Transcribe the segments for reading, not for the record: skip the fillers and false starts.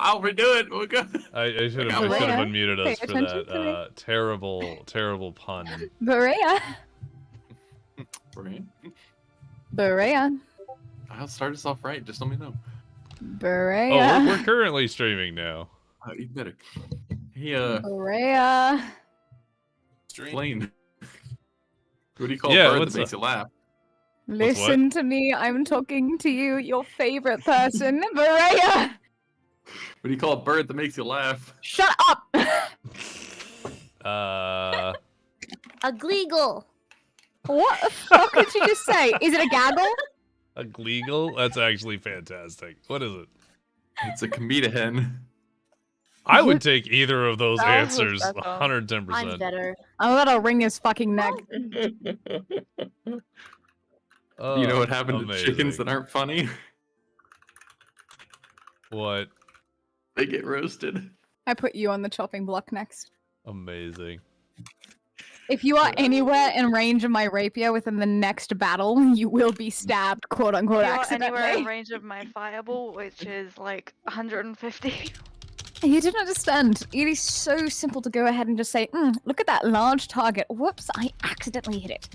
I'll redo it. We're good. I should have unmuted us for that terrible pun. Berea. Right. Berea. I'll start us off right. Just let me know. Berea. Oh, we're currently streaming now. You better. Hey, Berea. Blaine. What do you call a bird that makes you laugh? Listen to me. I'm talking to you, your favorite person, Berea. What do you call a bird that makes you laugh? Shut up. A gleagle. What the fuck did you just say? Is it a gaggle? A gleagle? That's actually fantastic. What is it? It's a cometa hen. I would take either of those answers, 110%. I'm better. I'm gonna wring his fucking neck. Oh, you know what happened to chickens that aren't funny? What? They get roasted. I put you on the chopping block next. Amazing. If you are anywhere in range of my rapier within the next battle, you will be stabbed, quote unquote, You're accidentally. anywhere in range of my fireball, which is like 150. You didn't understand. It is so simple to go ahead and just say, look at that large target. Whoops, I accidentally hit it.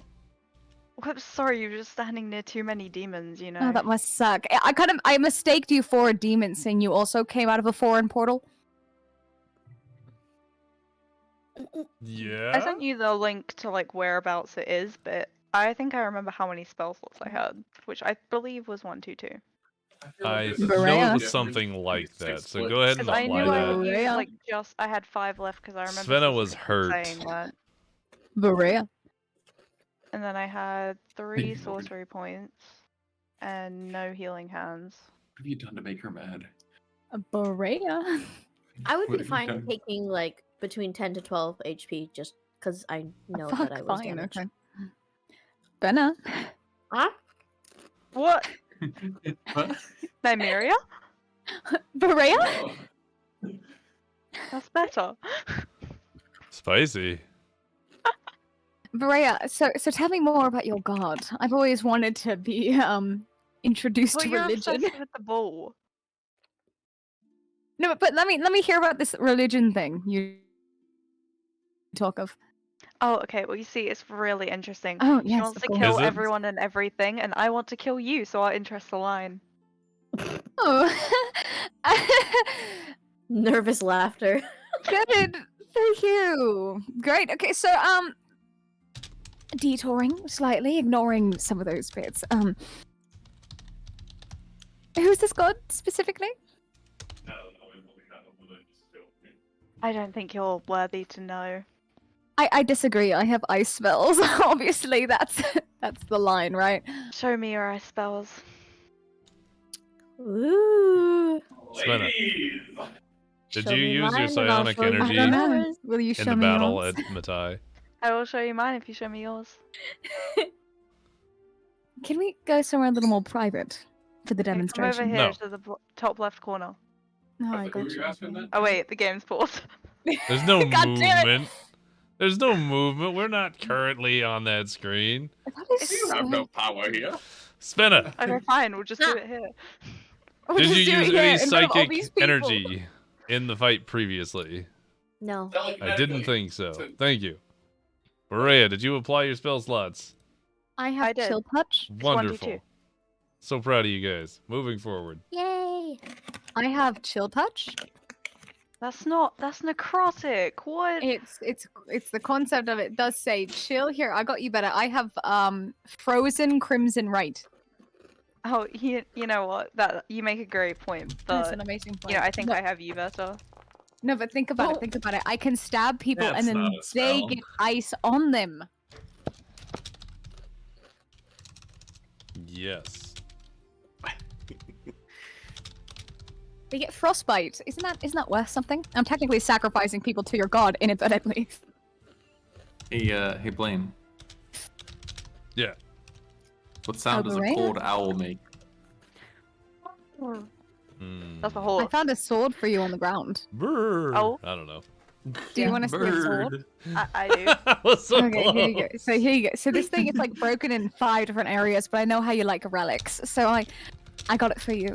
Whoops, sorry, you were just standing near too many demons, you know. Oh, that must suck. I mistaked you for a demon, saying you also came out of a foreign portal. Yeah? I sent you the link to like whereabouts it is, but I think I remember how many spell slots I had, which I believe was 122. I Berea. know it was something like that, so go ahead and I apply knew I that. used, Berea. like I had 5 left because I remember Svenna was specifically hurt. saying that. Berea. And then I had 3 sorcery points and no healing hands. What have you done to make her mad? Berea. I would What be have you fine done? taking like between 10 to 12 HP just because I know Fuck, that I was fine, damaged. okay. Benna. Huh? What? What? Nymeria? Berea? That's better. Spicy. Berea, so tell me more about your god. I've always wanted to be introduced Well, to you're religion. obsessed with the ball. No, but let me hear about this religion thing you talk of. Oh, okay. Well, you see, it's really interesting. Oh, She yes, wants of to course. kill Is it? everyone and everything, and I want to kill you, so our interests align. Oh. Nervous laughter. Good. Thank you. Great. Okay, so detouring slightly, ignoring some of those bits. Who's this god specifically? I don't think you're worthy to know. I disagree. I have ice spells. Obviously, that's the line, right? Show me your ice spells. Ooh. Svenna, did Show you me use your mine and I'll psionic show you energy I don't yours. know. Will you show in the me battle yours? at Matai? I will show you mine if you show me yours. Can we go somewhere a little more private for the Okay, come demonstration? over here No. to the top left corner. No, I got you. Oh wait, the game's paused. There's no God damn it. movement. There's no movement. We're not currently on that screen. That is You have so- no power here. Svenna, Okay, fine, we'll just do it here. We'll did just you do it use here any in front of all psychic these people. energy in the fight previously? No. I didn't think so. Thank you. Berea, did you apply your spell slots? I I have did. chill touch. Wonderful. 1d2. So proud of you guys. Moving forward. Yay. I have chill touch. That's necrotic. What? It's the concept of it does say chill here. I got you better. I have frozen crimson right. Oh, you know what? That you make a great point, That's but an amazing point. you know, I think no, I have you better. no, but think about it. Think about it. I can stab people That's and then not a they spell. get ice on them. Yes. They get frostbite. Isn't that worth something? I'm technically sacrificing people to your god inadvertently. Hey, Blaine. Yeah. What sound does a Berea? cold owl make? Hmm. That's a I horse. found a sword for you on the ground. Brr. Oh. I don't know. Do you want to see a sword? I do. That was so Okay, close. here you go. So here you go. So this thing is like broken in 5 different areas, but I know how you like relics, so I got it for you.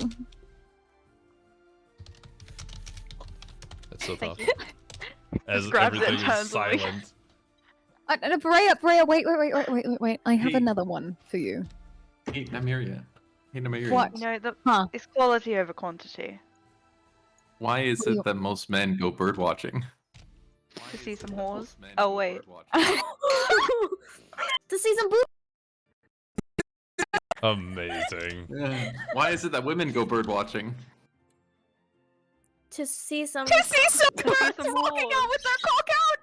That's so Thank thoughtful. As grabs it everything and is turns away. silent. Brea, wait. I have Hey. another one for you. Hey, Nymeria. Hey, Nymeria. What? No, Huh? it's quality over quantity. Why is What do you- it that most men go bird watching? To see some whores. Oh wait. To see some boob. Amazing. Why is it that women go bird watching? To see some. To see some see birds some walking wolves. out with their cock out.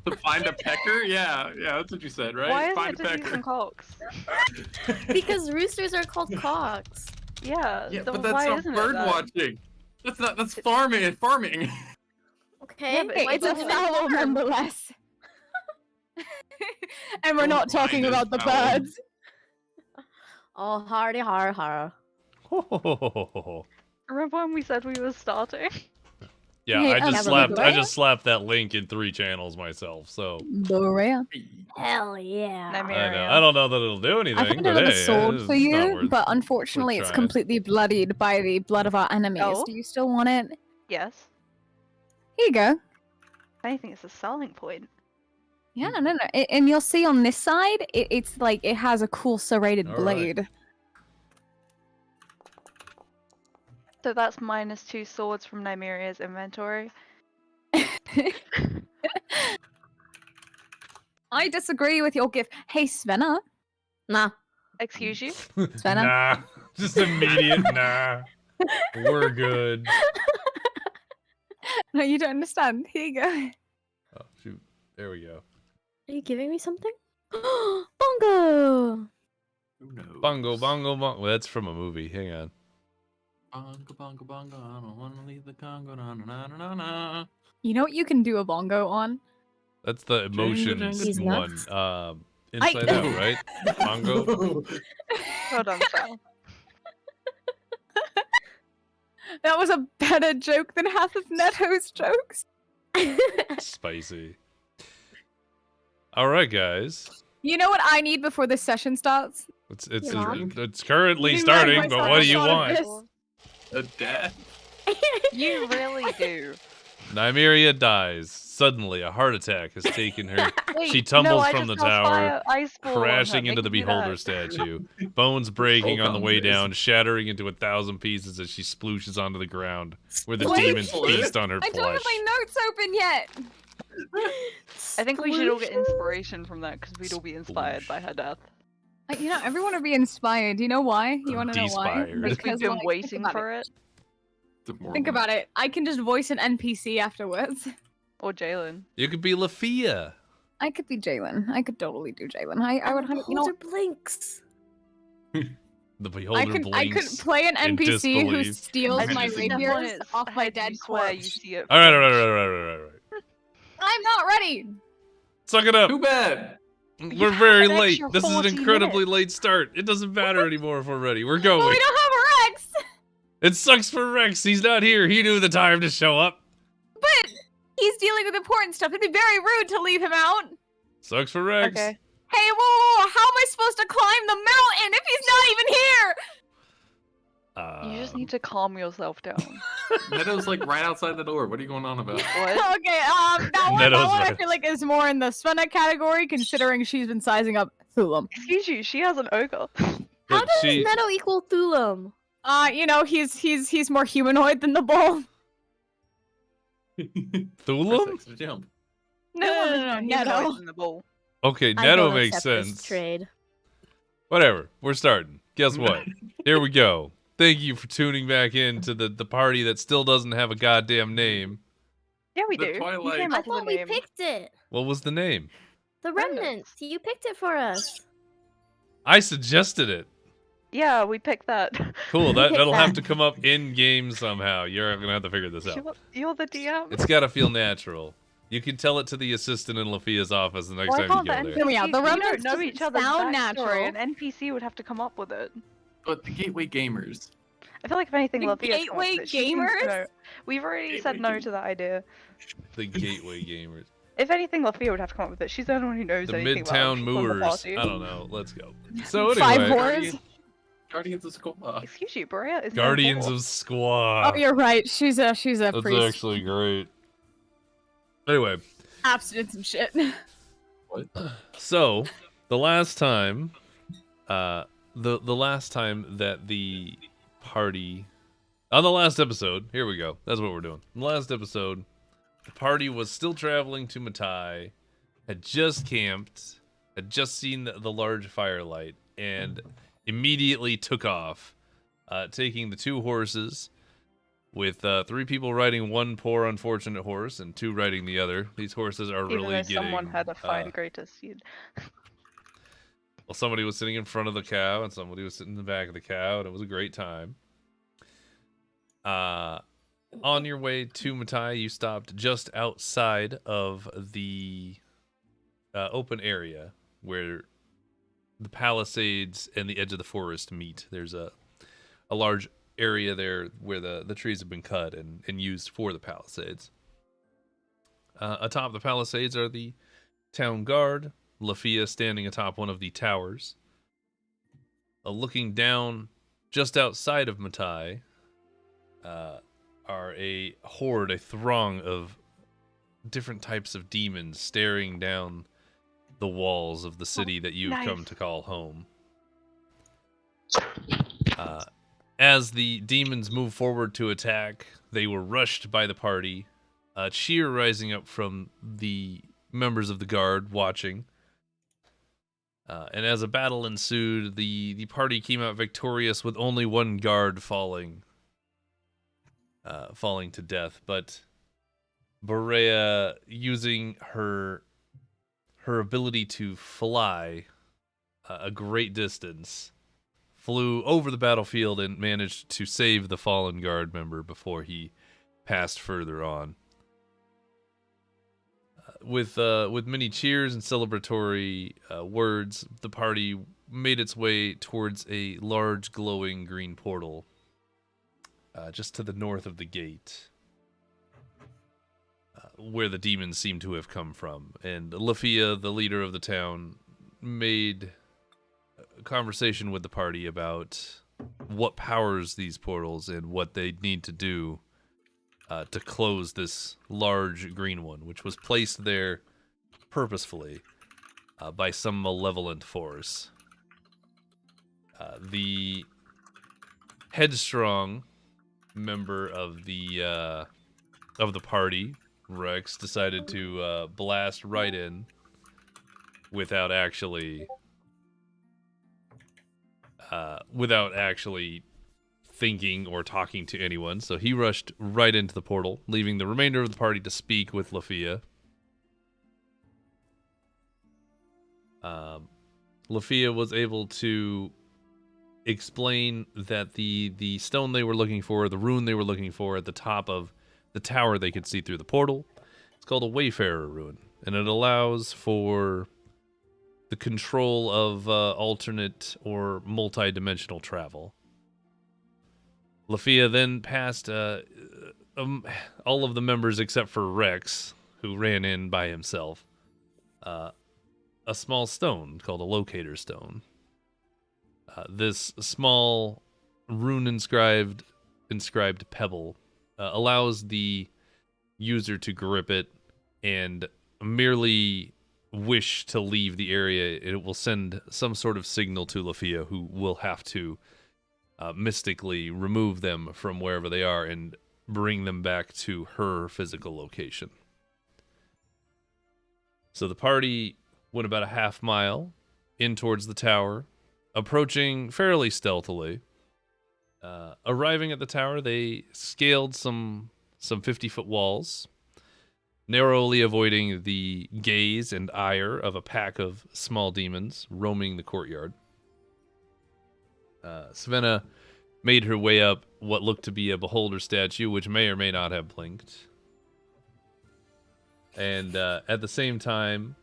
To find a pecker? Yeah, that's what you said, right? Why is find it to see some cocks? Because roosters are called cocks. Yeah, Yeah, then but that's why not isn't bird it then? watching. That's farming. Farming. Okay. Yeah, but Hey, why it's a don't you make foul more? nonetheless. And we're Don't not talking mind about the it's foul. birds. Oh, hardy har har. Remember when we said we were starting? Yeah, Hey, I just slapped that link in 3 channels myself. So Brea. Hell yeah. No, I know. I don't know that it'll do anything. I found but another hey, sword it's for not you, worth- but unfortunately it's trying. completely bloodied by the blood of our enemies. Oh? Do you still want it? Yes. Here you go. If anything, it's a selling point. Yeah, no. And you'll see on this side, it's like it has a cool serrated All right. blade. So that's -2 swords from Nymeria's inventory. I disagree with your gift. Hey, Svenna. Nah. Excuse you? Svenna? Nah. Just immediate nah. We're good. No, you don't understand. Here you go. Oh, shoot. There we go. Are you giving me something? Bongo! Who knows? Bongo, bongo, bongo. Well, that's from a movie. Hang on. Bongo, bongo, bongo. I don't want to leave the Congo. Na, na, na, na, na. You know what you can do a bongo on? That's the emotions He's one. nuts. Inside Out, right? Bongo. Hold on, Sal. That was a better joke than half of Neto's jokes. Spicy. All right, guys. You know what I need before this session starts? It's Mom? it's currently You starting, remind but myself what do of you all of want? this. A death. You really do. Nymeria dies. Suddenly, a heart attack has taken her. Wait, She tumbles no, I from the just cast tower, fire ice ball on her, crashing into the making me beholder that. statue. Bones breaking on the way contest. down, shattering into 1,000 pieces as she splooshes onto the ground, where the Wait. demons feast on her I don't have flesh. my notes open yet. I think we should all get Solution? inspiration from that because we'd all be inspired by her death. You know, everyone would be inspired. You know why? You want to know why? Despired. Because we've been like, waiting for it. Think about it. I can just voice an NPC afterwards. Or Jalen. You could be Lafia. I could be Jalen. I could totally do Jalen. I would. You know, Beholder blinks. The beholder I could blinks. play an in NPC who disbelief. steals I my just step on rapiers its off my head, dead you swear you corpse. see it. All right. I'm not ready. Suck it up. Too bad. We're very have an late. extra This is an 40 incredibly minutes. late start. It doesn't matter anymore if we're ready. We're But going. we don't have a Rex. It sucks for Rex. He's not here. He knew the time to show up. But he's dealing with important stuff. It'd be very rude to leave him out. Sucks for Rex. Okay. Hey, whoa, how am I supposed to climb the mountain if he's not even here? You just need to calm yourself down. Neto's like right outside the door. What are you going on about? What? Okay, that one Neto's I right. feel like is more in the Svenna category, considering she's been sizing up Thulam. Excuse you, she has an ogre. How But does she- Neto equal Thulam? You know, he's more humanoid than the bull. Thulam? Jump. No, Neto. In the ball. Okay, I Neto don't makes accept this sense. Trade. Whatever. We're starting. Guess what? Here we go. Thank you for tuning back in to the party that still doesn't have a goddamn name. Yeah, we The do. You Twilight- came I up with a thought we name. picked it. What was the name? The Remnants. Remnants. You picked it for us. I suggested it. Yeah, we picked that. Cool. Pick That'll have that. to come up in game somehow. You're gonna have to figure this out. You're the DM. It's gotta feel natural. You can tell it to the assistant in Lafia's office the next Why time can't you the go there. Hear me out, the NPCs, we don't remnants know doesn't each other's sound backstory. natural. An NPC would have to come up with it. But the Gateway Gamers. I feel like if anything, The Lavia's come up Gateway with it. She seems to Gamers? know. We've already said Gateway no to that idea. The Gateway Gamers. If anything, Lafia would have to come up with it. She's the only one who knows The anything Midtown about people in the Moors. party. I don't know. Let's go. So Five anyway, whores. Guardians of Squad. Excuse you, Brea is Guardians now of Squad. Oh, you're right. She's a That's priest. actually great. Anyway, Abstinence and shit. What? so the last time, the last time that the party, on the last episode, here we go. That's what we're doing. In the last episode, the party was still traveling to Matai, had just camped, had just seen the large firelight, and immediately took off, taking the 2 horses, with 3 people riding one poor unfortunate horse and 2 riding the other. These horses are Even really though getting... someone had a fine greatest steed. Well, somebody was sitting in front of the cow and somebody was sitting in the back of the cow, and it was a great time. On your way to Matai, you stopped just outside of the open area where the palisades and the edge of the forest meet. There's a large area there where the trees have been cut and used for the palisades. Atop the palisades are the town guard, Lafia standing atop one of the towers. Looking down just outside of Matai are a horde, a throng of different types of demons staring down the walls of the city that you've come to call home. As the demons move forward to attack, they were rushed by the party, a cheer rising up from the members of the guard watching. And as a battle ensued, the party came out victorious with only 1 guard falling to death. But Barea, using her ability to fly a great distance, flew over the battlefield and managed to save the fallen guard member before he passed further on. With many cheers and celebratory words, the party made its way towards a large glowing green portal just to the north of the gate, where the demons seem to have come from. And Lafia, the leader of the town, made a conversation with the party about what powers these portals and what they need to do to close this large green one, which was placed there purposefully by some malevolent force. The headstrong member of the party, Rex, decided to blast right in without actually thinking or talking to anyone. So he rushed right into the portal, leaving the remainder of the party to speak with Lafia. Lafia was able to explain that the stone they were looking for, the rune they were looking for at the top of the tower they could see through the portal, it's called a Wayfarer rune, and it allows for the control of alternate or multi-dimensional travel. Lafia then passed all of the members except for Rex, who ran in by himself, a small stone called a locator stone. This small rune-inscribed pebble allows the user to grip it and merely wish to leave the area. It will send some sort of signal to Lafia, who will have to mystically remove them from wherever they are and bring them back to her physical location. So the party went about a half mile in towards the tower, approaching fairly stealthily. Arriving at the tower, they scaled some 50-foot walls, narrowly avoiding the gaze and ire of a pack of small demons roaming the courtyard. Svenna made her way up what looked to be a beholder statue, which may or may not have blinked. And at the same time,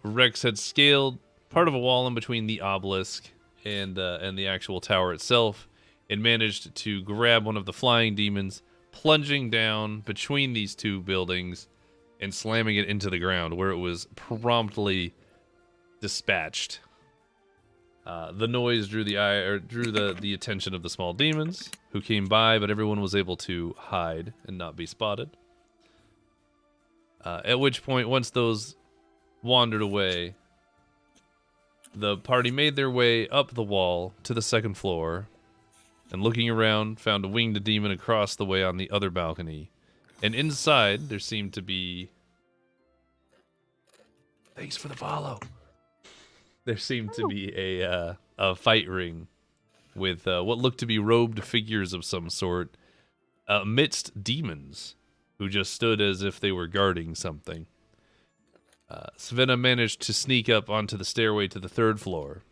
Rex had scaled part of a wall in between the obelisk and the actual tower itself, and managed to grab one of the flying demons, plunging down between these 2 buildings and slamming it into the ground, where it was promptly dispatched. The noise drew the attention of the small demons who came by, but everyone was able to hide and not be spotted. At which point, once those wandered away, the party made their way up the wall to the second floor, and looking around, found a winged demon across the way on the other balcony. And inside, there seemed to be... Thanks for the follow. There seemed to be a fight ring with what looked to be robed figures of some sort amidst demons who just stood as if they were guarding something. Svenna managed to sneak up onto the stairway to the third floor.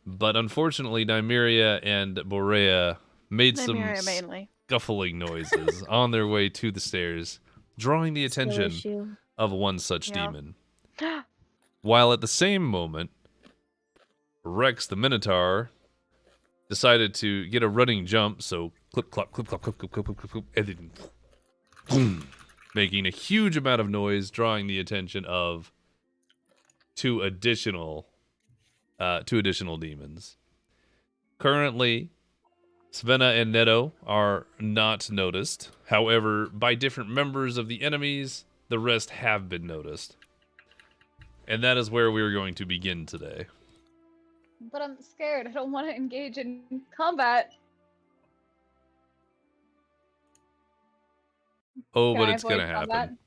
But unfortunately, Nymeria and Borea made some mainly. scuffling noises on their way to the stairs, drawing the attention of one such demon. While at the same moment, Rex the Minotaur decided to get a running jump, so clip, clop, clip, clop, clip, clip, clip, clip, clip, clip, and then boom, making a huge amount of noise, drawing the attention of two additional demons. Currently, Svenna and Netto are not noticed. However, by different members of the enemies, the rest have been noticed. And that is where we're going to begin today. But I'm scared. I don't want to engage in combat. Oh, Can but I it's gonna avoid combat? happen.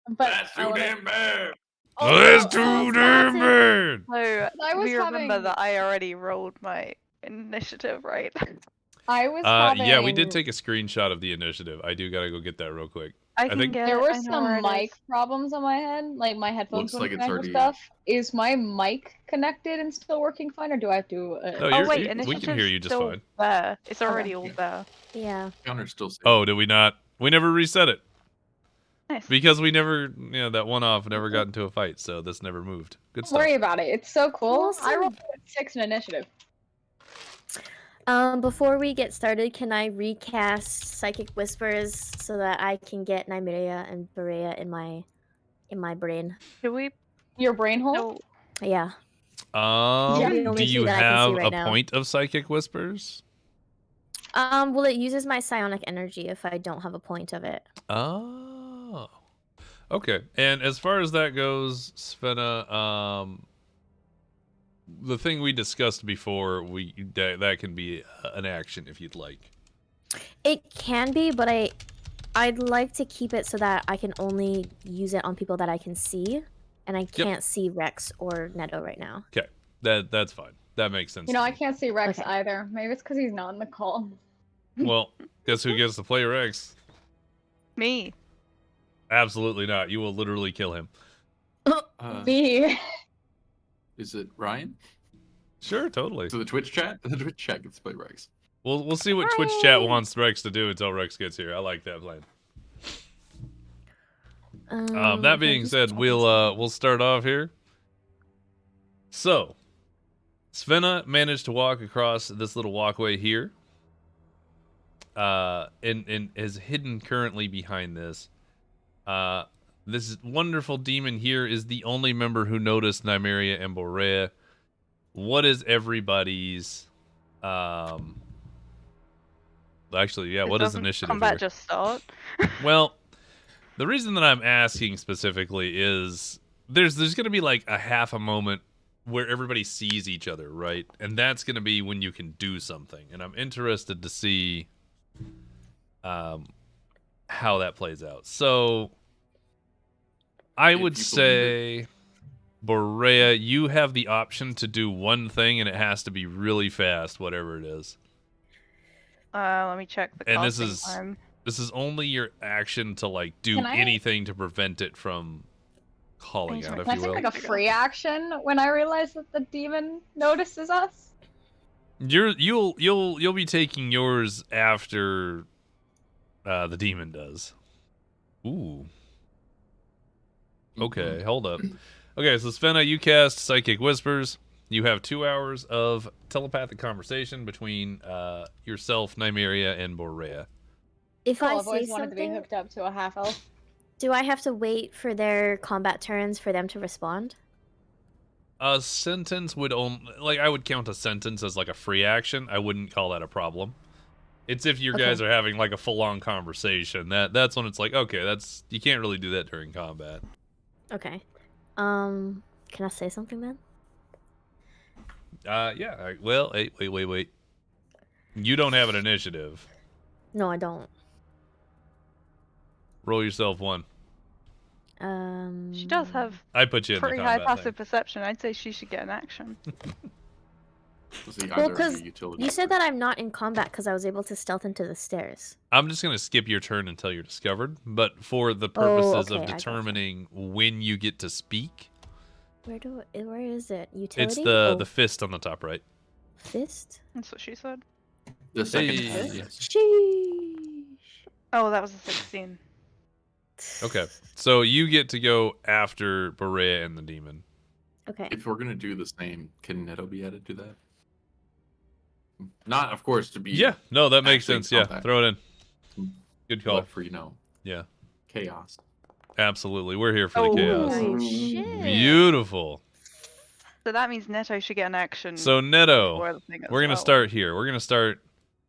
But That's too damn bad. Oh, That's oh, too damn bad! So I was we remember having- that I already rolled my initiative, right? I was having... Yeah, we did take a screenshot of the initiative. I do gotta go get that real quick. I can think- get There it. were I know some where it mic is. problems on my head, like my headphones Looks like wouldn't it's connect with already- stuff. Is my mic connected and still working fine, or do I have to... No, Oh wait, we initiative's can hear you just still fine. there. It's already Okay. all there. Yeah. Counter's still safe. Oh, did we not? We never reset it. Nice. Because we never, that one-off never got into a fight, so this never moved. Good Don't stuff. worry about it. It's so cool. I Awesome. rolled a 6 in initiative. Before we get started, can I recast Psychic Whispers so that I can get Nymeria and Berea in my brain? Do we? Your brain hole? No. Yeah. Yeah. The Do only you two that I can have see right a now. point of Psychic Whispers? Well, it uses my psionic energy if I don't have a point of it. Oh. Okay. And as far as that goes, Svenna, the thing we discussed before, that can be an action if you'd like. It can be, but I'd like to keep it so that I can only use it on people that I can see, and I can't see Rex or Netto right now. Okay. That's fine. That makes sense. You know, to I me. can't see Rex Okay. either. Maybe it's because he's not in the call. Well, guess who gets to play Rex? Me. Absolutely not. You will literally kill him. Me. Is it Ryan? Sure, totally. So the Twitch chat? The Twitch chat gets to play Rex. We'll see what Twitch chat wants Rex to do until Rex gets here. I like that plan. That being said, we'll start off here. So, Svenna managed to walk across this little walkway here, and is hidden currently behind this. This wonderful demon here is the only member who noticed Nymeria and Borea. What is everybody's? Actually, yeah. What is Doesn't initiative combat here? just start? Well, the reason that I'm asking specifically is there's going to be like a half a moment where everybody sees each other, right? And that's going to be when you can do something. And I'm interested to see how that plays out. So I would say, Borea, you have the option to do one thing, and it has to be really fast, whatever it is. Let me check the And casting time. this is only your action to like do Can I- anything to prevent it from calling out, if Can I you take will. like a free action when I realize that the demon notices us? You'll be taking yours after the demon does. Ooh. Okay, hold up. Okay, so Svenna, you cast Psychic Whispers. You have 2 hours of telepathic conversation between yourself, Nymeria, and Borea. If Cool, I I've always say wanted to be something, hooked up to a half elf. do I have to wait for their combat turns for them to respond? A sentence would only, like, I would count a sentence as like a free action. I wouldn't call that a problem. It's if you guys are having like a full-on conversation. That's when it's like, okay, that's, you can't really do that during combat. Okay. Can I say something then? Yeah. Well, hey, wait. You don't have an initiative. No, I don't. Roll yourself one. She does have I put you in the pretty high combat passive thing. perception. I'd say she should get an action. Well, because you said that I'm not in combat because I was able to stealth into the stairs. I'm just going to skip your turn until you're discovered, but for the purposes of okay, determining when you get to speak. Where is it? Utility? It's the fist on the top right. Fist? That's what she said. The second Hey. one, yes. Sheesh. Oh, that was a 16. Okay, so you get to go after Berea and the demon. Okay. If we're gonna do the same, can Neto be added to that? Not, of course, to be. Yeah, no, that makes actually sense. Yeah, combat. throw it in. Good call. But for Yeah, chaos. absolutely. We're here for the chaos. Oh, shit. Beautiful. So that means Neto should get an action. So Neto, before the thing as we're gonna well. start here. We're gonna start.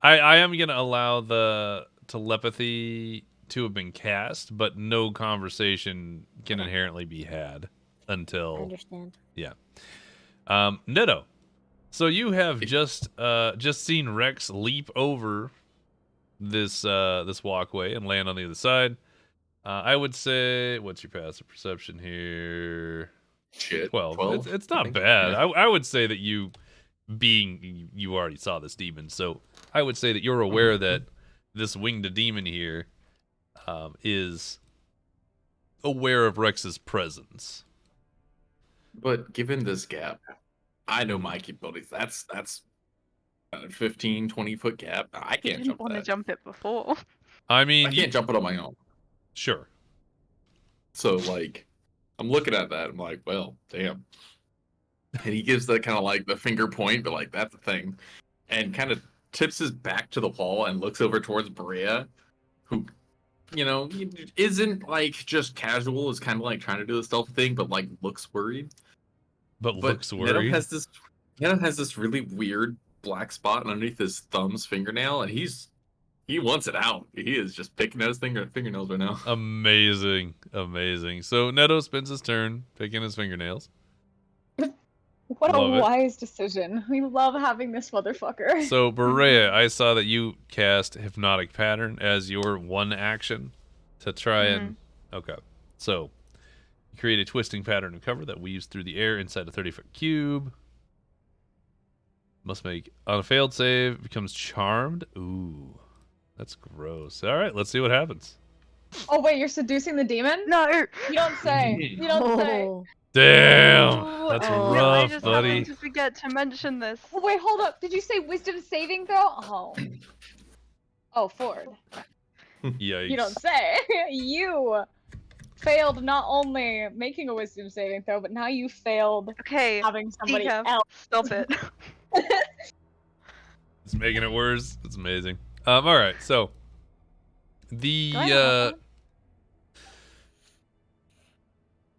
I am gonna allow the telepathy to have been cast, but no conversation can inherently be had until. I understand. Neto. So you have just seen Rex leap over this walkway and land on the other side. I would say, what's your passive perception here? Shit. 12. It's I not think. bad. Yeah. I would say that you already saw this demon, so I would say that you're aware that this winged demon here is aware of Rex's presence. But given this gap, I know my capabilities. That's a 15, 20-foot gap. I I can't didn't jump want to that. jump it before. I mean, I can't jump it on my own. Sure. So, like, I'm looking at that. I'm like, well, damn. And he gives the kind of like the finger point, but like, that's the thing. And kind of tips his back to the wall and looks over towards Berea, who, you know, isn't like just casual, is kind of like trying to do the stealth thing, but like looks worried. But looks worried. Neto has this really weird black spot underneath his thumb's fingernail, and he wants it out. He is just picking at his fingernails right now. Amazing. So Neto spends his turn picking his fingernails. What Love a it. wise decision. We love having this motherfucker. So Berea, I saw that you cast Hypnotic Pattern as your one action to try and. Okay. So you create a twisting pattern of cover that weaves through the air inside a 30-foot cube. Must make on a failed save becomes charmed. Ooh, that's gross. All right, let's see what happens. Oh wait, you're seducing the demon? No! You don't say. You don't say. Oh. Damn, that's Oh. I rough, just buddy. happened to forget to mention this. Oh, wait, hold up. Did you say wisdom saving throw? Oh. Oh, Ford. Yikes. You don't say. You failed not only making a wisdom saving throw, but now you failed Okay, having somebody decaf, else. stop it. It's making it worse. It's amazing. All right, so the Do I have one?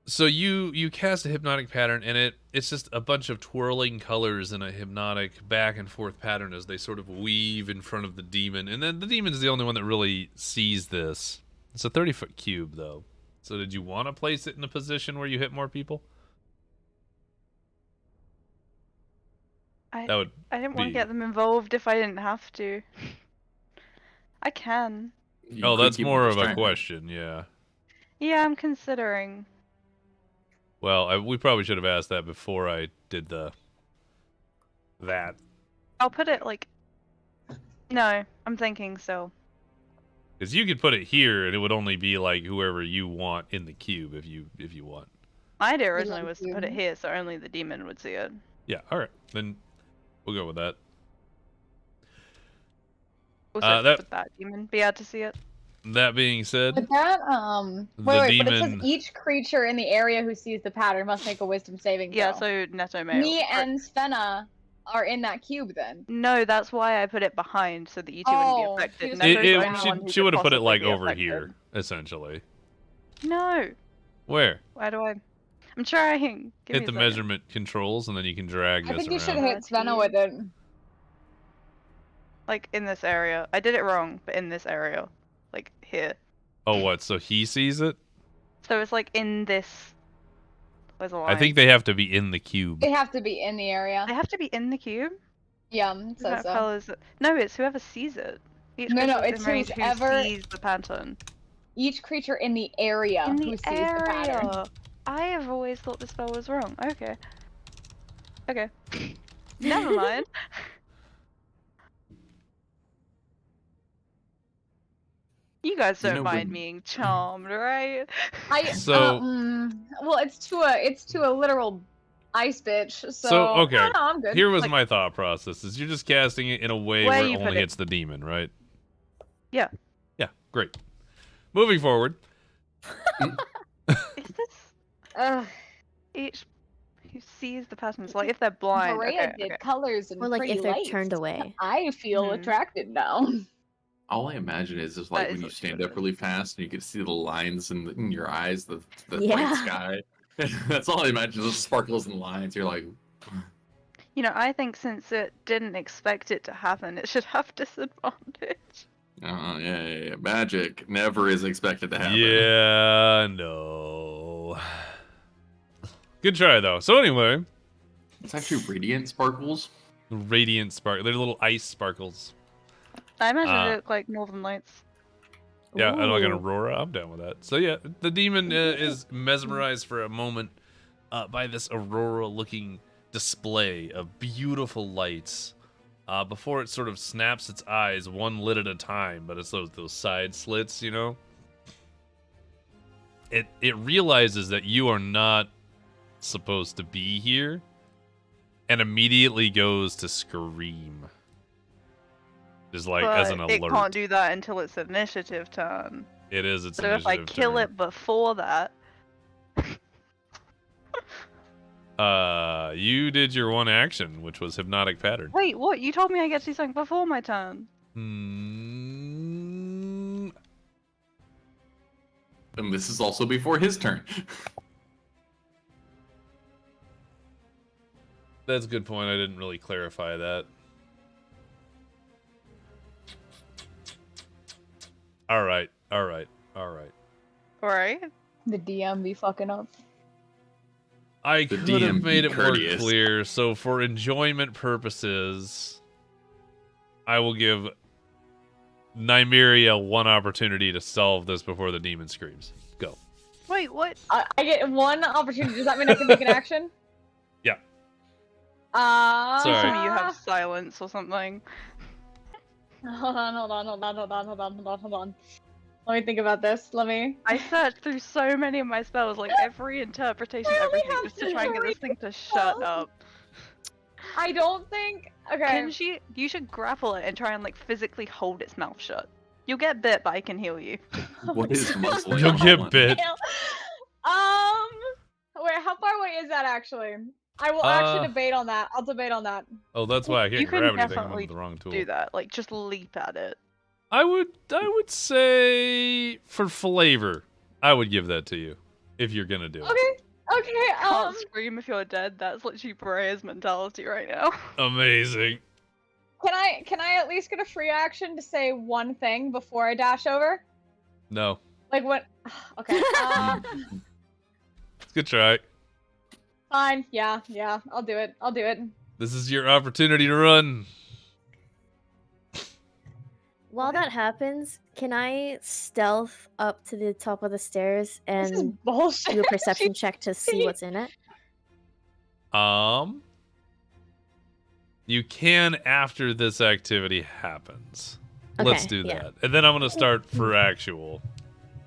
so you cast a hypnotic pattern, and it's just a bunch of twirling colors in a hypnotic back and forth pattern as they sort of weave in front of the demon, and then the demon is the only one that really sees this. It's a 30-foot cube, though. So did you want to place it in a position where you hit more people? I That would didn't want be- to get them involved if I didn't have to. I can. You Oh, could that's keep more him of a distracted. question, yeah. Yeah, I'm considering. Well, we probably should have asked that before I did that. I'll put it like. No, I'm thinking so. Because you could put it here, and it would only be like whoever you want in the cube if you want. My idea love originally was to put it you. here so only the demon would see it. Yeah, all right. Then we'll go with that. Also, that- would that demon be able to see it? That being said, But that, The wait, but it demon- says each creature in the area who sees the pattern must make a wisdom saving throw. Yeah, so Neto may. Me or- and Svenna are in that cube then. No, that's why I put it behind so that you two Oh, wouldn't be affected. he was Neto's the only one who she could would have put it possibly like be over affected. here, essentially. No. Where? Why do I? I'm trying. Give Hit me the a second. measurement controls, and then you can drag I this think you should around. hit Svenna with it. Like in this area. I did it wrong, but in this area. Like here. Oh, what? So he sees it? So it's like in this. Where's the line? I think they have to be in the cube. They have to be in the area. They have to be in the cube? Yeah, it says so. Colors... No, it's whoever sees it. Each No, creature it's within range who's who ever- sees the pattern. Each creature in the area In who the sees the pattern. area. I have always thought the spell was wrong. Okay. Okay. Never mind. You guys You don't know, when- mind being charmed, right? So- well, it's to a literal ice bitch. So, okay. no, I'm good. Here was Like- my thought process: is you're just casting it in a way Where where it you put only it. hits the demon, right? Yeah. Yeah, great. Moving forward. Is this Ugh, each who sees the patterns? Like if they're blind. Maria Okay, did okay. colors and Or like pretty if they're lights. turned away. I feel Hmm. attracted now. All I imagine is just like That when is you what stand it up is. really fast and you can see the lines in your eyes, the Yeah. bright sky. That's all I imagine, those sparkles and lines. You're like, You know, I think since it didn't expect it to happen, it should have disadvantage. yeah. Magic never is expected to happen. Yeah, no. Good try though. So anyway, It's actually radiant sparkles. radiant spark. They're little ice sparkles. I imagine Ah. it looked like Northern Lights. Yeah, and like an Ooh. aurora. I'm down with that. So yeah, the demon is mesmerized for a moment by this aurora-looking display of beautiful lights. Before it sort of snaps its eyes one lit at a time, but it's those side slits, you know. It realizes that you are not supposed to be here, and immediately goes to scream. Just like But as an it alert. can't do that until its initiative turn. It is its So if I initiative kill turn. it before that, You did your one action, which was hypnotic pattern. wait, what? You told me I get to do something before my turn. Hmm. And this is also before his turn. That's a good point. I didn't really clarify that. All right. Alright? The DM be fucking up. I The could have DM made be it more courteous. clear. So for enjoyment purposes, I will give Nymeria one opportunity to solve this before the demon screams. Go. Wait, what? I get one opportunity. Does that mean I can make an action? Yeah. Sorry. Sorry. Maybe you have silence or something. Hold on. Let me think about this. Let me. I searched through so many of my spells, like every interpretation, I only everything, have just to try and get this 3 thing to shut up. I don't think. Okay. Can she? You should grapple it and try and like physically hold its mouth shut. You'll get bit, but I can heal you. What is muzzling? You'll get bit. Wait, how far away is that actually? I will actually debate on that. I'll debate on that. Oh, that's why I can't You can grab anything. I'm definitely with the wrong tool. Do that, like just leap at it. I would say for flavor, I would give that to you if you're gonna do it. Okay. Can't scream if you're dead. That's literally Briar's mentality right now. Amazing. Can I at least get a free action to say one thing before I dash over? No, Like what? Okay. it's a good try. Fine. Yeah. I'll do it. This is your opportunity to run. While that happens, can I stealth up to the top of the stairs This is and bullshit. do a perception check to see what's in it? You can after this activity happens. Let's Okay, do yeah. that, and then I'm gonna start for actual.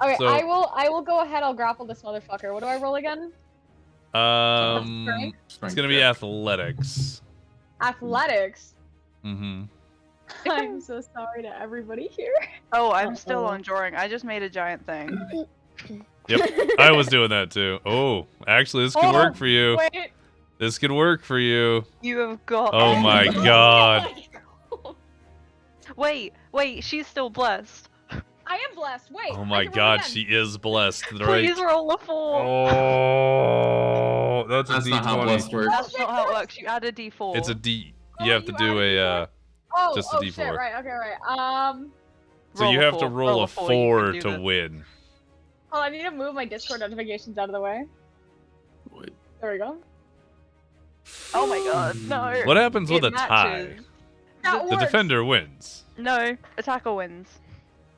Okay, So- I will go ahead. I'll grapple this motherfucker. What do I roll again? Strength It's gonna be check. athletics. Athletics. Mm-hmm. I'm so sorry to everybody here. Oh, I'm still Uh-oh. on drawing. I just made a giant thing. Yep, I was doing that too. Oh, actually, this could work for you. Wait. This could work for you. You have got. Oh my god. Wait, she's still blessed. I am blessed. Wait. Oh I my can roll god, again. she is blessed, right? Please roll a 4. Oh, that's a That's not how D20. blessed works. That's not how it works. You add a D4. It's a D. Oh, You have to do added a Oh, just a oh D4. shit, right, okay, right. So you have to roll a you 4 can do to this. win. Oh, I need to move my Discord notifications out of the way. What? There we go. Oh my god, no. What happens with It a tie? matches. That The works. defender wins. No, attacker wins.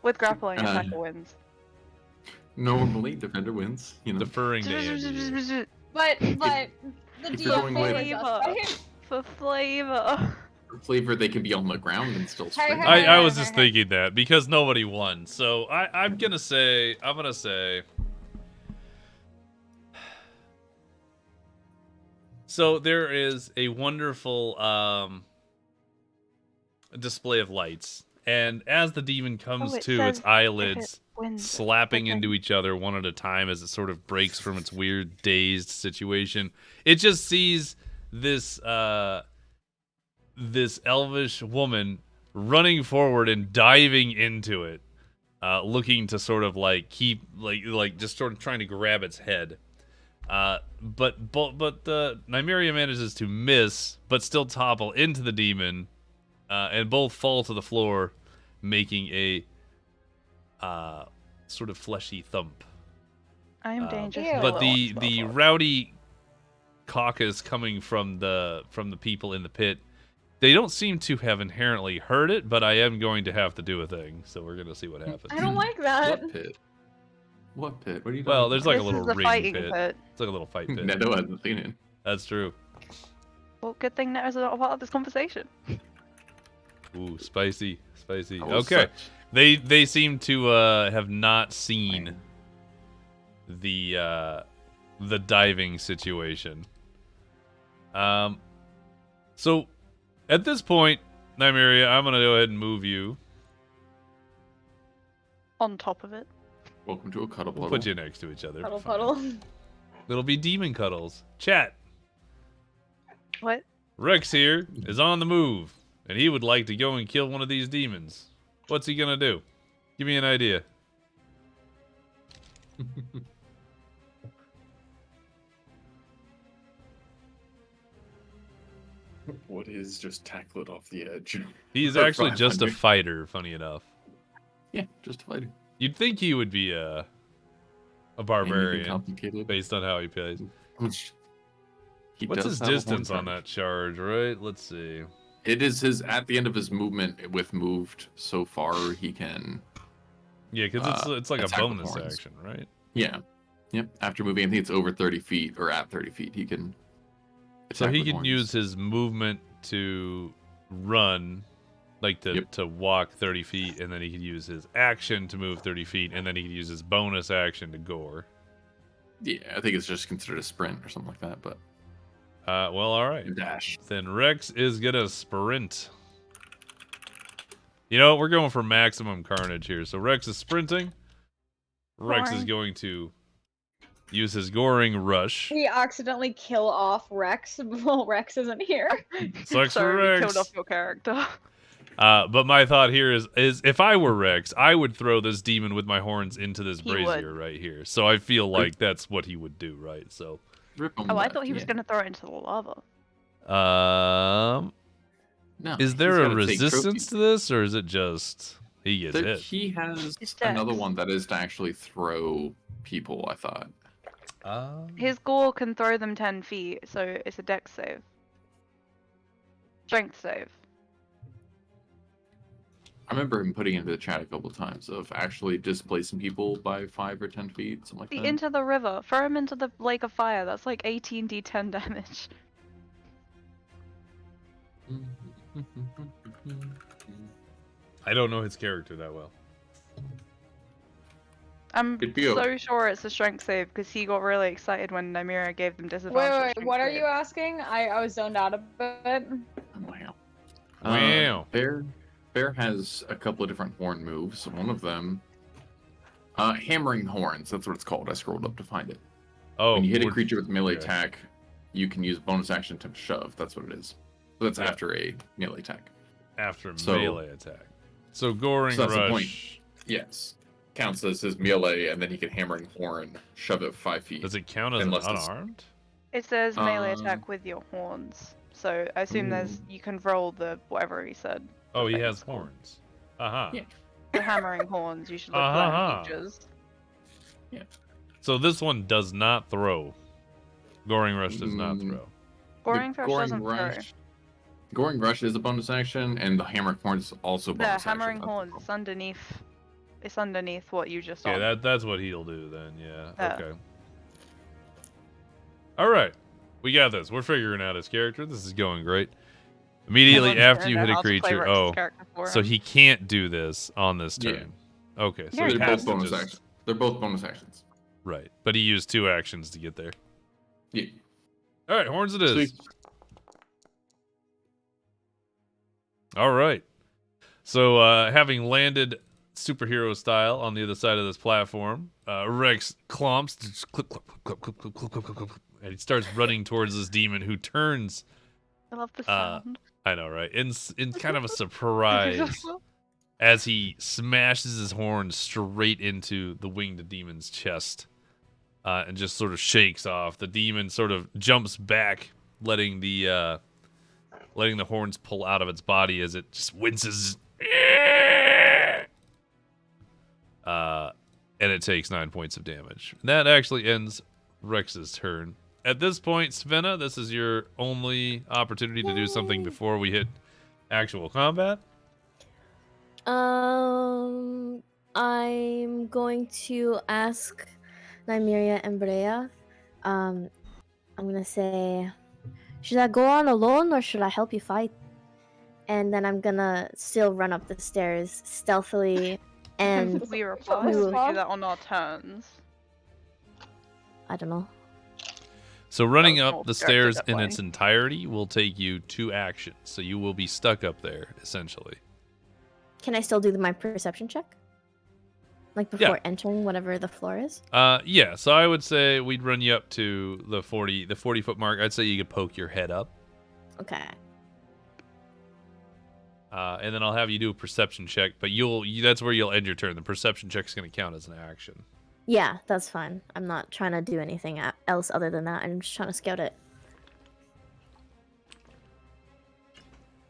With grappling, attacker wins. Normally, defender wins. You know. Deferring to Andy. But the if you're going DM with- favors us, right? For flavor. For flavor, they can be on the ground and still Hey, sprint. hey, I was just thinking that because nobody won. So I'm gonna say so there is a wonderful display of lights, and as the demon comes it to, says its eyelids Wins. slapping Okay. into each other one at a time as it sort of breaks from its weird dazed situation, it just sees this this elvish woman running forward and diving into it, looking to sort of like keep like just sort of trying to grab its head. But Nymeria manages to miss, but still topple into the demon, and both fall to the floor, making a sort of fleshy thump. I am dangerous. Ew. But the rowdy caucus coming from the people in the pit, they don't seem to have inherently heard it, but I am going to have to do a thing, so we're gonna see what happens. I don't like that. What pit? What pit? What are you Well, talking there's about? like This a little is the ring fighting pit. pit. It's like a little fight pit. Neto hasn't seen it. That's true. Well, good thing that was not a part of this conversation. Ooh, spicy. I was Okay. such- They seem to have not seen the diving situation. So at this point, Nymeria, I'm gonna go ahead and move you. On top of it. Welcome to a cuddle We'll puddle. put you next to each other. Puddle Fine. puddle. It'll be demon cuddles. Chat. What? Rex here is on the move, and he would like to go and kill one of these demons. What's he gonna do? Give me an idea. What is just tackle it off the edge? He's For actually just a 500. fighter, funny enough. Yeah, just a fighter. You'd think he would be a Anything barbarian complicated. based on how he plays. Which he What's does his have a horn distance on charge. that charge, right? Let's see. It is his at the end of his movement with moved so far he can. Yeah, because it's like a attack with bonus horns. action, right? Yeah. Yep. After moving, I think it's over 30 feet or at 30 feet, he can. So attack he with can horns. use his movement to run, like to walk 30 feet, and then he could use his action to move 30 feet, and then he could use his bonus action to gore. Yeah, I think it's just considered a sprint or something like that, but Well, all right. dash. Then Rex is gonna sprint. You know, we're going for maximum carnage here. So Rex is sprinting. Rex is Goring. going to use his goring rush. We accidentally kill off Rex while Rex isn't here. Sucks for Sorry, we Rex. killed off your character. But my thought here is if I were Rex, I would throw this demon with my horns into this He brazier right here. So I feel like that's what he would do, right? So, Rip him Oh, I left, thought he was yeah. going to throw it into the lava. No, is he's there a gotta take resistance trophies. to this, or is it just he gets There, hit? he has It's another dex. one that is to actually throw people, I thought. His gore can throw them 10 feet, so it's a dex save. Strength save. I remember him putting into the chat a couple times of actually displacing people by 5 or 10 feet, something like Feet that. into the river. Throw him into the lake of fire. That's like 18 d10 damage. I don't know his character that well. I'm Could be so okay. sure it's a strength save because he got really excited when Nymeria gave them disadvantage. on Wait, strength what are save. you asking? I was zoned out a bit. Wow. Wow. Bear has a couple of different horn moves. One of them, hammering horns. That's what it's called. I scrolled up to find it. Oh, When you hit a we're- creature with melee okay. attack, you can use bonus action to shove. That's what it is. So that's Yeah. after a melee attack. after So- melee attack. So goring So that's the point. rush. Yes. counts as his melee, and then he can hammer and horn, shove it 5 feet. Does it count as Unless it's- unarmed? It says melee Um, attack with your horns. So I assume you can roll the whatever he said. Oh, he thing has it's called. horns. Uh-huh. Yeah. The hammering horns. You should look Uh-huh. for features. So this one does not throw. Goring Rush does not Mm. throw. Goring The Rush doesn't throw. Goring Rush is a bonus action, and the hammer and horn is also a The bonus hammering action. horns. It's underneath. It's underneath what you just. Okay, on. that's what he'll do then. Yeah. Yeah. Okay. All right, we got this. We're figuring out his character. This is going great. Immediately Everyone's after you gonna hit know a how to play creature, Rex's character for so him. he can't do this on this Yeah. turn. Okay, so Yeah, he They're has both to bonus just actions. They're both bonus actions. right, but he used 2 actions to get there. Yeah. All right, horns it is. Sweet. All right. So, having landed superhero style on the other side of this platform, Rex clomps, just clip, clip, clip, clip, clip, clip, clip, clip, clip, and he starts running towards this demon who turns. I love the uh, sound. I know, right? In kind of a surprise as he smashes his horn straight into the winged demon's chest, and just sort of shakes off. The demon sort of jumps back, letting the horns pull out of its body as it just winces. And it takes 9 points of damage. That actually ends Rex's turn. At this point, Svenna, this is your only opportunity to do something before we hit actual combat. I'm going to ask Nymeria and Brea. I'm gonna say, should I go on alone or should I help you fight? And then I'm gonna still run up the stairs stealthily, and We reply. we We will- do that on our turns. I don't know. So running was up more the character stairs in deadline. its entirety will take you 2 actions. So you will be stuck up there, essentially. Can I still do my perception check? Like Yeah. before entering whatever the floor is? Yeah, so I would say we'd run you up to the 40-foot mark. I'd say you could poke your head up. Okay. And then I'll have you do a perception check, but that's where you'll end your turn. The perception check's going to count as an action. Yeah, that's fine. I'm not trying to do anything else other than that. I'm just trying to scout it.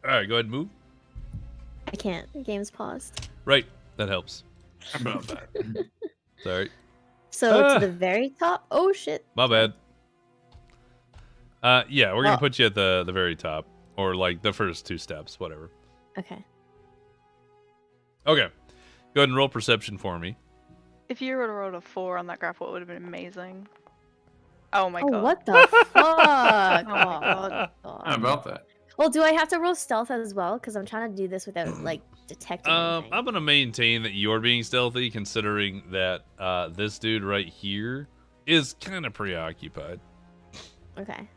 All right, go ahead and move. I can't. The game's paused. Right, that helps. How about that? Sorry, So Ah. to the very top. Oh shit. my bad. Yeah, we're going Well- to put you at the very top, or like the first 2 steps, whatever. Okay. Okay, go ahead and roll perception for me. If you would have rolled a 4 on that grapple, it would have been amazing. Oh my Oh, god. what the fuck? Oh my god. How about that? Well, do I have to roll stealth as well? Because I'm trying to do this without like detecting anything. I'm going to maintain that you're being stealthy, considering that this dude right here is kind of preoccupied. Okay.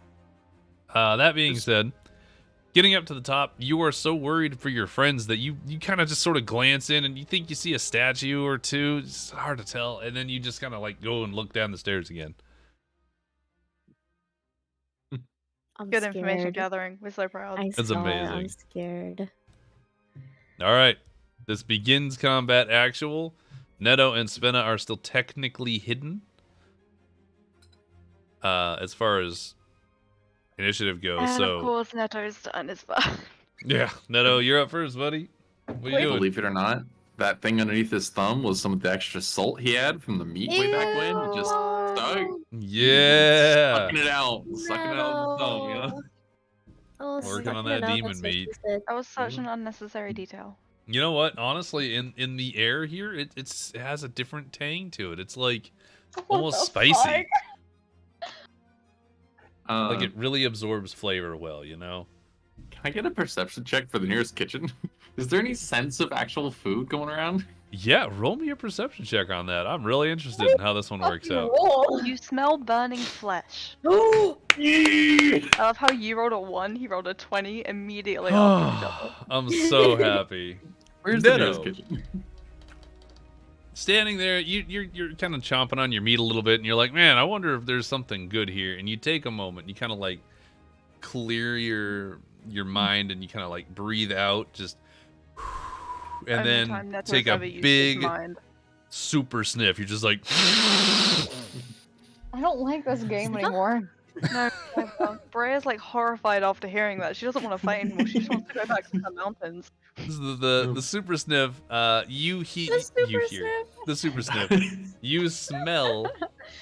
That being said, getting up to the top, you are so worried for your friends that you kind of just sort of glance in and you think you see a statue or two. It's hard to tell. And then you just kind of like go and look down the stairs again. I'm Good scared. information gathering. We're so proud. I That's saw it. amazing. I'm scared. All right. This begins combat actual. Neto and Svenna are still technically hidden. As far as initiative goes. And So, of course, Neto's turn is back. yeah. Neto, you're up first, buddy. What are you doing? Believe it or not, that thing underneath his thumb was some of the extra salt he had from the meat way back when. He just stuck, Yeah. sucking it out of the thumb, you know? Oh, Working suck on it that up, demon that's what she meat. said. That was such an unnecessary detail. You know what? Honestly, in the air here, it has a different tang to it. It's like almost spicy. Like it really absorbs flavor well, you know? Can I get a perception check for the nearest kitchen? Is there any sense of actual food going around? Yeah, roll me a perception check on that. I'm really interested in how this one works out. You smell burning flesh. Yeah. I love how you rolled a 1, he rolled a 20 immediately after each other. I'm so happy. Where's the Ditto. nearest kitchen? Standing there, you're kind of chomping on your meat a little bit, and you're like, man, I wonder if there's something good here. And you take a moment, you kind of like clear your mind, and you kind of like breathe out, just, and Only then time Neto's take a ever used his big mind. super sniff. You're just like, I don't like this game anymore. No, Brea's like horrified after hearing that. She doesn't want to fight anymore. She just wants to go back to the mountains. this is the super sniff. You hear the super sniff. You smell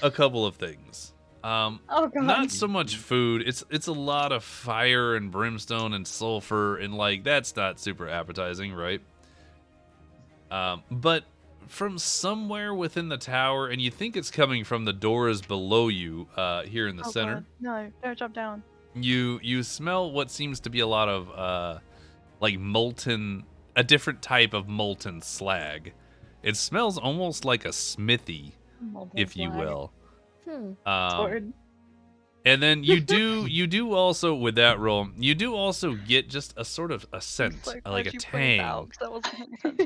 a couple of things. Oh god. Not so much food. It's a lot of fire and brimstone and sulfur, and like that's not super appetizing, right? But from somewhere within the tower, and you think it's coming from the doors below you, here in the center. God. No, don't jump down. You smell what seems to be a lot of like a different type of molten slag. It smells almost like a smithy, if you will. And then you do also, with that roll, you do also get just a sort of a scent, like a tang,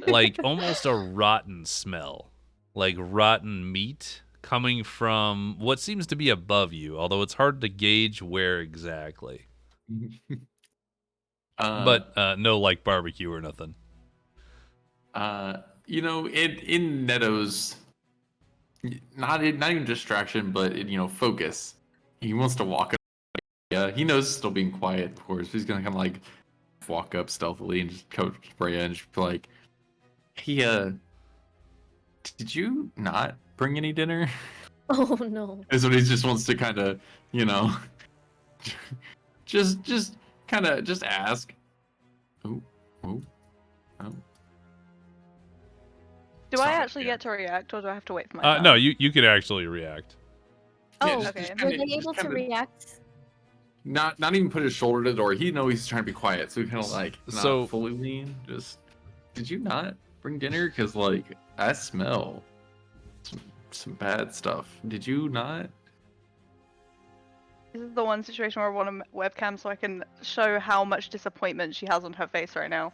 like almost a rotten smell, like rotten meat coming from what seems to be above you, although it's hard to gauge where exactly. But no like barbecue or nothing. You know, in Neto's, not even distraction, but focus. He wants to walk up. Yeah, he knows still being quiet, of course. But he's gonna kind of like walk up stealthily and just coach Brea and just be like, "Hey, did you not bring any dinner?" Oh no. Is what he just wants to kind of, just kind of just ask. Oh. Do I Sorry, actually yeah. get to react, or do I have to wait for my turn? No, you could actually react. Yeah, Oh, just okay. were kinda- they able just to kinda- react? Not even put his shoulder to the door. He knows he's trying to be quiet, so he kind of like not So- fully lean. Just, did you not bring dinner? Because like I smell some bad stuff. Did you not? This is the one situation where I want a webcam so I can show how much disappointment she has on her face right now.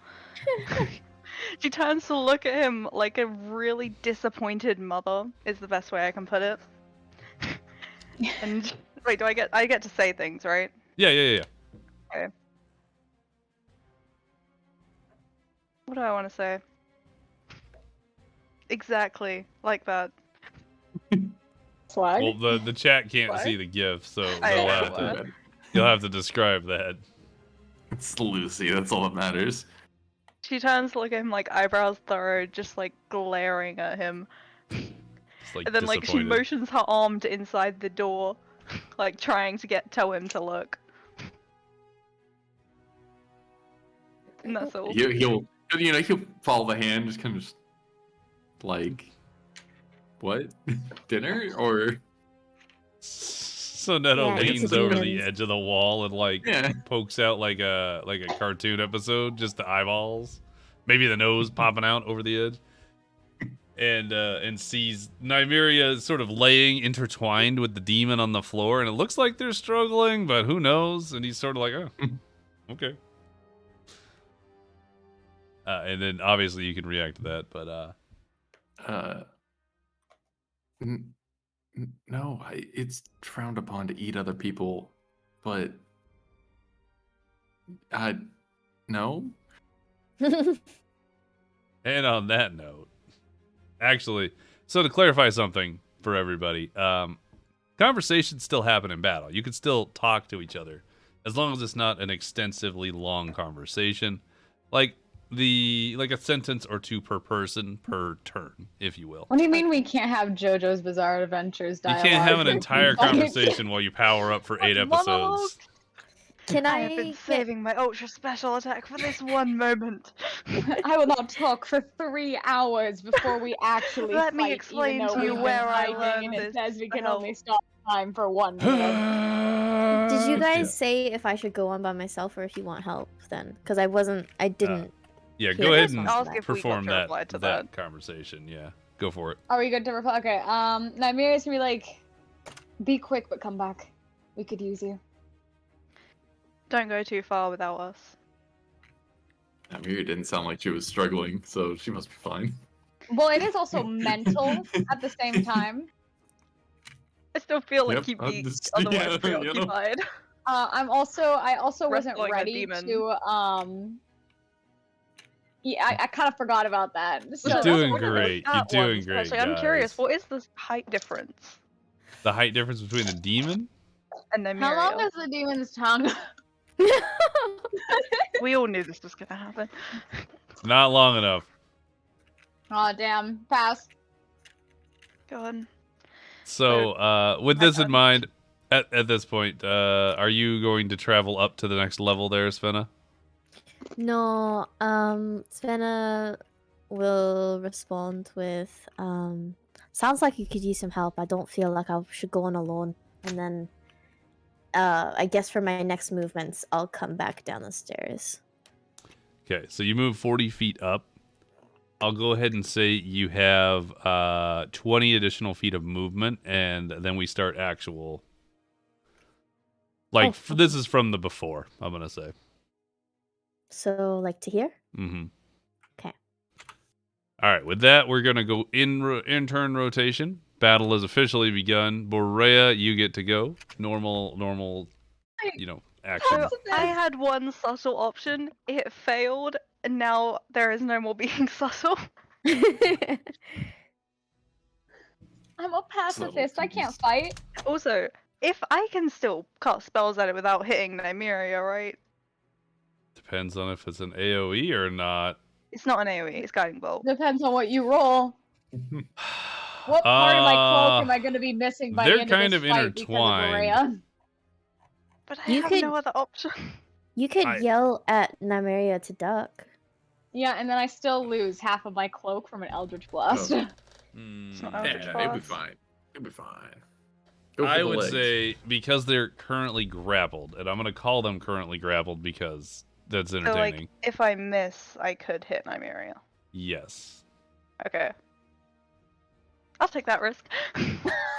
She turns to look at him like a really disappointed mother, is the best way I can put it. And wait, I get to say things, right? Yeah. What do I want to say? Exactly like that. Swag. Well, the chat can't What? see the GIF, so I they'll know have what. to, you'll have to describe that. It's Lucy. That's all that matters. She turns to look at him like eyebrows furrowed, just like glaring at him. It's like And then like she disappointed. motions her arm to inside the door, like trying to tell him to look. And that's all. He'll follow the hand, just kind of just like, what? Dinner or So Neto Yeah, leans it's over the demons. edge of the wall and like yeah. pokes out like a cartoon episode, just the eyeballs, maybe the nose popping out over the edge, and sees Nymeria sort of laying intertwined with the demon on the floor, and it looks like they're struggling, but who knows? And he's sort of like, oh, okay. And then obviously you can react to that, but No, it's frowned upon to eat other people, but no. And on that note, actually, so to clarify something for everybody, conversations still happen in battle. You can still talk to each other as long as it's not an extensively long conversation, like a sentence or two per person per turn, if you will. What do you mean we can't have JoJo's Bizarre Adventures You dialogue? can't have an entire Like- conversation while you power up for 8 episodes. Can I I have been saving my ultra special attack for this one moment. I will not talk for 3 hours before we actually Let me fight, explain even though to you we've been where I fighting, learned and it this says we can spell. only stop time for 1 minute. Did you guys Yeah. say if I should go on by myself or if you want help then? Because I didn't. Yeah, Yeah, go ahead this and one's Ask if we got perform to that reply to that conversation. Yeah, go for it. Are we good to reply? Okay, Nymeria's gonna be like, be quick, but come back. We could use you. Don't go too far without us. I mean, it didn't sound like she was struggling, so she must be fine. Well, it is also mental at the same time. I still feel like Yep, you'd I'm be just- otherwise yeah, you know. preoccupied. I also wasn't Wrestling a ready demon. to Yeah, I kind of forgot about that. So You're So doing what are those great. You're at doing ones? great, Actually, I'm curious. guys. What is the height difference? The height difference between the demon? And how long Nymeria? is the demon's tongue? We all knew this was gonna happen. Not long enough. Oh damn, pass. Go on. So, with my this in turn. mind, at this point, are you going to travel up to the next level there, Svenna? No, Svenna will respond with, sounds like you could use some help. I don't feel like I should go on alone. And then, I guess for my next movements, I'll come back down the stairs. Okay, so you move 40 feet up. I'll go ahead and say you have 20 additional feet of movement, and then we start actual. Like, Oh, this is from the before, I'm going to say. So, like to here? Mm-hmm. Okay. All right, with that, we're going to go in turn rotation. Battle has officially begun. Borea, you get to go. Normal, action. So I had one subtle option. It failed, and now there is no more being subtle. I'm a pacifist. I can't fight. Also, if I can still cast spells at it without hitting Nymeria, right? Depends on if it's an AoE or not. It's not an AoE, it's Guiding Bolt. Depends on what you roll. What part of my cloak am I going to be missing by they're the end of kind this of fight because of intertwined. Maria? But I You have could- no other option. You could I- yell at Nymeria to duck. Yeah, and then I still lose half of my cloak from an Eldritch Blast. Oh. It's not Mm, Eldritch Yeah, it'll be Blast. fine. It'll be fine. Go for I the would legs. say because they're currently grappled, and I'm going to call them currently grappled because that's So, entertaining. like, if I miss, I could hit Nymeria. Yes. Okay. I'll take that risk.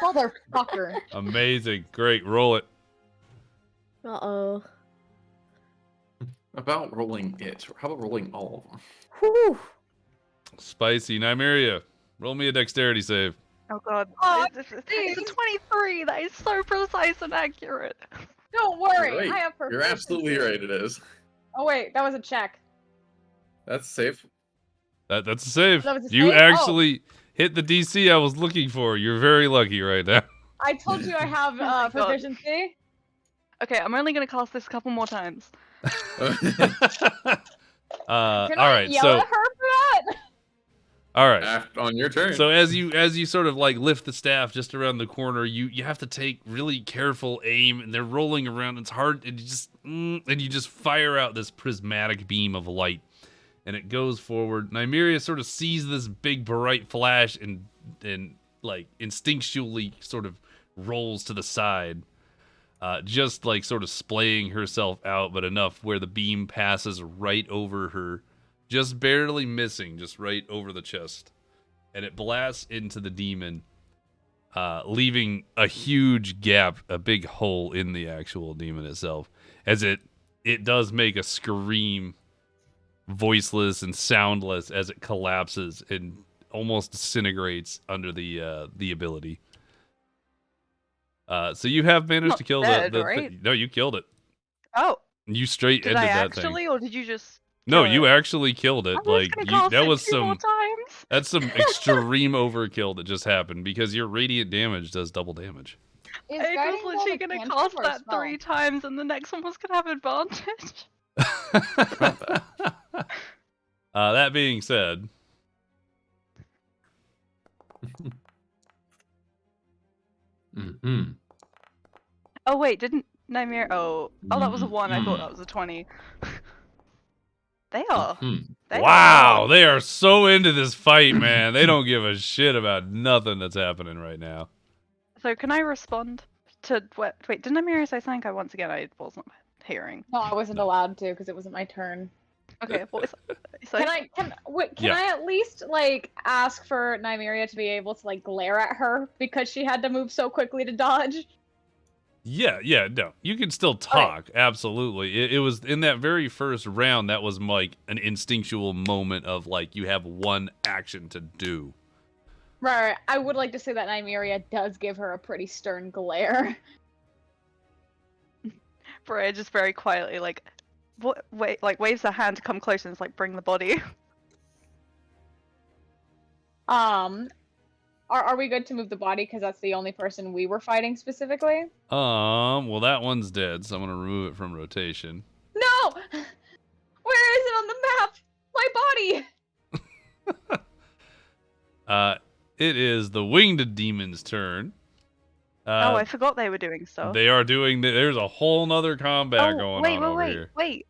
Motherfucker. Amazing. Great. Roll it. Uh-oh. About rolling it. How about rolling all of them? Whew. Spicy. Nymeria, roll me a dexterity save. Oh god. Oh, it's a 23! That is so precise and accurate. Don't worry, You're right. I have You're absolutely right, it is. Oh wait, that was a check. That's safe. That's a save. That was a You save? Oh. actually hit the DC I was looking for. You're very lucky right now. I told you I have my God. proficiency. Okay, I'm only gonna cast this a couple more times. Can all I right, yell so at her for that? all right. On your turn. So as you sort of like lift the staff just around the corner, you have to take really careful aim, and they're rolling around. It's hard, and you just fire out this prismatic beam of light, and it goes forward. Nymeria sort of sees this big bright flash and like instinctually sort of rolls to the side, just like sort of splaying herself out, but enough where the beam passes right over her. Just barely missing, just right over the chest. And it blasts into the demon, leaving a huge gap, a big hole in the actual demon itself. As it does make a scream, voiceless and soundless, as it collapses and almost disintegrates under the ability. So you have managed Not to kill dead, the right? no, you killed it. Oh, You straight did ended I that thing. actually, or did you just? No, kill you it? actually killed it. I was Like gonna you, cast that it was 2 more some times. that's some extreme overkill that just happened because your radiant damage does double damage. Is I Guiding was Bolt literally a gonna cantrip cast or a that spell? 3 times, and the next one was gonna have advantage. That being said, Mm-hmm. Oh wait, didn't Nymeria? Oh, that was a 1. I thought Mm. that was a 20. They are. Mm-hmm. They wow, are. they are so into this fight, man. They don't give a shit about nothing that's happening right now. So can I respond to what? Wait, didn't Nymeria say something? Once again, I wasn't hearing. No, I wasn't allowed to because it wasn't my turn. Okay, what was? So Can Yeah. I at least like ask for Nymeria to be able to like glare at her because she had to move so quickly to dodge? Yeah, no. You can still All right. talk, absolutely. It was in that very first round that was like an instinctual moment of like you have one action to do. Right. I would like to say that Nymeria does give her a pretty stern glare. Freya just very quietly like, what? Wait, like waves her hand to come close and it's like bring the body. Are we good to move the body because that's the only person we were fighting specifically? Well, that one's dead, so I'm gonna remove it from rotation. No! Where is it on the map? My body! It is the winged demon's turn. Oh, I forgot they were doing stuff. They are doing. There's a whole nother combat going on over here. Wait.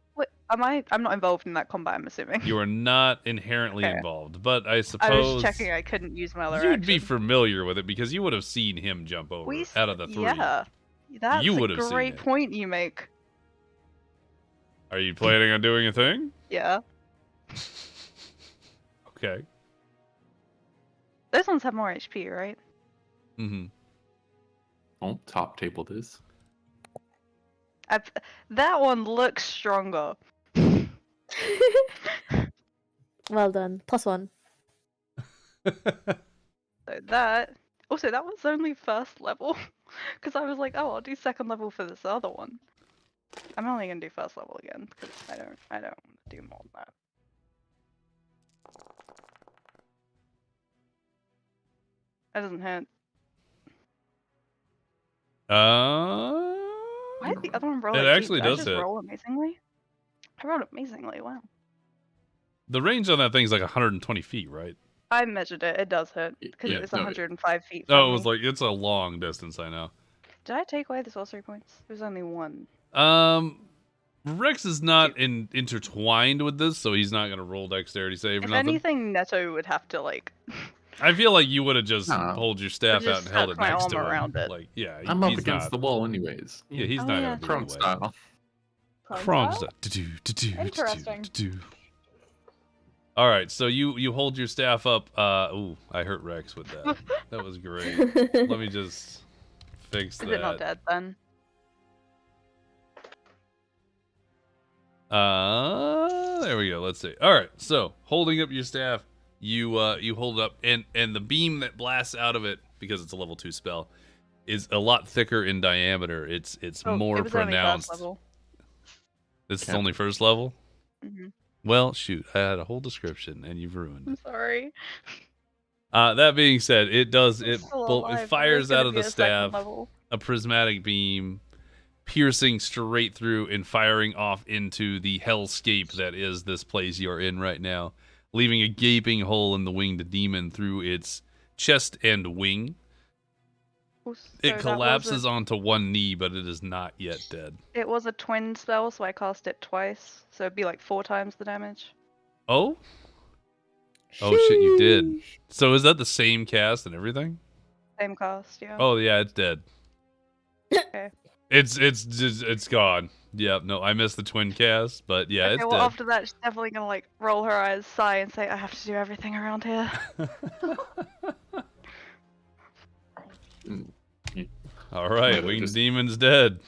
I'm not involved in that combat, I'm assuming. You are not inherently Okay. involved, but I I suppose was checking I couldn't use my other you'd be action. familiar with it because you would have seen him jump over out of the three. Yeah. That's You a would have seen great it. point you make. Are you planning on doing a thing? Yeah. Okay. Those ones have more HP, right? Mm-hmm. Oh, top table this. That one looks stronger. Well done. +1. So that. Also, that was only first level. Because I was like, oh, I'll do second level for this other one. I'm only gonna do first level again because I don't want to do more than that. That doesn't hit. Why did the other one roll? It like, actually did I does just hit. roll amazingly? I rolled amazingly. Wow. The range on that thing's like 120 feet, right? I measured it. It does hit because Yeah, it was no, 105 feet. Oh, From it was me. like it's a long distance. I know. Did I take away the sorcery points? There was only one. Rex is not intertwined with this, so he's not gonna roll dexterity save or If nothing. anything, Neto would have to like. I feel like you would have just No. hold your staff out just and held it tuck my next arm to him. around it. Like, yeah, I'm up he's against not, the wall anyways. Yeah, he's Oh, not yeah. gonna be in Prone the way. style. Prone style? style. Interesting. All right, so you hold your staff up. Ooh, I hurt Rex with that. That was great. Let me just fix that. Is it not dead then? There we go. Let's see. All right, so holding up your staff, you hold it up, and the beam that blasts out of it, because it's a level 2 spell, is a lot thicker in diameter. It's Oh, more it was only pronounced. first level. This is Yeah. only first level. Hmm. Well, shoot, I had a whole description, and you've ruined I'm it. sorry. That being said, it does I'm it still it alive, but fires it's out gonna of be the a second staff level. a prismatic beam, piercing straight through and firing off into the hellscape that is this place you're in right now, leaving a gaping hole in the winged demon through its chest and wing. Oh, so It that was collapses onto one knee, but it is not yet dead. It was a twin spell, so I cast it twice. So it'd be like 4 times the damage. Oh? Oh shit, you did. Sheesh. So is that the same cast and everything? Same cast, yeah. Oh yeah, it's dead. Okay. It's gone. Yeah, no, I missed the twin cast, but yeah, Okay, it's well dead. after that, she's definitely gonna like roll her eyes, sigh, and say, "I have to do everything around here." All right, Yeah, winged just- demon's dead.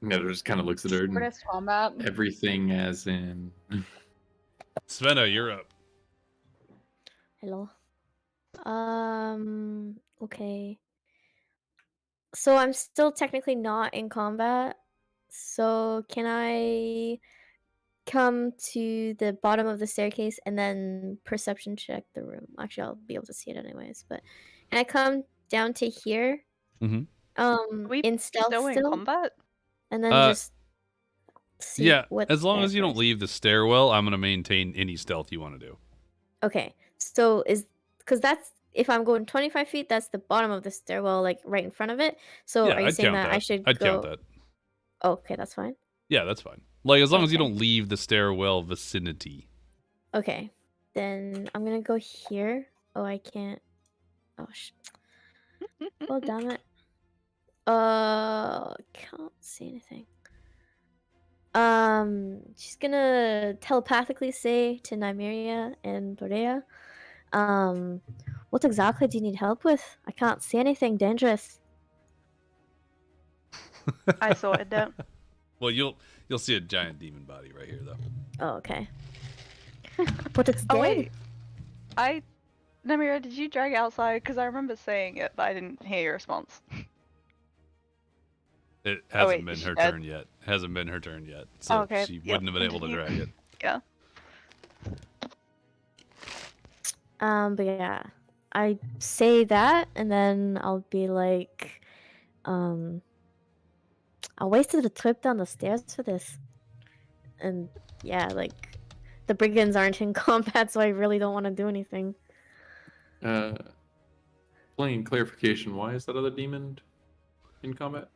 Neto just kind of looks at her and Shortest combat. everything as in. Svenna, you're up. Hello. Okay. So I'm still technically not in combat. So can I come to the bottom of the staircase and then perception check the room? Actually, I'll be able to see it anyways. But can I come down to here? Mhm. Are we In stealth still in combat? and then just see Yeah, what's as long there as you don't first. leave the stairwell, I'm gonna maintain any stealth you want to do. Okay, so because that's if I'm going 25 feet, that's the bottom of the stairwell, like right in front of it. So Yeah, are you I'd saying count that I that. should I'd go? count that. Oh, okay, that's fine. Yeah, that's fine. Like as long as you Okay. don't leave the stairwell vicinity. Okay, then I'm gonna go here. Oh, I can't. Oh, oh, damn it. Can't see anything. She's gonna telepathically say to Nymeria and Borea, what exactly do you need help with? I can't see anything dangerous. I sorted it. Well, you'll see a giant demon body right here, though. Oh, okay. But it's Oh dead. wait, Namira, did you drag it outside? Because I remember saying it, but I didn't hear your response. It Oh, hasn't wait, been is her she dead? turn yet. Hasn't been her turn yet, so Okay, she yep, wouldn't have been able to continue. drag it. Yeah. But yeah. I say that, and then I'll be like, I wasted a trip down the stairs for this. And yeah, like, the brigands aren't in combat, so I really don't want to do anything. Plain clarification, why is that other demon in combat?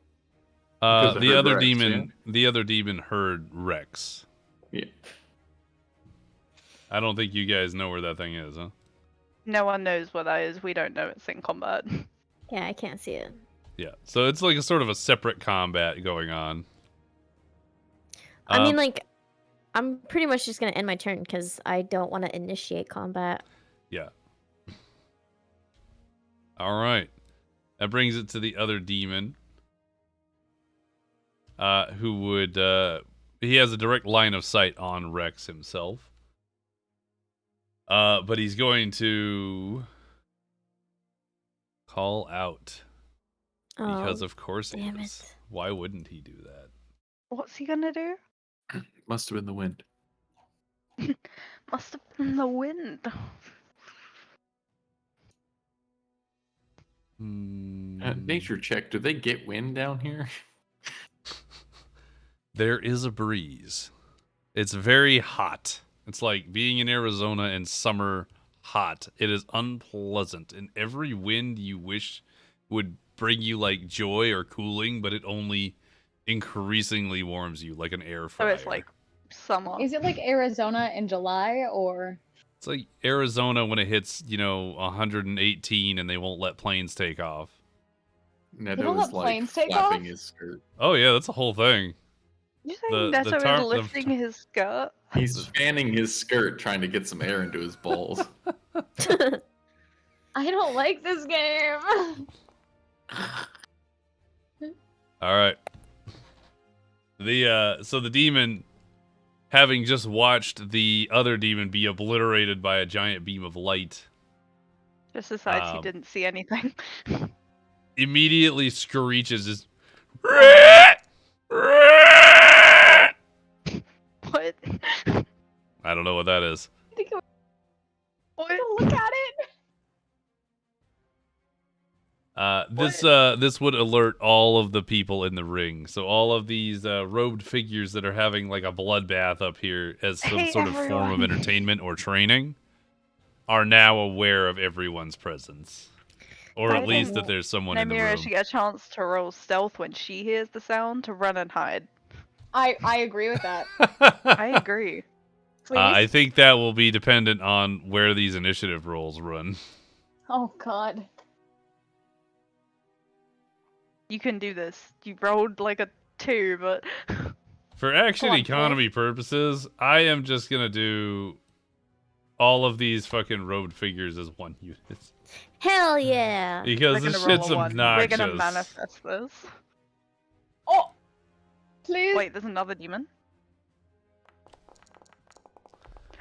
Because it The heard other Rex, demon, the other demon heard Rex. Yeah. I don't think you guys know where that thing is, huh? No one knows what that is. We don't know it's in combat. Yeah, I can't see it. Yeah. So it's like a sort of a separate combat going on. I mean, like, I'm pretty much just gonna end my turn because I don't want to initiate combat. Yeah. All right. That brings it to the other demon. Who would he has a direct line of sight on Rex himself. But he's going to call out. Because of course he damn is. it. Why wouldn't he do that? What's he gonna do? Must have been the wind. Must have been the wind. Nature check. Do they get wind down here? There is a breeze. It's very hot. It's like being in Arizona in summer hot. It is unpleasant. And every wind you wish would bring you like joy or cooling, but it only increasingly warms you like an air So fryer. it's like summer. Is it like Arizona in July or? It's like Arizona when it hits, 118 and they won't let planes take off. Neto don't is let like planes take flapping off? his skirt. Oh yeah, that's a whole thing. You The- saying the Neto tar- is the- lifting his skirt? He's fanning his skirt, trying to get some air into his balls. I don't like this game. All right. So the demon, having just watched the other demon be obliterated by a giant beam of light, Just decides he Um, didn't see anything. immediately screeches his What? I don't know what that is. What? Look at it. This would alert all of the people in the ring. So all of these robed figures that are having like a bloodbath up here as some Hey, sort of form of everyone. entertainment or training are now aware of everyone's presence. Or I at least think that there's someone in the Nymeria room. should get a chance to roll stealth when she hears the sound to run and hide. I agree with that. I agree. Please. I think that will be dependent on where these initiative rolls run. Oh God. You can do this. You rolled like a 2, but For action Go on, economy purposes, I am just gonna do all of these fucking robed figures as one unit. Hell yeah! Because we're this gonna roll shit's a 1. We're obnoxious. gonna manifest this. Oh. Please. Wait, there's another demon?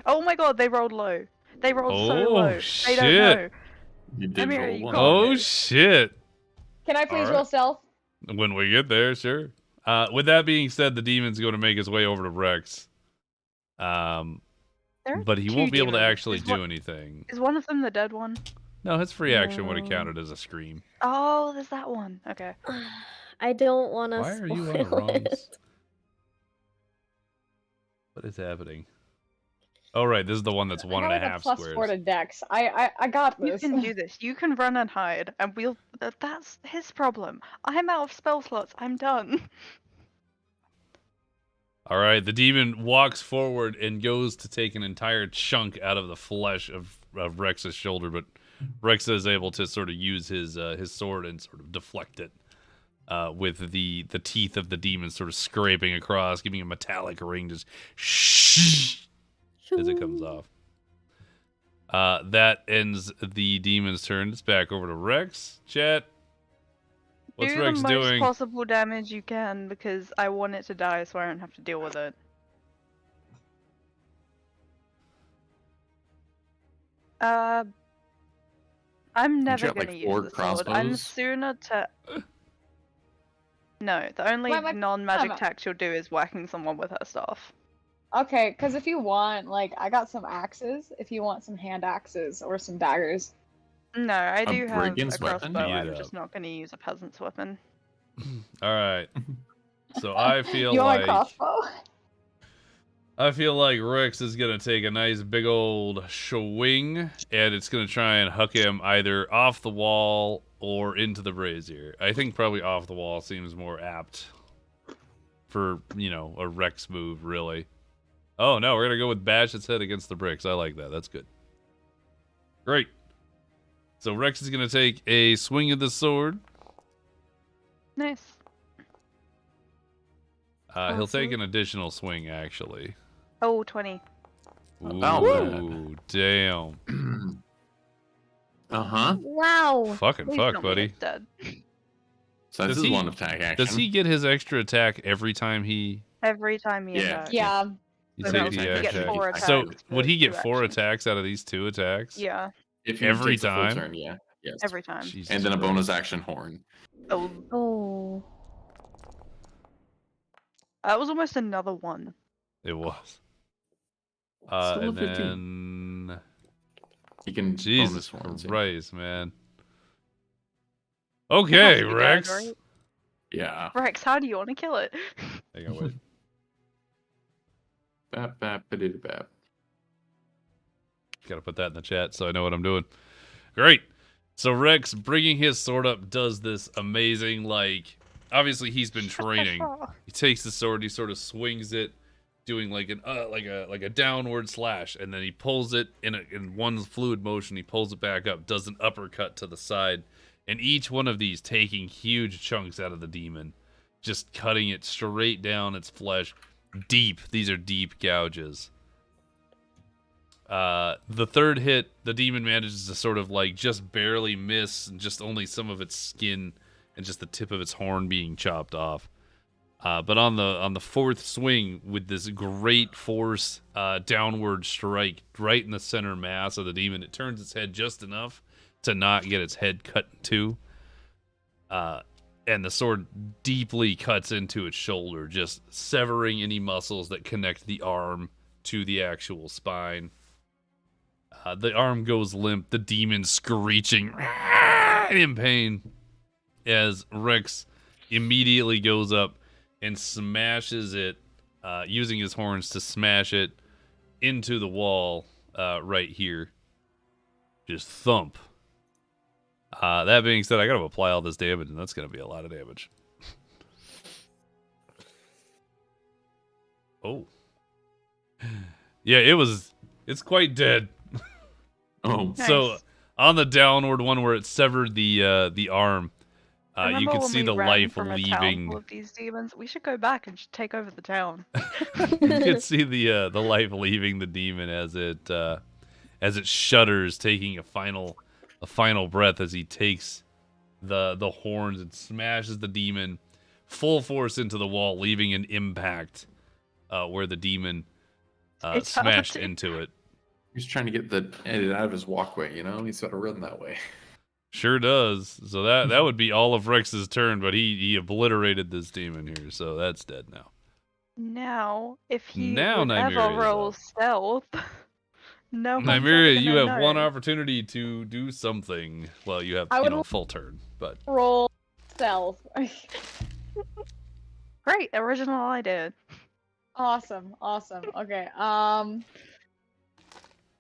Oh my god, they rolled low. They rolled so Oh, low. They shit. don't know. You did Nymeria, roll you one. got Oh it. shit. Can I please Alright. roll stealth? When we get there, sure. With that being said, the demon's going to make his way over to Rex. There are But he 2 won't be able to demons. actually Is do one- anything. Is one of them the dead one? No, his free action would have No. counted as a scream. Oh, there's that one. Okay. I don't want to. Why are you on the wrong? What is happening? Oh, right. This is the one that's I one got and a like half +4 squares. to Dex. I got You this. can do this. You can run and hide, and we'll. That's his problem. I'm out of spell slots. I'm done. All right. The demon walks forward and goes to take an entire chunk out of the flesh of Rex's shoulder, but Rex is able to sort of use his sword and sort of deflect it with the teeth of the demon sort of scraping across, giving a metallic ring, just shh as it comes off. That ends the demon's turn. It's back over to Rex. Chat. What's Do Rex the most doing? possible damage you can because I want it to die, so I don't have to deal with it. I'm never got, gonna like, use 4 the sword. I'm crossbows? sooner to. No, the only Wait, non-magic time attack she'll do is whacking someone with her staff. Okay, because if you want, like, I got some axes. If you want some hand axes or some daggers. No, I A do have a brigand's weapon? crossbow. Beat it I'm up. just not going to use a peasant's weapon. All right. So I feel You want like my crossbow? Rex is gonna take a nice big old swing, and it's gonna try and huck him either off the wall or into the brazier. I think probably off the wall seems more apt for, you know, a Rex move, really. Oh no, we're gonna go with bash its head against the bricks. I like that. That's good. Great. So Rex is gonna take a swing of the sword. Nice. He'll take an additional swing, actually. Oh, 20. About Ooh, damn. Uh-huh. Wow. Fucking Please fuck, tell me buddy. it's dead. So this Does is he- one attack action. Does he get his extra attack every time he Every time he Yeah. attacks. Yeah. you So take no, the he gets action? 4 So attacks would for he get 2 4 actions. attacks out of these 2 attacks? Yeah, If he every takes a full time? turn, yeah. Yes. every time. Jesus And then a Christ. bonus action horn. Oh, Oh. that was almost another 1. It was. Still a And 15. then He can Jesus bonus ones. Christ, man. It has Okay, to be dead, Rex. right? Yeah. Rex, how do you want to kill it? Hang on, wait. Bap, bap, ba-doo, bap. Gotta put that in the chat so I know what I'm doing. Great. So Rex, bringing his sword up, does this amazing, like, obviously he's been training. He takes the sword, he sort of swings it, doing like an like a downward slash, and then he pulls it in one fluid motion. He pulls it back up, does an uppercut to the side, and each one of these taking huge chunks out of the demon, just cutting it straight down its flesh, deep. These are deep gouges. The third hit, the demon manages to sort of like just barely miss, and just only some of its skin and just the tip of its horn being chopped off. But on the fourth swing, with this great force downward strike right in the center mass of the demon, it turns its head just enough to not get its head cut in two. And the sword deeply cuts into its shoulder, just severing any muscles that connect the arm to the actual spine. The arm goes limp, the demon screeching in pain as Rex immediately goes up and smashes it, using his horns to smash it into the wall right here. Just thump. That being said, I gotta apply all this damage, and that's gonna be a lot of damage. Oh. Yeah, it's quite dead. Oh. So Nice. on the downward one where it severed the arm, you Remember can when see we the ran life from a town leaving. full of these demons? We should go back and just take over the town. You can see the life leaving the demon as it shudders, taking a final breath as he takes the horns and smashes the demon full force into the wall, leaving an impact where the demon smashed Fatality. into it. He's trying to get the edit out of his walkway, you know? He's got to run that way. Sure does. So that would be all of Rex's turn, but he obliterated this demon here, so that's dead now. Now, if he Now would Nymeria ever is roll up. stealth, no one's Nymeria, ever you gonna have know. one opportunity to do something. Well, you have I would full turn, but Roll stealth. Great, original idea. Awesome. Okay.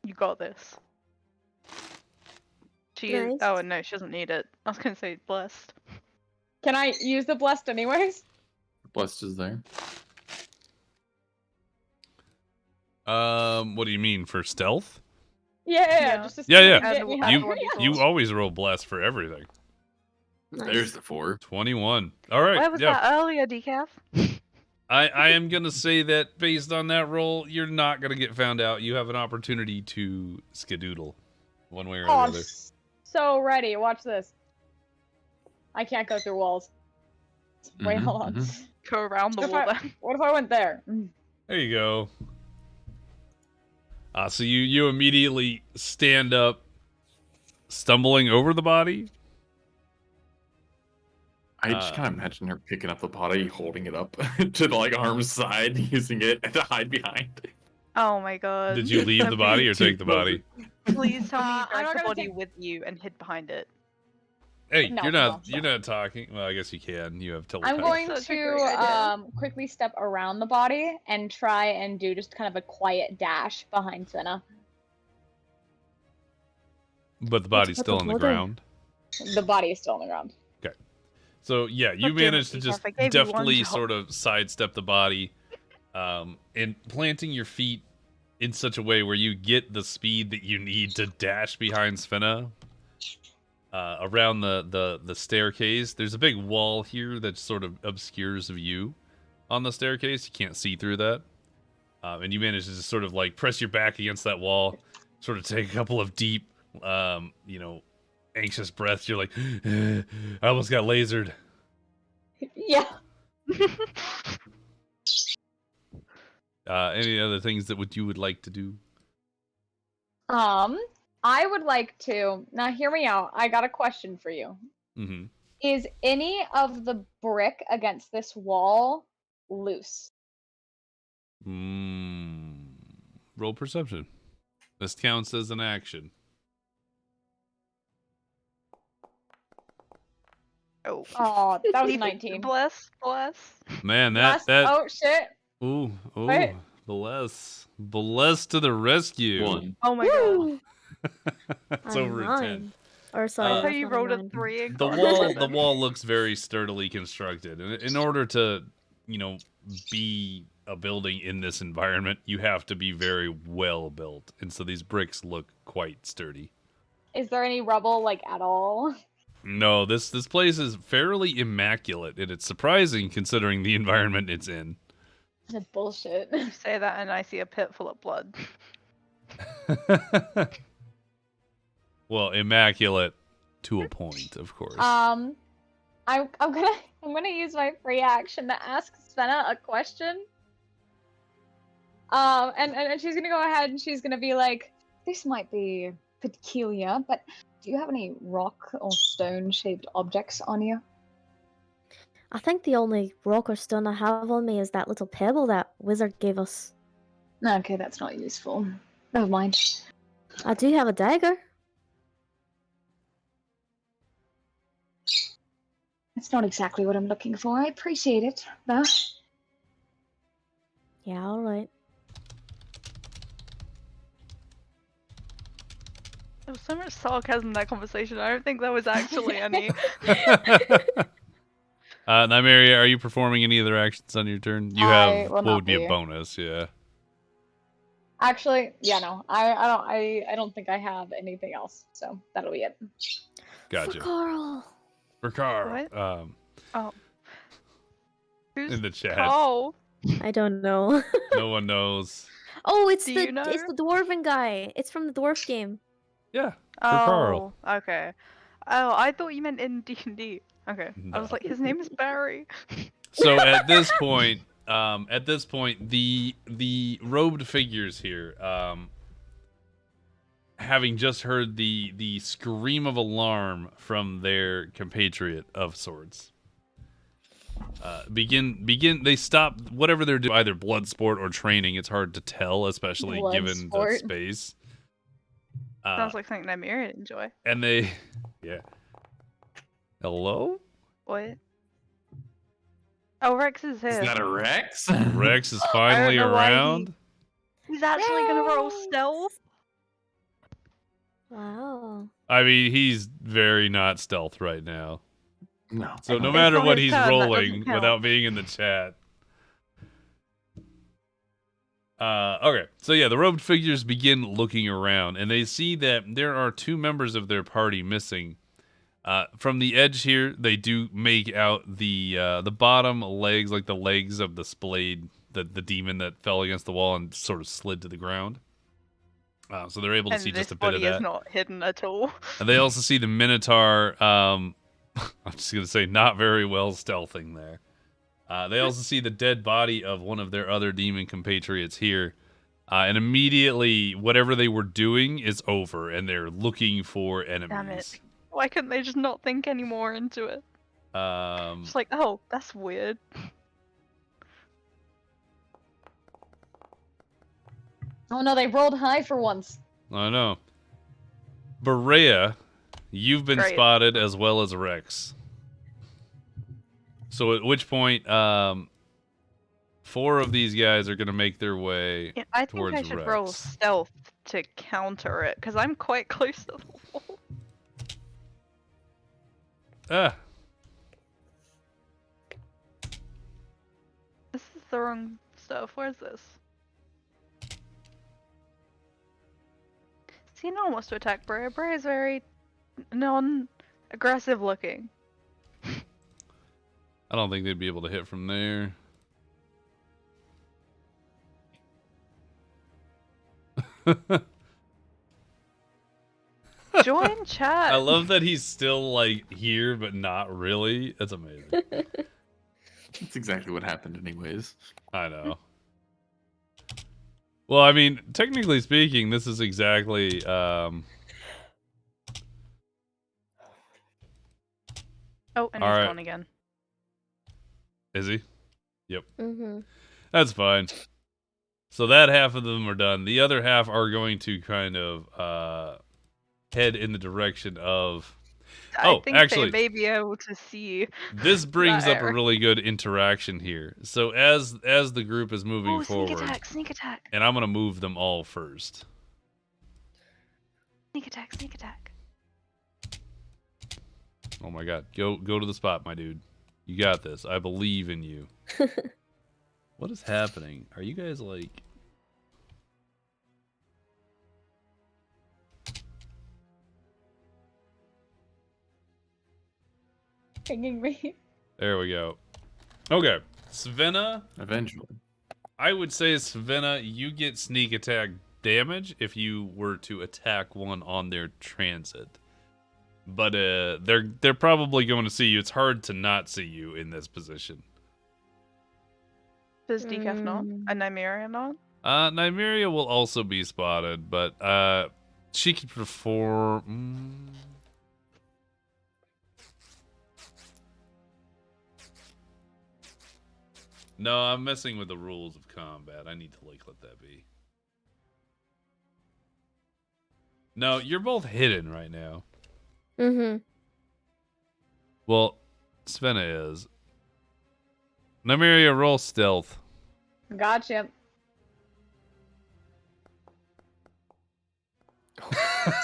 You got this. She is. Nice. Oh, no, she doesn't need it. I was gonna say blessed. Can I use the blessed anyways? Blessed is there. what do you mean for stealth? Yeah. Yeah. Just to see Yeah, if yeah. you can get me Add higher. one d4. You always roll blessed for everything. Nice. There's the 4. 21. All right. Where was yeah. that earlier, Decaf? I am gonna say that based on that roll, you're not gonna get found out. You have an opportunity to skedoodle, one way or Oh, I'm another. so ready. Watch this. I can't go through walls. Wait, Mhm, hold on. mhm. Go around the What if wall I- then. What if I went there? There you go. So you immediately stand up, stumbling over the body. I just kind of imagine her picking up the body, holding it up to the like arm's side, using it to hide behind. Oh my god. Did you leave the body or take the body? Please tell me you I'm dragged not the gonna body take- with you and hid behind it. Hey, No, you're no. not talking. Well, I guess you can. You have telepathy. I'm going Such a great idea. to quickly step around the body and try and do just kind of a quiet dash behind Senna. But the Let's body's put still the on the blood in. ground. The body is still on the ground. So yeah, you God damn it, managed to just Decaf, I gave you one deftly job. sort of sidestep the body, and planting your feet in such a way where you get the speed that you need to dash behind Svenna. Around the staircase, there's a big wall here that sort of obscures view on the staircase. You can't see through that, and you manage to just sort of like press your back against that wall, sort of take a couple of deep, anxious breaths. You're like, I almost got lasered. Yeah. Any other things that you would like to do? I would like to now hear me out. I got a question for you. Mm-hmm. Is any of the brick against this wall loose? Roll perception. This counts as an action. Oh. Oh, that was Please, 19. Bless. Man, Last- that Oh shit! ooh Wait. bless to the rescue. 1. Oh my god. Woo! It's A over a 10. 9. Or sorry, Uh, So that's you not rolled a 9. 3 and The got wall a the 7. wall looks very sturdily constructed. And in order to, be a building in this environment, you have to be very well built. And so these bricks look quite sturdy. Is there any rubble like at all? No, this place is fairly immaculate, and it's surprising considering the environment it's in. That's bullshit. You say that and I see a pit full of blood. Well, immaculate to a point, of course. I'm gonna use my free action to ask Svenna a question. And she's gonna go ahead and she's gonna be like, this might be peculiar, but do you have any rock or stone shaped objects on you? I think the only rock or stone I have on me is that little pebble that wizard gave us. Okay, that's not useful. Never mind. I do have a dagger. It's not exactly what I'm looking for. I appreciate it, though. Yeah, alright. There was so much sarcasm in that conversation. I don't think there was actually any. Nymeria, are you performing any other actions on your turn? You I have will what not would be a be. bonus, yeah. Actually, yeah, no, I don't think I have anything else, so that'll be it. Gotcha. For Carl. For Carl. What? Oh. Who's In the chat. Carl? I don't know. No one knows. Oh, it's Do the you know? it's the dwarven guy. It's from the dwarf game. Yeah, for Carl. Okay. Oh, I thought you meant in D&D. Okay. I was No. like, his name is Barry. So at this point, the robed figures here, having just heard the scream of alarm from their compatriot of sorts, they stop whatever they're doing, either blood sport or training. It's hard to tell, especially Blood given sport. the space. Sounds like something Nymeria would enjoy. And they, yeah. Hello? What? Oh, Rex is here. Is that a Rex? Rex is finally know why he- around. He's actually gonna roll stealth. Wow. I mean, he's very not stealth right now. No. So no It's matter not what his he's turn, that doesn't rolling count. without being in the chat. Okay, so yeah, the robed figures begin looking around, and they see that there are two members of their party missing. From the edge here, they do make out the bottom legs, like the legs of the splayed, the demon that fell against the wall and sort of slid to the ground. So they're able to And see this just a bit of body is that. not hidden at all. And they also see the Minotaur, I'm just going to say, not very well stealthing there. They also see the dead body of one of their other demon compatriots here. And immediately, whatever they were doing is over, and they're looking for enemies. Damn it. Why couldn't they just not think any more into it? Just like, oh, that's weird. Oh no, they rolled high for once. I know. Berea, you've been Great. spotted as well as Rex. So at which point, 4 of these guys are going to make their way Yeah, I think towards I should Rex. roll stealth to counter it, because I'm quite close to the wall. Ah, This is the wrong stuff. Where's this? See, no one wants to attack Brea. Brea is very non-aggressive looking. I don't think they'd be able to hit from there. Join chat. I love that he's still like here, but not really. That's amazing. That's exactly what happened, anyways. I know. Well, I mean, technically speaking, this is exactly. Oh, and All he's right. gone again. Is he? Yep. Mm-hmm. That's fine. So that half of them are done. The other half are going to kind of head in the direction of. I think actually, they may be able to see. this brings that up a area. really good interaction here. So as the group is moving Oh, sneak forward, attack! Sneak attack! and I'm gonna move them all first. Sneak attack! Sneak attack! Oh my god, go to the spot, my dude. You got this. I believe in you. What is happening? Are you guys like? Pinging me. There we go. Okay, Svenna. Eventually. I would say, Svenna, you get sneak attack damage if you were to attack one on their transit. But they're probably going to see you. It's hard to not see you in this position. Does Decaf not? And Nymeria not? Nymeria will also be spotted, but she could perform. No, I'm messing with the rules of combat. I need to let that be. No, you're both hidden right now. Mm-hmm. Well, Svenna is. Nymeria, roll stealth. Gotcha.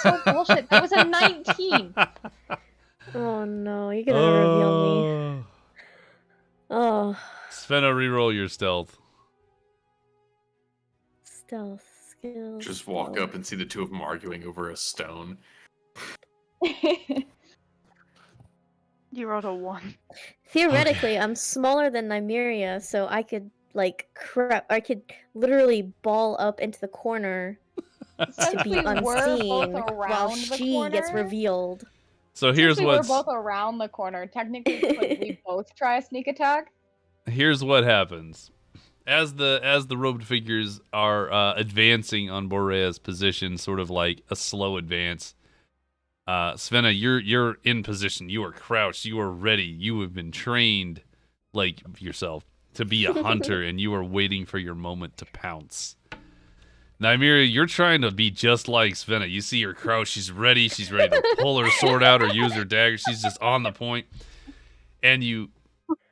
So bullshit. That was a 19. Oh no, you're gonna reveal me. Oh. Svenna, reroll your stealth. Stealth skills. Just walk up and see the two of them arguing over a stone. You rolled a 1. Theoretically, I'm smaller than Nymeria, so I could I could literally ball up into the corner to Since be we were unseen both while around the she gets corner- revealed. So here's Since we were what's both around the corner. Technically, could we both try a sneak attack? here's what happens. As the robed figures are advancing on Borea's position, sort of like a slow advance. Svenna, you're in position. You are crouched. You are ready. You have been trained, like yourself, to be a hunter, and you are waiting for your moment to pounce. Nymeria, you're trying to be just like Svenna. You see her crouch. She's ready. She's ready to pull her sword out or use her dagger. She's just on the point. And you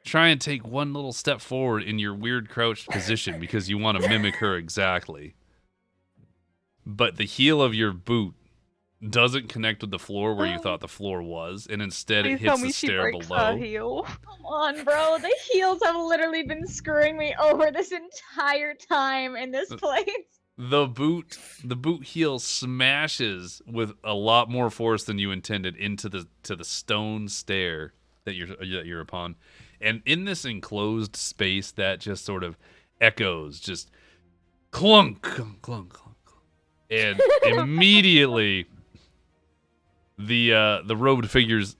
try and take one little step forward in your weird crouched position because you want to mimic her exactly. But the heel of your boot doesn't connect with the floor where you thought the floor was, and instead it Please tell hits me the she stair breaks below. her heel. Come on, bro. The heels have literally been screwing me over this entire time in this place. The boot heel smashes with a lot more force than you intended into the stone stair that you're upon. And in this enclosed space that just sort of echoes, just clunk, clunk, clunk, clunk, clunk. And immediately the robed figures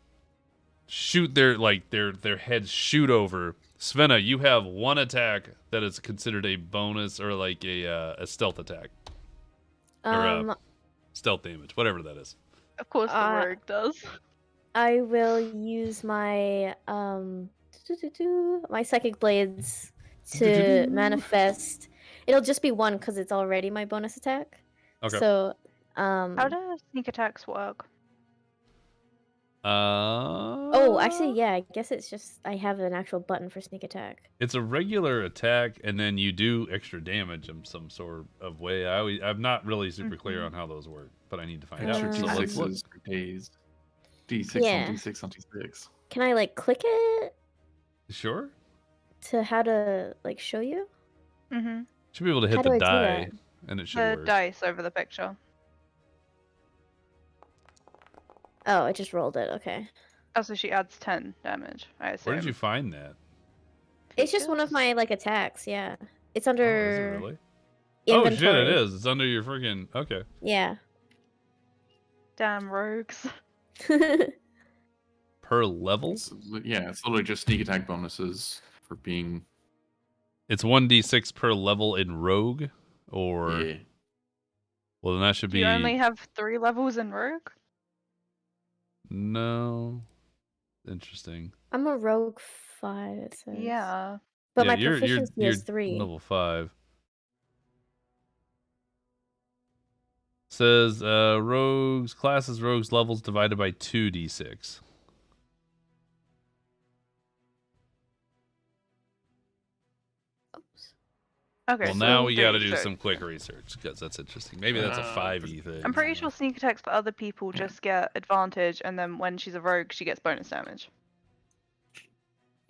shoot their heads shoot over. Svenna, you have one attack that is considered a bonus or like a stealth attack. Or stealth damage, whatever that is. Of course the rogue does. I will use my my psychic blades to manifest. It'll just be 1 because it's already my bonus attack. Okay. So, How do sneak attacks work? Oh, actually, yeah. I guess it's just I have an actual button for sneak attack. It's a regular attack, and then you do extra damage in some sort of way. I'm not really super clear on how those work, but I need to find Extra out. So let's look. D6s for days. D6 Yeah. on D6 on D6. Can I like click it Sure. to how to like show you? Mm-hmm. Should be able to hit How do the I do die, that? and it should The work. dice over the picture. Oh, I just rolled it. Okay. Oh, so she adds 10 damage, I assume. Where did you find that? It's just one of my like attacks. Yeah. It's Oh, is it under really? inventory. Oh shit! It is. It's under your freaking. Okay. Yeah. Damn rogues. Per level. Yeah, it's literally just sneak attack bonuses for being. It's 1d6 per level in rogue, or Yeah. well, then that should Do be you only have 3 levels in rogue? no. Interesting. I'm a rogue 5. It says. Yeah. But Yeah, my proficiency you're is 3. level 5. Says rogues classes rogues levels divided by 2d6. Oops. Okay. Well, so now we got to 3, do so some quick research because that's interesting. Maybe that's a 5e thing. I'm pretty sure sneak attacks for other people just get advantage, and then when she's a rogue, she gets bonus damage.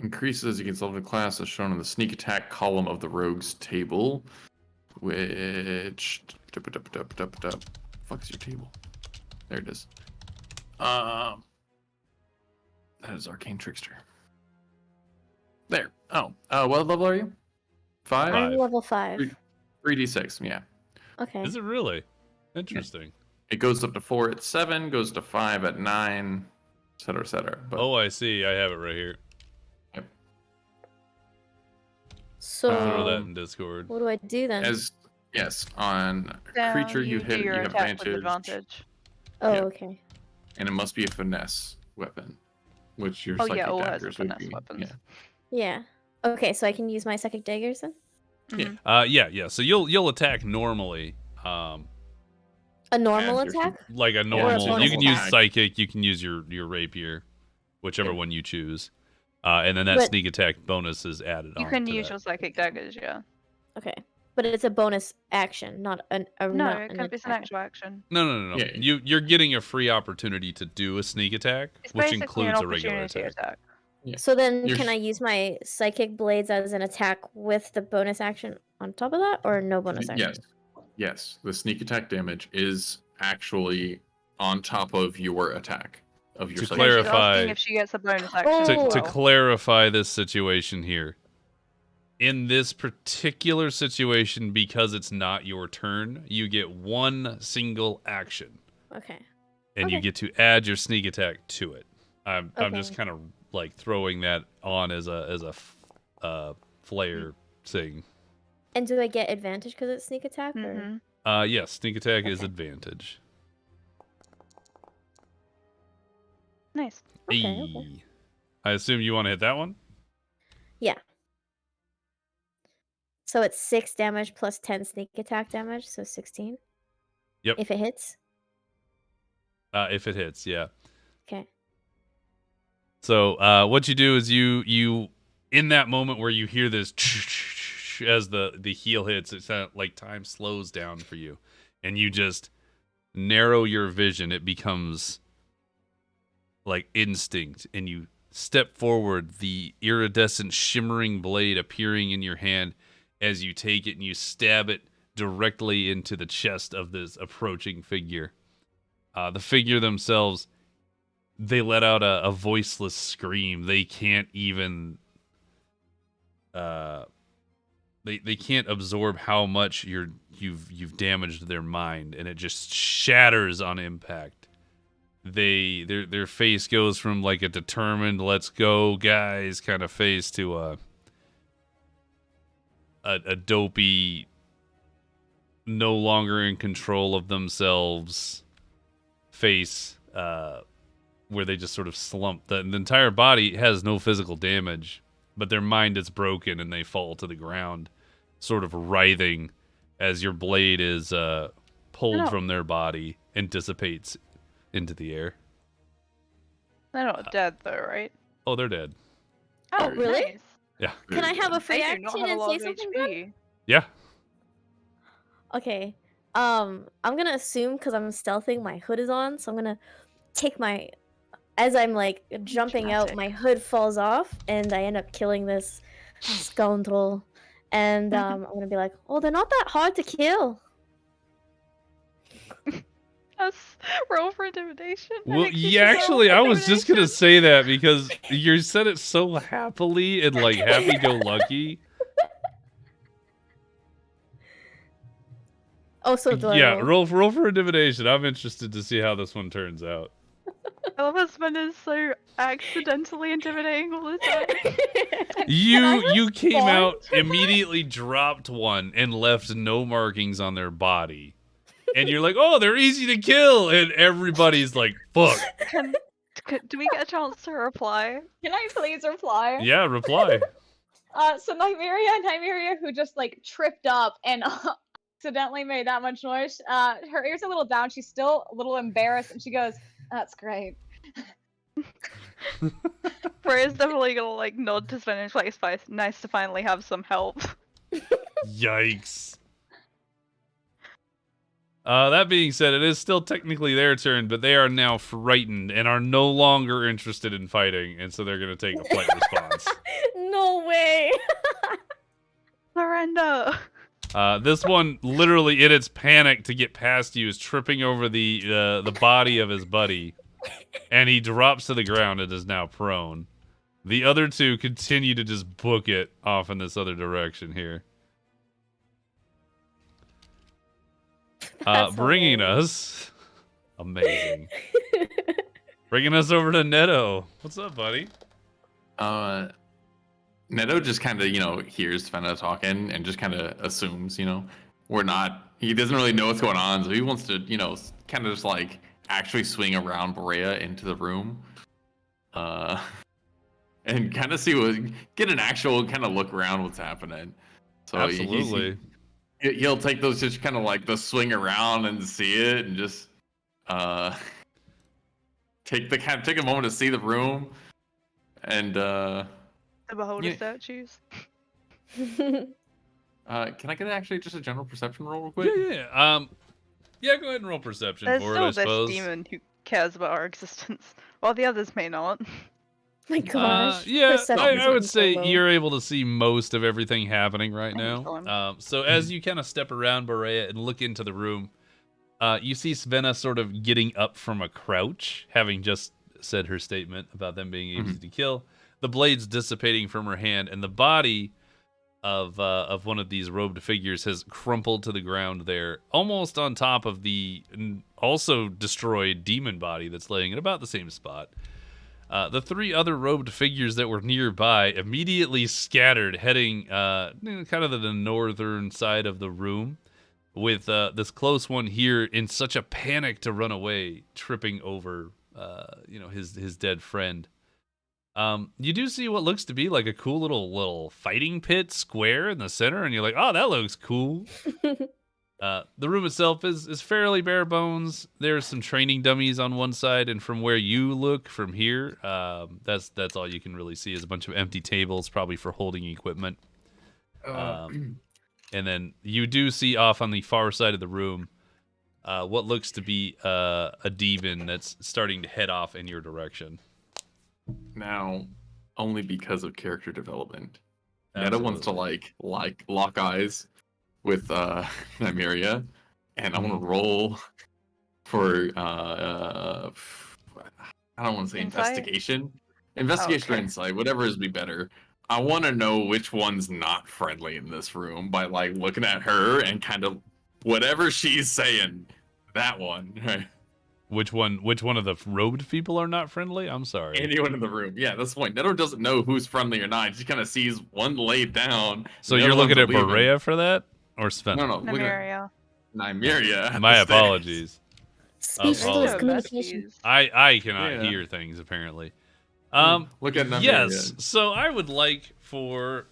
Increases against level of class as shown on the sneak attack column of the rogues table, which fuck is your table? There it is. That is Arcane Trickster. There. Oh, what level are you? 5? I'm 5. level 5. 3d6. Yeah. Okay. Is it really? Interesting. It goes up to 4 at 7, goes to 5 at 9, etc., etc. But Oh, I see. I have it right here. So Throw that in Discord. what do I do then? as yes, on Now creature you do hit, you your have attack with advantage, advantage. Oh, yeah. okay. and it must be a finesse weapon, which your Oh, psychic yeah, all has daggers would finesse be. weapons. Yeah. Yeah. Okay, so I can use my psychic daggers then? Mhm. Yeah. So you'll attack normally. A normal And there's- attack? Like a Or a normal. bonus You can use attack. psychic. You can use your rapier, whichever Yeah. one you choose. And then that But- sneak attack bonus is added on. You can to use that. your psychic daggers, yeah. Okay. But it's a bonus action, not an No, not it an can be an attack. actual action. No. Yeah. You're getting a free opportunity to do a sneak attack, It's which basically includes an a regular opportunity attack. Yeah. So then You're can s- I use my psychic blades as an attack with the bonus action on top of that, or no bonus action? Yes. The sneak attack damage is actually on top of your attack of your To psychic. No, she's clarify- asking if she gets a bonus action. Oh. as To well. clarify this situation here, in this particular situation, because it's not your turn, you get one single action, Okay. and you Okay. get to add your sneak attack to it. I'm just Okay. kind of like throwing that on as a flare thing. And do I get advantage because it's sneak attack? Or... Mhm. Yes, sneak attack is Okay. advantage. Nice. Okay, Ayy. okay. I assume you want to hit that one? Yeah. So it's 6 damage plus 10 sneak attack damage, so 16. Yep. If it hits. If it hits, yeah. Okay. So what you do is you in that moment where you hear this as the heel hits, it's like time slows down for you, and you just narrow your vision. It becomes like instinct, and you step forward, the iridescent shimmering blade appearing in your hand as you take it and you stab it directly into the chest of this approaching figure. The figure themselves, they let out a voiceless scream. They can't even they can't absorb how much you've damaged their mind, and it just shatters on impact. Their face goes from like a determined "let's go guys" kind of face to a dopey, no longer in control of themselves face, where they just sort of slump. The entire body has no physical damage, but their mind is broken and they fall to the ground. sort of writhing as your blade is pulled No. from their body and dissipates into the air. They're not dead though, right? Oh, they're dead. Oh, really? Nice. Yeah. Can I have a free They do not action have a and lot say of something then? HP. Yeah. Okay. I'm gonna assume because I'm stealthing, my hood is on, so I'm gonna take my. As I'm like jumping out, Dramatic. my hood falls off, and I end up killing this scoundrel. And I'm gonna be like, "Oh, they're not that hard to kill." Let's roll for intimidation. I Well, think we yeah, should roll actually, for I was just gonna intimidation. say that because you said it so happily and like happy-go-lucky. Oh, so do I Yeah, roll? roll for intimidation. I'm interested to see how this one turns out. I love how Sven is so accidentally intimidating all the time. You came out, respond to that? immediately dropped one, and left no markings on their body. And you're like, oh, they're easy to kill, and everybody's like, fuck. Do we get a chance to reply? Can I please reply? Yeah, reply. So Nymeria, who just like tripped up and accidentally made that much noise. Her ears are a little down. She's still a little embarrassed, and she goes, "That's great." Freya's definitely gonna like nod to Sven and like, "Spice, nice to finally have some help." Yikes. That being said, it is still technically their turn, but they are now frightened and are no longer interested in fighting, and so they're going to take a flight response. No way. Surrender. This one, literally in its panic to get past you, is tripping over the body of his buddy, and he drops to the ground and is now prone. The other two continue to just book it off in this other direction here. That's Bringing hilarious. us, amazing. Bringing us over to Neto. What's up, buddy? Neto just kind of, hears Fenna talking and just kind of assumes, he doesn't really know what's going on. So he wants to, kind of just like actually swing around Berea into the room. And kind of get an actual kind of look around what's happening. So Absolutely. He'll take those just kind of like the swing around and see it and just take a moment to see the room and The beholder Yeah. statues. can I get actually just a general perception roll real quick? Yeah, go ahead and roll perception There's for it, still I this suppose. demon who cares about our existence, while the others may not. My gosh. Yeah, Perception's I would been so say low. you're able to see most of everything happening right now. Excellent. So as you kind of step around Berea and look into the room, you see Svenna sort of getting up from a crouch, having just said her statement about them being easy to kill. The blade's dissipating from her hand, and the body of one of these robed figures has crumpled to the ground there, almost on top of the also destroyed demon body that's laying in about the same spot. The three other robed figures that were nearby immediately scattered, heading kind of to the northern side of the room, with this close one here in such a panic to run away, tripping over his dead friend. You do see what looks to be like a cool little fighting pit square in the center, and you're like, oh, that looks cool. The room itself is fairly bare bones. There's some training dummies on one side, and from where you look from here, that's all you can really see is a bunch of empty tables, probably for holding equipment. And then you do see off on the far side of the room what looks to be a demon that's starting to head off in your direction. Now, only because of character development, Netta wants to Absolutely. lock eyes with Nymeria, and I want to roll for I don't want to say Insight? investigation or okay. insight, whatever is be better. I want to know which one's not friendly in this room by like looking at her and kind of whatever she's saying, that one. Right? Which one of the robed people are not friendly? I'm sorry. Anyone in the room. Yeah, that's the point. Neto doesn't know who's friendly or not. He kind of sees one laid down. So the you're other looking at one's leaving. Berea for that? Or Sven? No, look at Nymeria. Nymeria. at My the stairs. apologies. Speech Oh, is oh. communication. I cannot Yeah. hear things, apparently. Look at Nymeria. Yes, so I would like for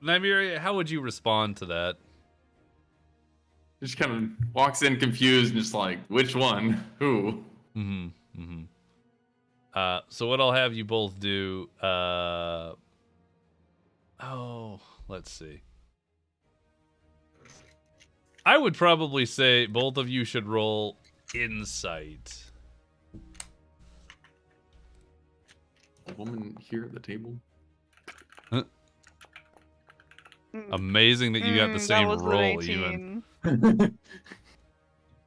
Nymeria, how would you respond to that? Just kind of walks in confused and just like, which one? Who? So what I'll have you both do, let's see. I would probably say both of you should roll insight. A woman here at the table. Amazing that you got the That same was an roll, even. 18.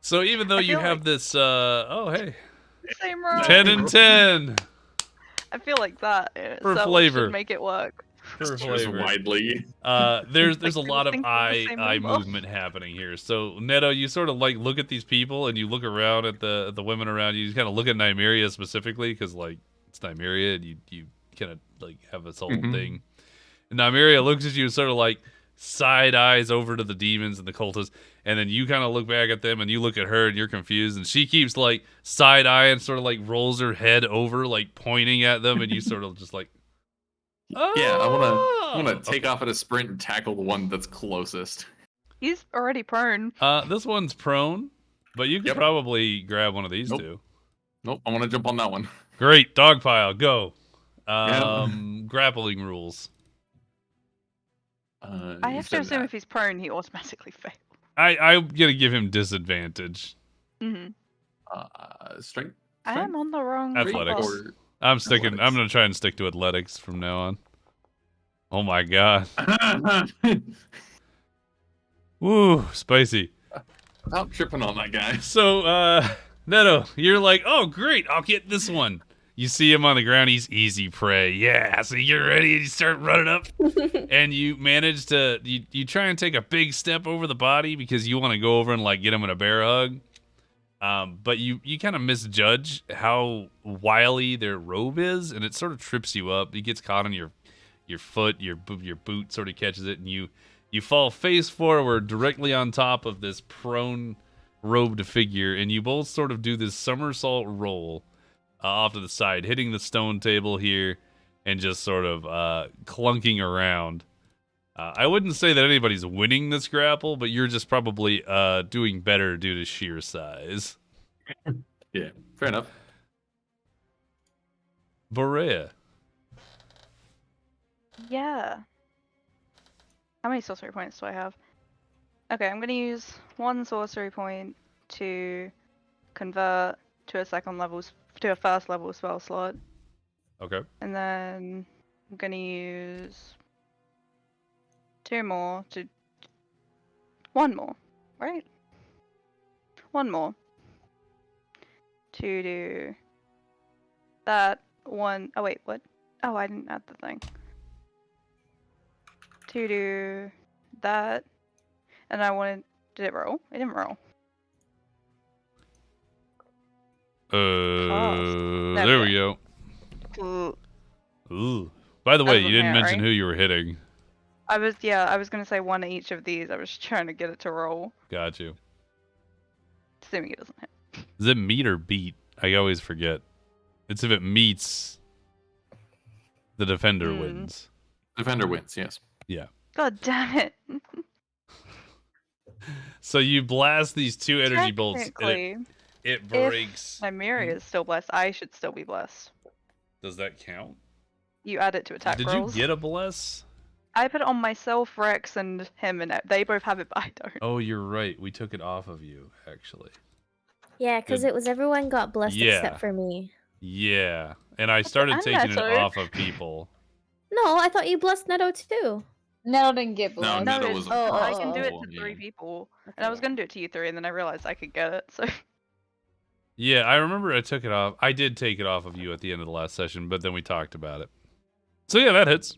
So even though I you feel have like- this, oh hey, Same roll. 10 and 10 I feel like that For itself flavor. should make it work. for Just flavor. widely. There's Like, a they lot would of think they're the eye same eye number. movement happening here. So Neto, you sort of like look at these people and you look around at the women around you. You kind of look at Nymeria specifically because like it's Nymeria and you kind of like have this whole Mhm. thing. And Nymeria looks at you and sort of like side eyes over to the demons and the cultists, and then you kind of look back at them and you look at her and you're confused, and she keeps like side eye and sort of like rolls her head over, like pointing at them, and you sort of just like, Yeah, I wanna take okay. off at a sprint and tackle the one that's closest. He's already prone. This one's prone, but you could Yep. probably grab one of these Nope. two. Nope, I want to jump on that one. Great, dog pile, go. Yep. Grappling rules. I you have to said assume that. if he's prone, he automatically fails. I'm gonna give him disadvantage. hmm Strength. I am on the wrong Athletics. spot. Or... I'm sticking. I'm Athletics. gonna try and stick to athletics from now on. Oh my god. Woo, spicy. Stop tripping on that guy. So, Neto, you're like, oh great, I'll get this one. You see him on the ground, he's easy prey. Yeah, so you're ready and you start running up. And you manage to you try and take a big step over the body because you want to go over and like get him in a bear hug. But you kind of misjudge how wily their robe is, and it sort of trips you up. It gets caught on your foot, your boot sort of catches it, and you fall face forward directly on top of this prone robed figure, and you both sort of do this somersault roll off to the side, hitting the stone table here, and just sort of clunking around. I wouldn't say that anybody's winning this grapple, but you're just probably doing better due to sheer size. Yeah, fair enough. Borea. Yeah. How many sorcery points do I have? Okay, I'm gonna use one sorcery point to convert to a first level spell slot, Okay. and then I'm gonna use one more, right? One more to do that one. Oh wait, what? Oh, I didn't add the thing. To do that, and I wanted. Did it roll? It didn't roll. There we go. Ooh. Ooh. By the way, you Doesn't didn't hit, mention right? who you were hitting. I was gonna say one of each of these. I was trying to get it to roll, Got you. assuming it doesn't hit. Is it meet or beat? I always forget. It's if it meets, the defender wins. Defender wins, yes. Yeah. God damn it! So you blast these two energy bolts, and Technically, it breaks. Nymeria is still blessed. I should still be blessed. Does that count? You add it to attack Did rolls. you get a bless? I put it on myself, Rex, and him, and they both have it, but I don't. Oh, you're right. We took it off of you, actually. Yeah, because Good. it was everyone got blessed Yeah. except for me. Yeah. And I started and taking it Neto. off of people. No, I thought you blessed Neto too. Neto didn't get No, blessed. Neto it's- was oh, I oh, can do it oh, to yeah. 3 people, and Okay. I was gonna do it to you 3, and then I realized I could get it. So Yeah, I remember I took it off. I did take it off of you at the end of the last session, but then we talked about it. So yeah, that hits.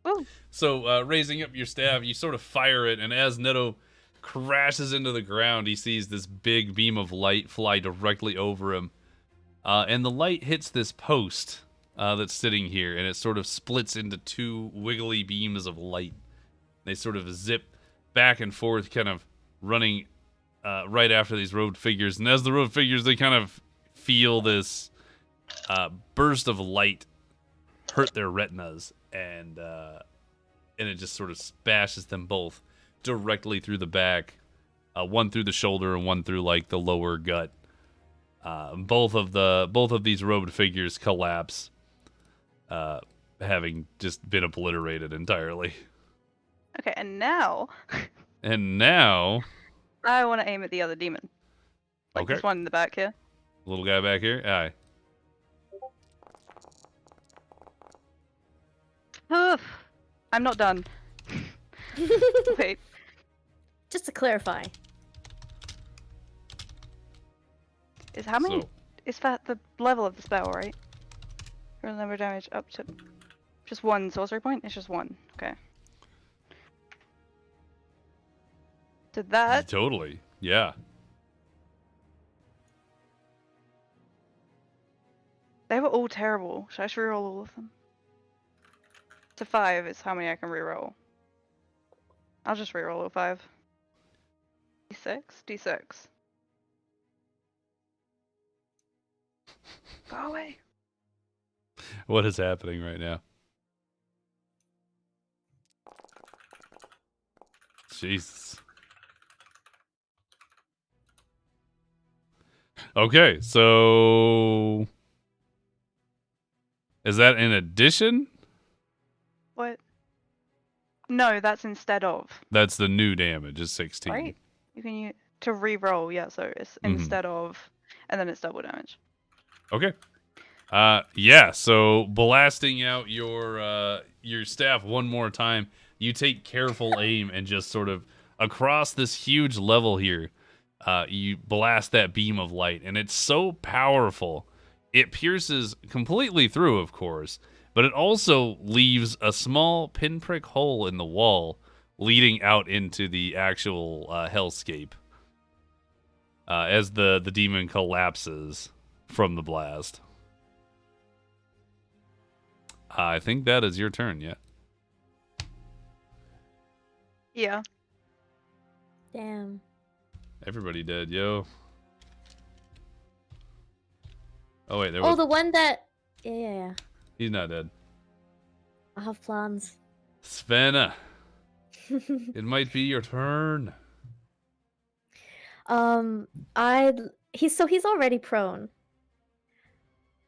Woo. So raising up your staff, you sort of fire it, and as Neto crashes into the ground, he sees this big beam of light fly directly over him. And the light hits this post that's sitting here, and it sort of splits into 2 wiggly beams of light. They sort of zip back and forth, kind of running right after these robed figures. And as the robed figures, they kind of feel this burst of light hurt their retinas, and and it just sort of bashes them both directly through the back, one through the shoulder and one through like the lower gut. Both of these robed figures collapse, having just been obliterated entirely. Okay, and now And now, I want to aim at the other demon. Like okay, this one in the back here. little guy back here. Aye. I'm not done. Wait. Just to clarify. Is how many? So, Is that the level of the spell, right? Roll number of damage up to just one sorcery point. It's just one. Okay. So that totally, yeah. they were all terrible. Should I just reroll all of them? To 5 is how many I can reroll. I'll just reroll all 5. D6, D6. Go away. What is happening right now? Jesus. Okay, so is that in addition? What? No, that's instead of. That's the new damage, is 16. Right? You can use to re-roll, yeah, so it's instead of, and then it's double damage. Okay. Yeah, so blasting out your staff one more time, you take careful aim and just sort of across this huge level here, you blast that beam of light, and it's so powerful. It pierces completely through, of course, but it also leaves a small pinprick hole in the wall leading out into the actual hellscape as the demon collapses from the blast. I think that is your turn, yeah. Yeah. Damn. Everybody dead, yo. Oh, wait, there Oh, was... the one that. Yeah. He's not dead. I have plans. Svenna, it might be your turn. He's already prone.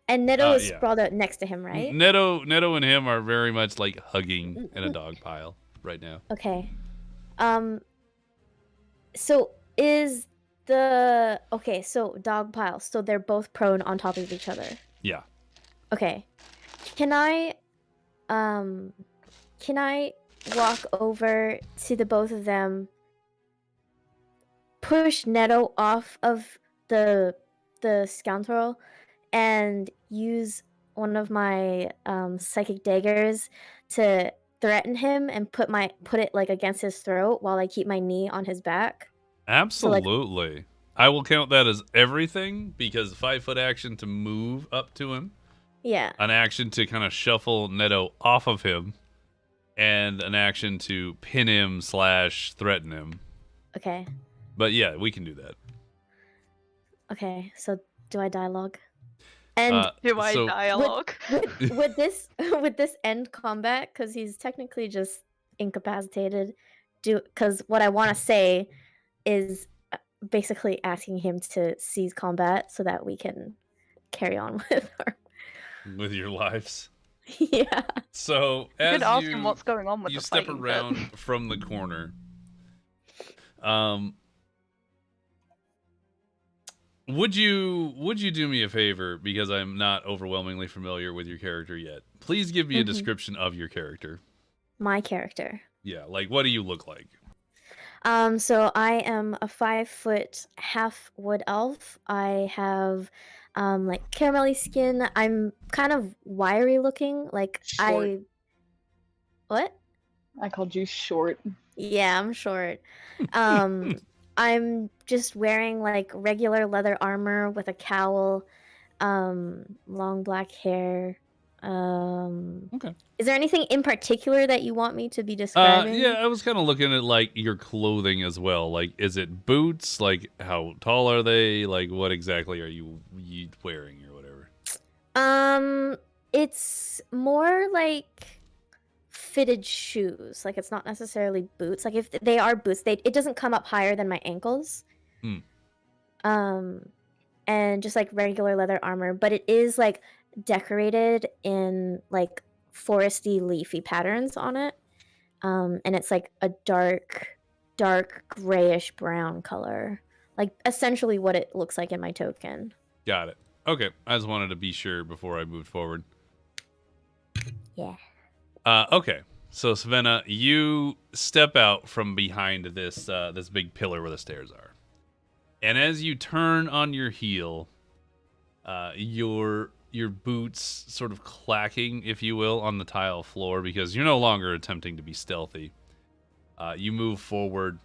And Neto is Yeah. sprawled out next to him, right? Neto and him are very much like hugging in a dog pile right now. Okay. So is the so dog pile. So they're both prone on top of each other. Yeah. Okay. Can I walk over to the both of them, push Neto off of the scoundrel, and use one of my psychic daggers to threaten him and put it like against his throat while I keep my knee on his back? Absolutely. I will count that as everything because 5-foot action to move up to him. Yeah. An action to kind of shuffle Neto off of him. And an action to pin him / threaten him. Okay. But yeah, we can do that. Okay, so do I dialogue? And Do I dialogue? would this end combat? Because he's technically just incapacitated. Because what I want to say is basically asking him to cease combat so that we can carry on with your lives. Yeah. So You as could ask him what's going on with you the step fighting, around but... from the corner, would you do me a favor, because I'm not overwhelmingly familiar with your character yet? Please give me a description of your character. My character. Yeah, like what do you look like? So I am a 5-foot half wood elf. I have like caramelly skin. I'm kind of wiry looking. Like Short. What? I called you short. Yeah, I'm short. I'm just wearing like regular leather armor with a cowl, long black hair. Okay. Is there anything in particular that you want me to be describing? Yeah, I was kind of looking at like your clothing as well. Like, is it boots? Like, how tall are they? Like, what exactly are you wearing or whatever? It's more like fitted shoes. Like it's not necessarily boots. Like if they are boots, it doesn't come up higher than my ankles. Hmm. And just like regular leather armor, but it is like decorated in like foresty leafy patterns on it. And it's like a dark grayish brown color. Like essentially what it looks like in my token. Got it. Okay, I just wanted to be sure before I moved forward. Yeah. Okay, so Savannah, you step out from behind this this big pillar where the stairs are, and as you turn on your heel, your boots sort of clacking, if you will, on the tile floor because you're no longer attempting to be stealthy. You move forward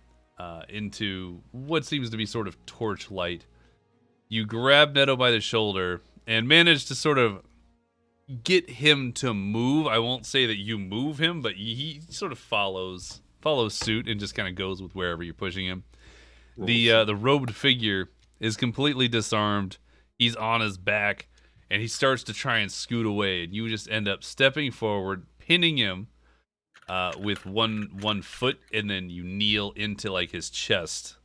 into what seems to be sort of torchlight. You grab Neto by the shoulder and manage to sort of get him to move. I won't say that you move him, but he sort of follows suit and just kind of goes with wherever you're pushing him. The robed figure is completely disarmed. He's on his back, and he starts to try and scoot away, and you just end up stepping forward, pinning him with one foot, and then you kneel into like his chest,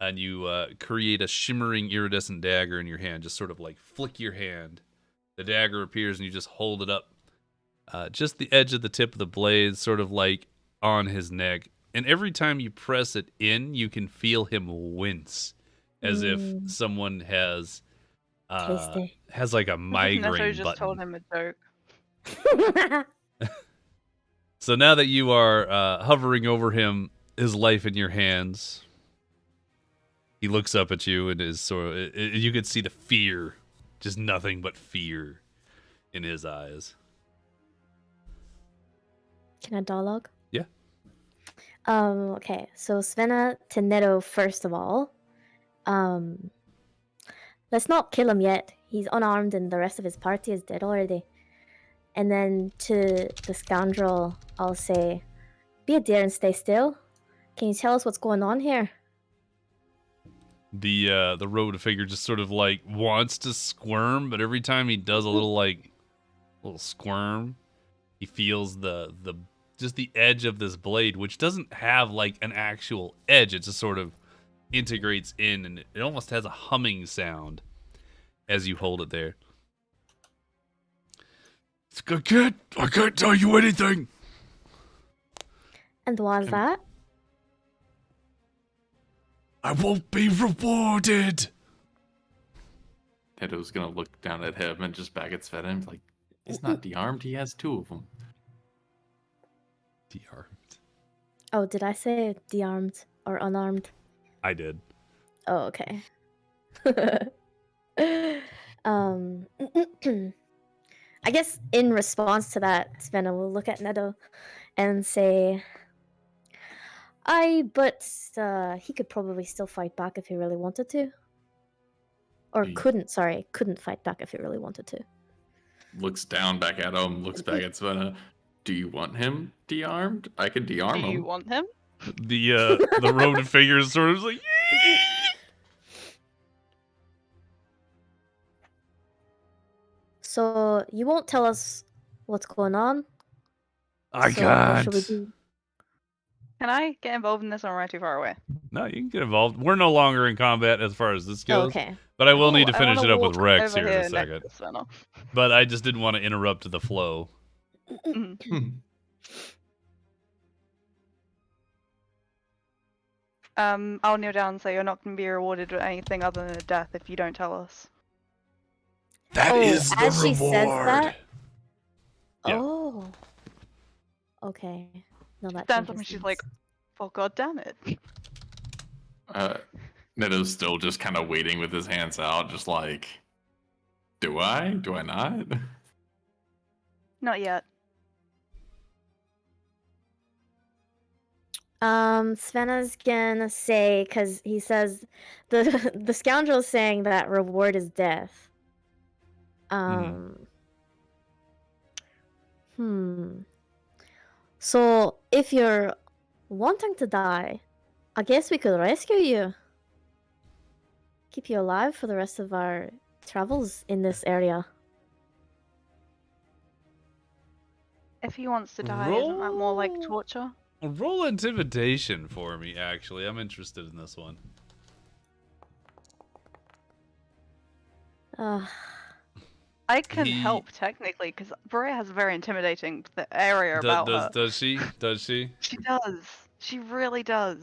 and you create a shimmering iridescent dagger in your hand. Just sort of like flick your hand. The dagger appears, and you just hold it up. Just the edge of the tip of the blade, sort of like on his neck. And every time you press it in, you can feel him wince, as if someone has like a migraine Neto just button. told him a joke. So now that you are hovering over him, his life in your hands, he looks up at you and is sort of, you can see the fear, just nothing but fear in his eyes. Can I dialogue? Yeah. Okay, so Svenna to Neto first of all. Let's not kill him yet. He's unarmed and the rest of his party is dead already. And then to the scoundrel, I'll say, be a dear and stay still. Can you tell us what's going on here? The robed figure just sort of like wants to squirm, but every time he does a little squirm, he feels the just the edge of this blade, which doesn't have like an actual edge. It just sort of integrates in, and it almost has a humming sound as you hold it there. I can't tell you anything. And why's that? I won't be rewarded. Neto's gonna look down at him and just back at Sven and like, he's not de-armed, he has two of them. De-armed. Oh, did I say de-armed or unarmed? I did. Oh, okay. I guess in response to that, Svenna will look at Neto and say, but he could probably still fight back if he really wanted to. Or couldn't fight back if he really wanted to. Looks down back at him, looks back at Svenna. Do you want him de-armed? I could de-arm him. Do you want him? The robed figure is sort of like, So you won't tell us what's going on? I So what should we can't. do? Can I get involved in this, or am I too far away? No, you can get involved. We're no longer in combat as far as this goes. Okay. But I will need to Cool, I finish wanna it up with walk Rex over here in a next second. to Svenna. But I just didn't want to interrupt the flow. Mhm. I'll kneel down and say you're not going to be rewarded with anything other than a death if you don't tell us. That is the as she reward. says that. Yeah. Oh. Okay. No, that Stands up changes and she's things. like, "Oh God damn it!" Neto's still just kind of waiting with his hands out, just like, do I? Do I not? Not yet. Svenna's gonna say, because he says the scoundrel's saying that reward is death. So if you're wanting to die, I guess we could rescue you. Keep you alive for the rest of our travels in this area. If he wants to die, isn't that more like torture? Roll intimidation for me, actually. I'm interested in this one. I can help technically because Brea has a very intimidating area about her. Does she? Does she? She does. She really does.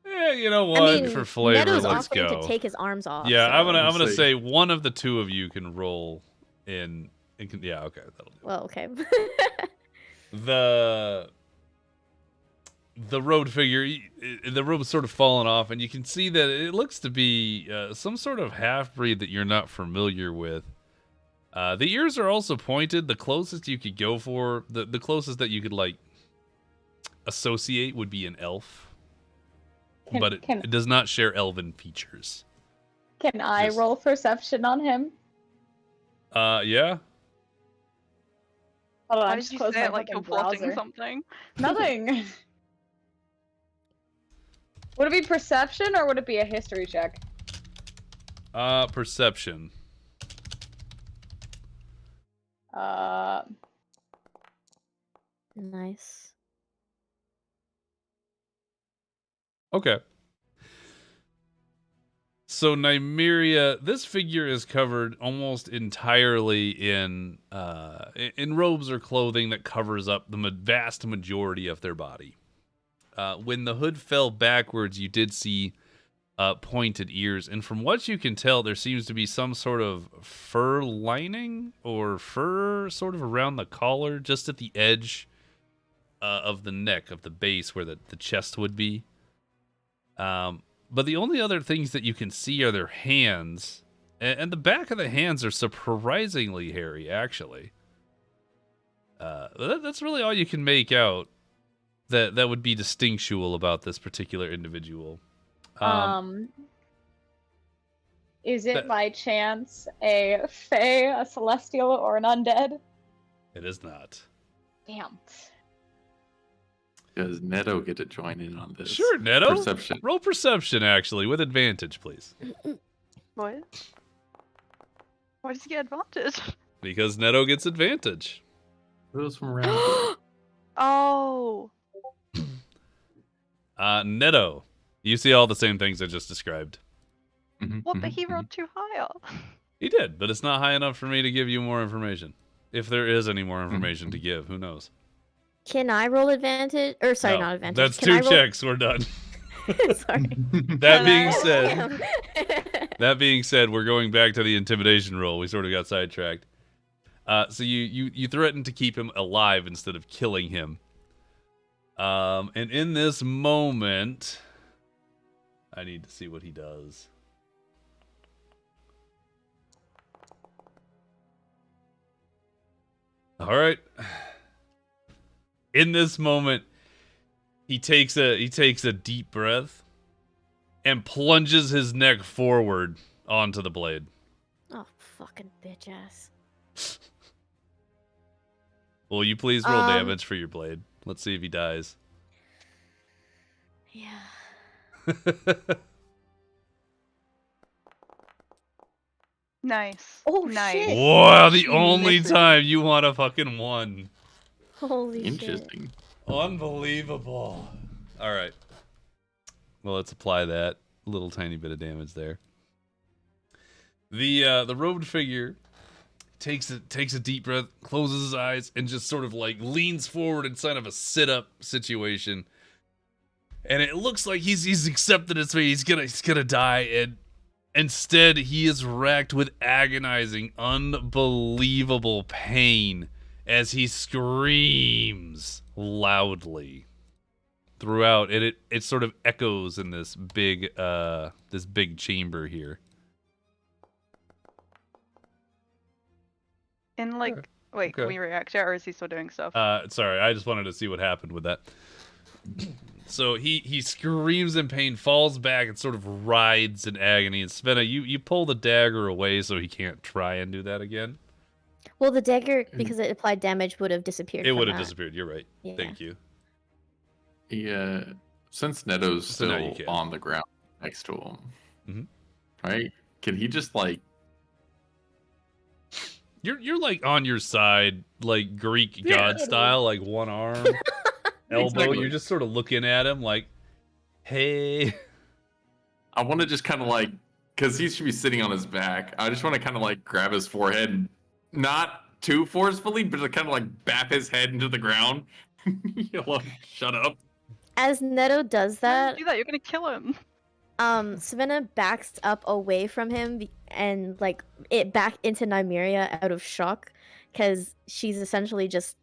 Yeah, you know what? I mean, For flavor, Neto's let's offering go. to take his arms off. Yeah, so- I'm gonna Let's say one of the two of you can roll in. Yeah, okay, that'll do. Well, okay. The road figure, the robe's sort of fallen off, and you can see that it looks to be some sort of half-breed that you're not familiar with. The ears are also pointed. The closest you could go for, the closest that you could, like, associate would be an elf. But it does not share elven features. Can I roll perception on him? Yeah. Hold on, Why I did just you closed say my it like you're fucking plotting browser. something? Nothing. Would it be perception or would it be a history check? Perception. Nice. Okay. So Nymeria, this figure is covered almost entirely in robes or clothing that covers up the vast majority of their body. When the hood fell backwards, you did see pointed ears, and from what you can tell, there seems to be some sort of fur lining or fur sort of around the collar, just at the edge of the neck, of the base where the chest would be. But the only other things that you can see are their hands, and the back of the hands are surprisingly hairy, actually. That's really all you can make out that would be distinctual about this particular individual. Is it by chance a fae, a celestial, or an undead? It is not. Damn. Does Neto get to join in on this? Sure, Neto. Perception. Roll perception, actually, with advantage, please. What? Why does he get advantage? Because Neto gets advantage. Those from around here. Oh. Neto, you see all the same things I just described. What? But he rolled too high. He did, but it's not high enough for me to give you more information. If there is any more information to give, who knows? Can I roll advantage? Or sorry, No, not advantage. That's Can I two roll... checks. We're done. Sorry. That being said, Damn. that being said, we're going back to the intimidation roll. We sort of got sidetracked. So you threatened to keep him alive instead of killing him. And in this moment, I need to see what he does. All right. In this moment, he takes a deep breath and plunges his neck forward onto the blade. Oh, fucking bitch ass. Will you please roll damage for your blade? Let's see if he dies. Yeah. Nice. Oh, nice. shit. Wow, the She only misses. time you want a fucking one. Holy shit. Interesting. Unbelievable. All right. Well, let's apply that little tiny bit of damage there. The robed figure takes a deep breath, closes his eyes, and just sort of like leans forward in kind of a sit-up situation. And it looks like he's accepted his fate. He's gonna die, and instead he is racked with agonizing, unbelievable pain as he screams loudly throughout. And it sort of echoes in this big chamber here. In like, wait, Okay. can we react yet, or is he still doing stuff? Sorry, I just wanted to see what happened with that. So he screams in pain, falls back, and sort of writhes in agony. And Svenna, you pull the dagger away so he can't try and do that again. Well, the dagger, because it applied damage, would have disappeared. It from would have that. disappeared. You're right. Yeah. Thank you. Yeah, since Neto's So now you still can. on the ground next to him, Mhm. right? Can he just like You're like on your side, like Greek Yeah. god style, like one arm, elbow. Exactly. You're just sort of looking at him like, hey. I want to just kind of like, because he should be sitting on his back. I just want to kind of like grab his forehead, and not too forcefully, but to kind of like bap his head into the ground. Yell, shut up. As Neto does that, Do that. You're gonna kill him. Savannah backs up away from him and like it back into Nymeria out of shock because she's essentially just,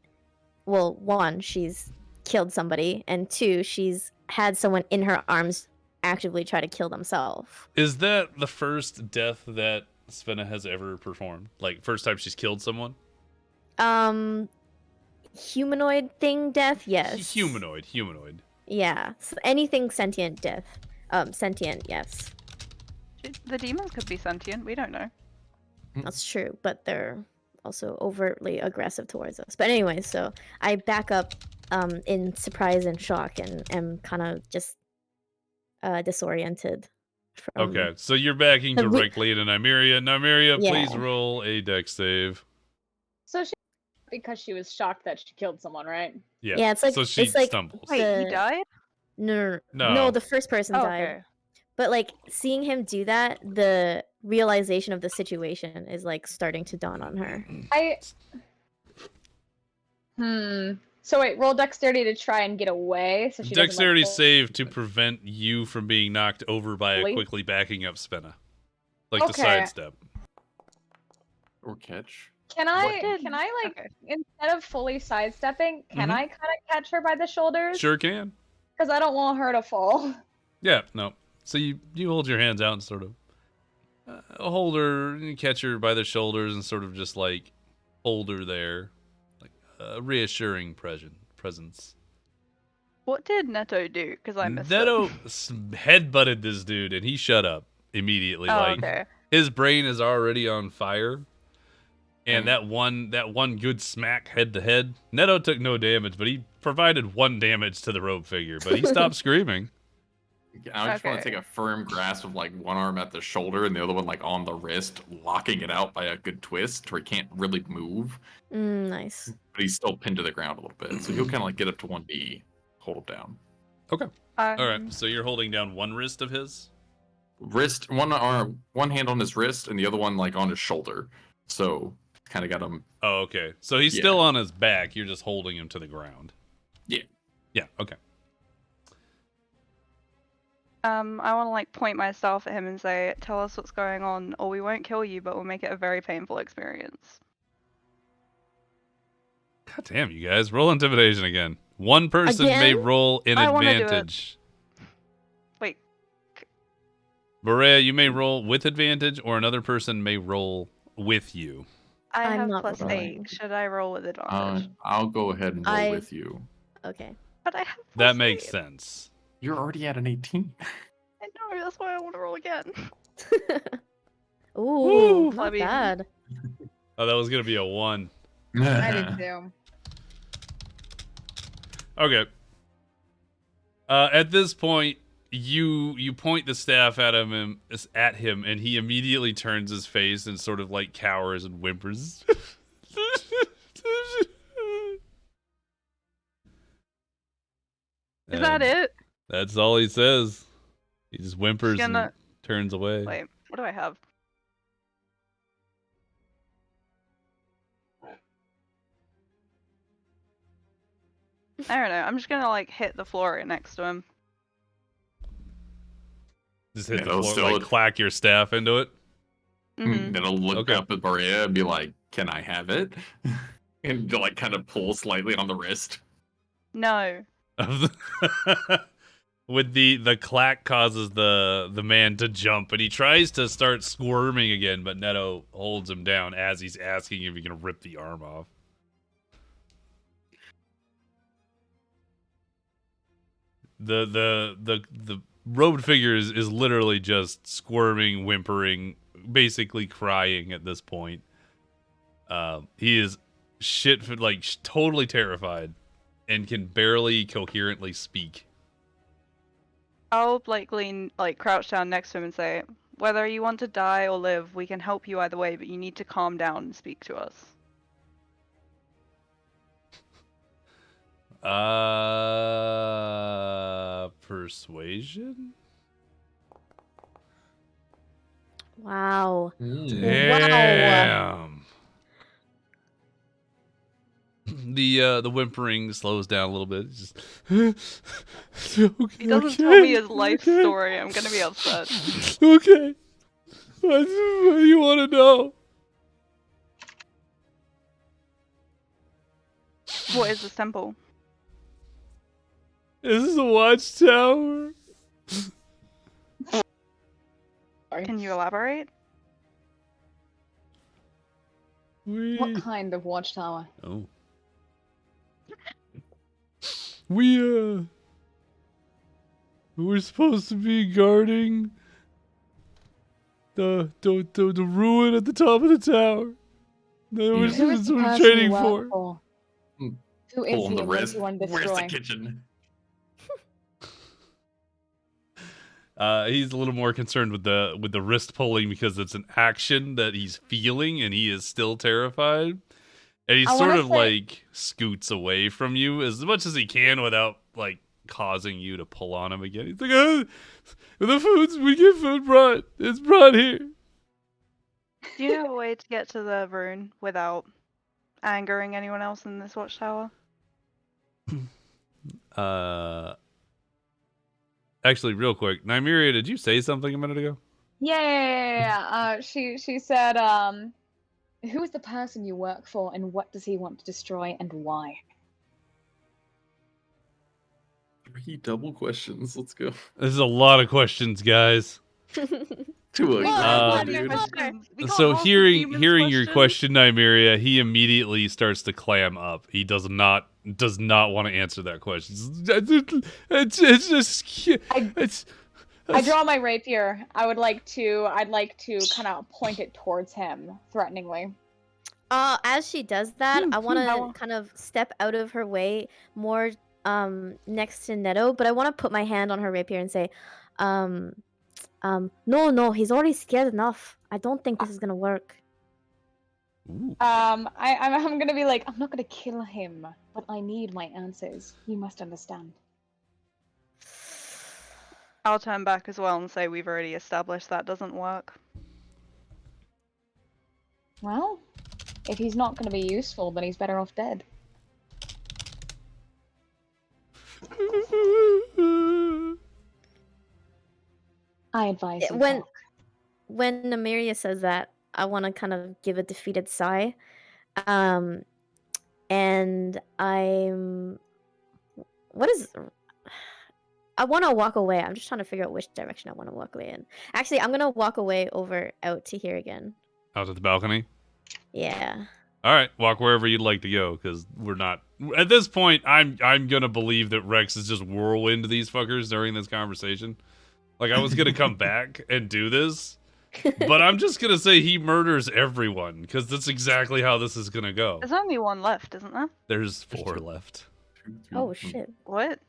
well, one, she's killed somebody, and two, she's had someone in her arms actively try to kill themselves. Is that the first death that Svenna has ever performed? Like, first time she's killed someone? Humanoid thing death, yes. Humanoid. Yeah, so anything sentient death. Sentient, yes. The demons could be sentient. We don't know. That's true, but they're also overtly aggressive towards us. But anyway, so I back up in surprise and shock and am kind of just disoriented. From... Okay, so you're backing So we- directly into Nymeria. Nymeria, Yeah. please roll a dex save. So she, because she was shocked that she killed someone, right? Yeah, Yeah, it's like so she it's like stumbles. Wait, he The- died? No. the first person Oh, died. okay. But like seeing him do that, the realization of the situation is like starting to dawn on her. So wait, roll dexterity to try and get away. So she doesn't, Dexterity like, pull- save to prevent you from being knocked over by a Really? quickly backing up Svenna. Like the Okay. sidestep. Or catch. Can I like Okay. instead of fully sidestepping, can Mhm. I kind of catch her by the shoulders? Sure can. Because I don't want her to fall. Yeah, no. So you hold your hands out and sort of hold her, and you catch her by the shoulders and sort of just like hold her there, like a reassuring presence. What did Neto do? Because I missed Neto it. headbutted this dude and he shut up immediately. Oh, like okay. his brain is already on fire. And that one good smack head to head, Neto took no damage, but he provided 1 damage to the robe figure. But he stopped screaming. I just want to Okay. take a firm grasp of like one arm at the shoulder and the other one like on the wrist, locking it out by a good twist where he can't really move, Nice. but he's still pinned to the ground a little bit. So he'll kind of like get up to one knee, hold him down. Okay. All right. Um, So you're holding down one wrist of his. Wrist, one arm, one hand on his wrist, and the other one like on his shoulder. So kind of got him. Oh, okay. So he's Yeah. still on his back. You're just holding him to the ground. Yeah. Yeah. Okay. I want to like point my staff at him and say, "Tell us what's going on, or we won't kill you, but we'll make it a very painful experience." God damn, you guys. Roll intimidation again. One person may Again? roll an I wanna do it. advantage. Wait, Berea, you may roll with advantage, or another person may roll with you. I I'm have not plus rolling. 8. Should I roll with advantage? I'll go ahead and roll I- with you. Okay. But I have That plus makes 8. sense. You're already at an 18. I know, that's why I want to roll again. Ooh, I not mean- bad. Oh, that was going to be a 1. I did too. Okay. At this point, you point the staff at him, and he immediately turns his face and sort of like cowers and whimpers. Is that it? That's all he says. He just whimpers and Gonna- turns away. Wait, what do I have? I don't know. I'm just gonna like hit the floor right next to him. Just hit Yeah, the it'll floor, still- like clack your staff into it. Mhm. Then I'll look Okay. up at Maria and be like, "Can I have it?" And to like kind of pull slightly on the wrist. No. With the clack causes the man to jump, and he tries to start squirming again, but Neto holds him down as he's asking if he can rip the arm off. The robed figure is literally just squirming, whimpering, basically crying at this point. He is totally terrified and can barely coherently speak. I'll like crouch down next to him and say, Whether you want to die or live, we can help you either way, but you need to calm down and speak to us. Persuasion? Wow. Damn. The whimpering slows down a little bit. It's just He doesn't tell me his life story. I'm gonna be upset. Okay. What do you want to know? What is the symbol? This is a watchtower. Can you elaborate? What kind of watchtower? Oh. We're supposed to be guarding the ruin at the top of the tower. That was Who is that's the what we're person training you work for. for? Hmm. Who is Pull on he the and what does wrist. he want to Where's the destroy? kitchen? He's a little more concerned with the wrist pulling because it's an action that he's feeling and he is still terrified. And he I sort wanna of say- like scoots away from you as much as he can without like causing you to pull on him again. He's like, we get food brought. It's brought here. Do you have a way to get to the rune without angering anyone else in this watchtower? Actually, real quick, Nymeria, did you say something a minute ago? Yeah. She said, who is the person you work for and what does he want to destroy and why? 3 double questions. Let's go. This is a lot of questions, guys. To a Uh, dude. So hearing your question, Nymeria, he immediately starts to clam up. He does not want to answer that question. It's just I draw my rapier. I'd like to kind of point it towards him threateningly. As she does that, I want no. to kind of step out of her way more next to Neto, but I want to put my hand on her rapier and say, no, he's already scared enough. I don't think this is gonna work. Ooh. I'm gonna be like, I'm not gonna kill him, but I need my answers. You must understand. I'll turn back as well and say we've already established that doesn't work. Well, if he's not gonna be useful, then he's better off dead. I advise you. When talk. when Nymeria says that, I want to kind of give a defeated sigh. And I want to walk away. I'm just trying to figure out which direction I want to walk away in. Actually, I'm going to walk away out to here again. Out at the balcony? Yeah. All right, walk wherever you'd like to go, because we're not... At this point, I'm going to believe that Rex is just whirlwind these fuckers during this conversation. Like, I was going to come back and do this, but I'm just going to say he murders everyone, because that's exactly how this is going to go. There's only one left, isn't there? There's 4 left. Oh, shit. What?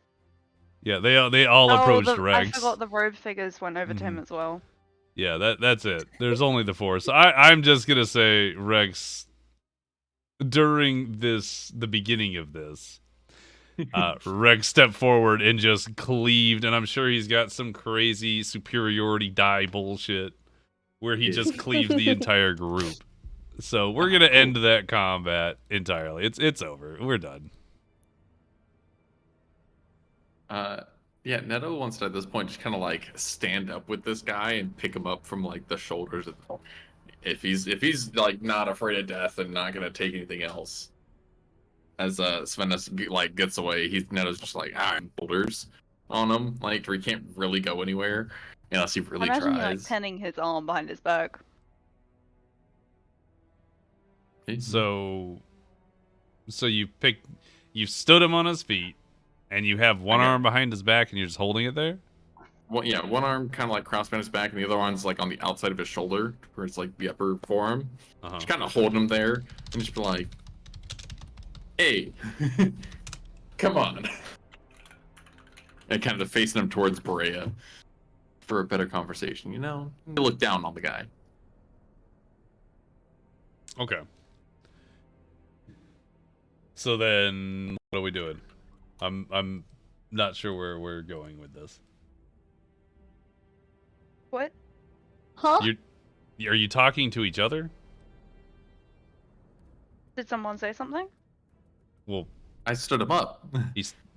Yeah, they all approached I Rex. forgot the robe figures went over to him Mhm. as well. Yeah, that's it. There's only the 4. So I'm just going to say Rex, during the beginning of this, Rex stepped forward and just cleaved, and I'm sure he's got some crazy superiority die bullshit where he just cleaves the entire group. So we're gonna end that combat entirely. It's over. We're done. Yeah, Neto wants to at this point just kind of like stand up with this guy and pick him up from like the shoulders. If he's like not afraid of death and not gonna take anything else. As Svenus like gets away, Neto's just like boulders on him, like where he can't really go anywhere unless he really Imagine tries. you like pinning his arm behind his back. So you stood him on his feet, and you have one Okay. arm behind his back, and you're just holding it there. One arm kind of like crossed behind his back, and the other one's like on the outside of his shoulder, where it's like the upper forearm. Uh-huh. Just kind of holding him there, and just be like, "Hey, come on!" And kind of facing him towards Berea, for a better conversation. You know, you look down on the guy. Okay. So then, what are we doing? I'm not sure where we're going with this. What? Huh? Are you talking to each other? Did someone say something? Well, I stood him up.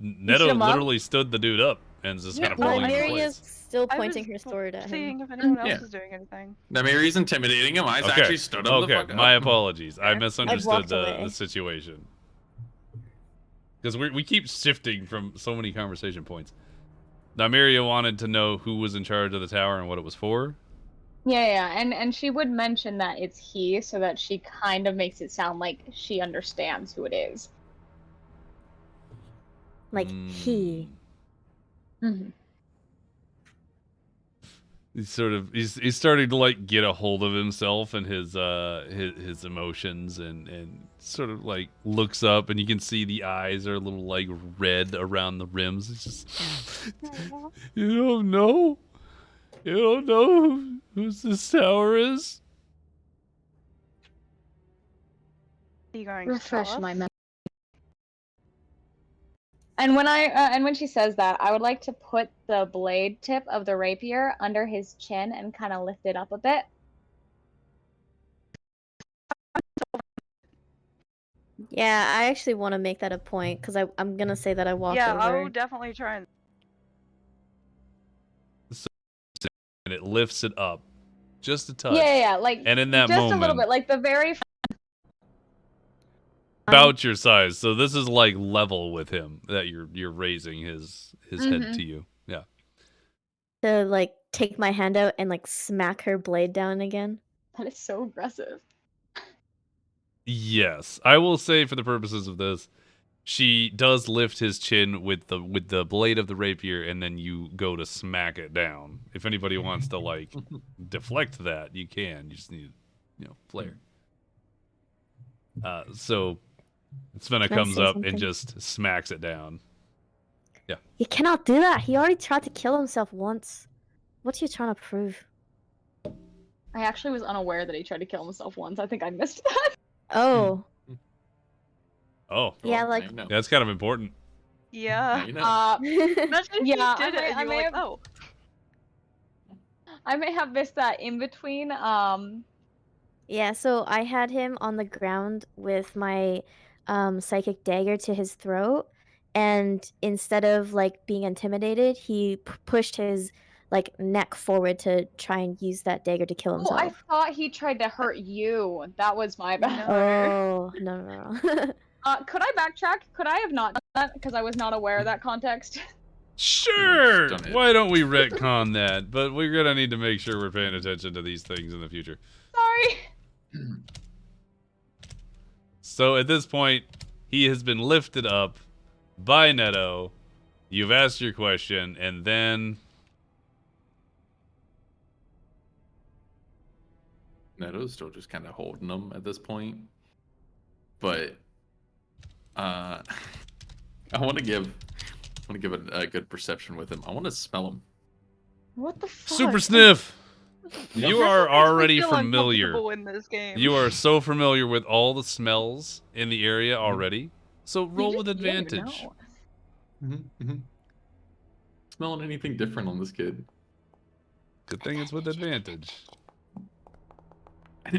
Neto him up? literally stood the dude up and is just kind of Well, holding him in Nymeриa's place. still I pointing was her sword at him. seeing if anyone else Yeah. was doing anything. Namiri's intimidating him. I actually stood him the fuck up. My apologies. I Okay. misunderstood walked the away. situation. Because we keep shifting from so many conversation points. Nymeria wanted to know who was in charge of the tower and what it was for. Yeah, and she would mention that it's he, so that she kind of makes it sound like she understands who it is. Like, he. Mm-hmm. He's starting to like get a hold of himself and his emotions and sort of like looks up and you can see the eyes are a little like red around the rims. It's just you don't know whose this tower is. Are you going Refresh to tell my us? memory. And when she says that, I would like to put the blade tip of the rapier under his chin and kind of lift it up a bit. Yeah, I actually want to make that a point because I'm gonna say that I walked Yeah, I over. will definitely try and. And it lifts it up just a touch. Yeah, like And in that just moment, a little bit, like the very. about your size. So this is like level with him that you're raising his head Mhm. to you. Yeah. To like take my hand out and like smack her blade down again. That is so aggressive. Yes, I will say for the purposes of this, she does lift his chin with the blade of the rapier, and then you go to smack it down. If anybody wants to like deflect that, you can. You just need, flair. So Svenna Can I comes say up and something? just smacks it down. You cannot do that. He already tried to kill himself once. What are you trying to prove? I actually was unaware that he tried to kill himself once. I think I missed that. Oh, Oh, yeah, Well, like now you know. that's kind of important. Now Yeah. you know. Imagine if Yeah, you did it and you were like, have, oh. I may have missed that in between. yeah. So I had him on the ground with my psychic dagger to his throat, and instead of like being intimidated, he pushed his like neck forward to try and use that dagger to kill Oh, I himself. thought he tried to hurt you. That was my bad. No. Oh, no. Could I backtrack? Could I have not done that because I was not aware of that context? Sure. Done it. Why don't we retcon that? But we're gonna need to make sure we're paying attention to these things in the future. Sorry. So at this point, he has been lifted up by Neto. You've asked your question, and then Neto's still just kind of holding them at this point. But I want to give a good perception with him. I want to smell him. What the fuck? Super Sniff. Yep. You That are makes me already feel familiar. uncomfortable in this game. You are so familiar with all the smells in the area already. So roll You with just- you don't even advantage. know. Smelling anything different on this kid? Good thing it's with advantage.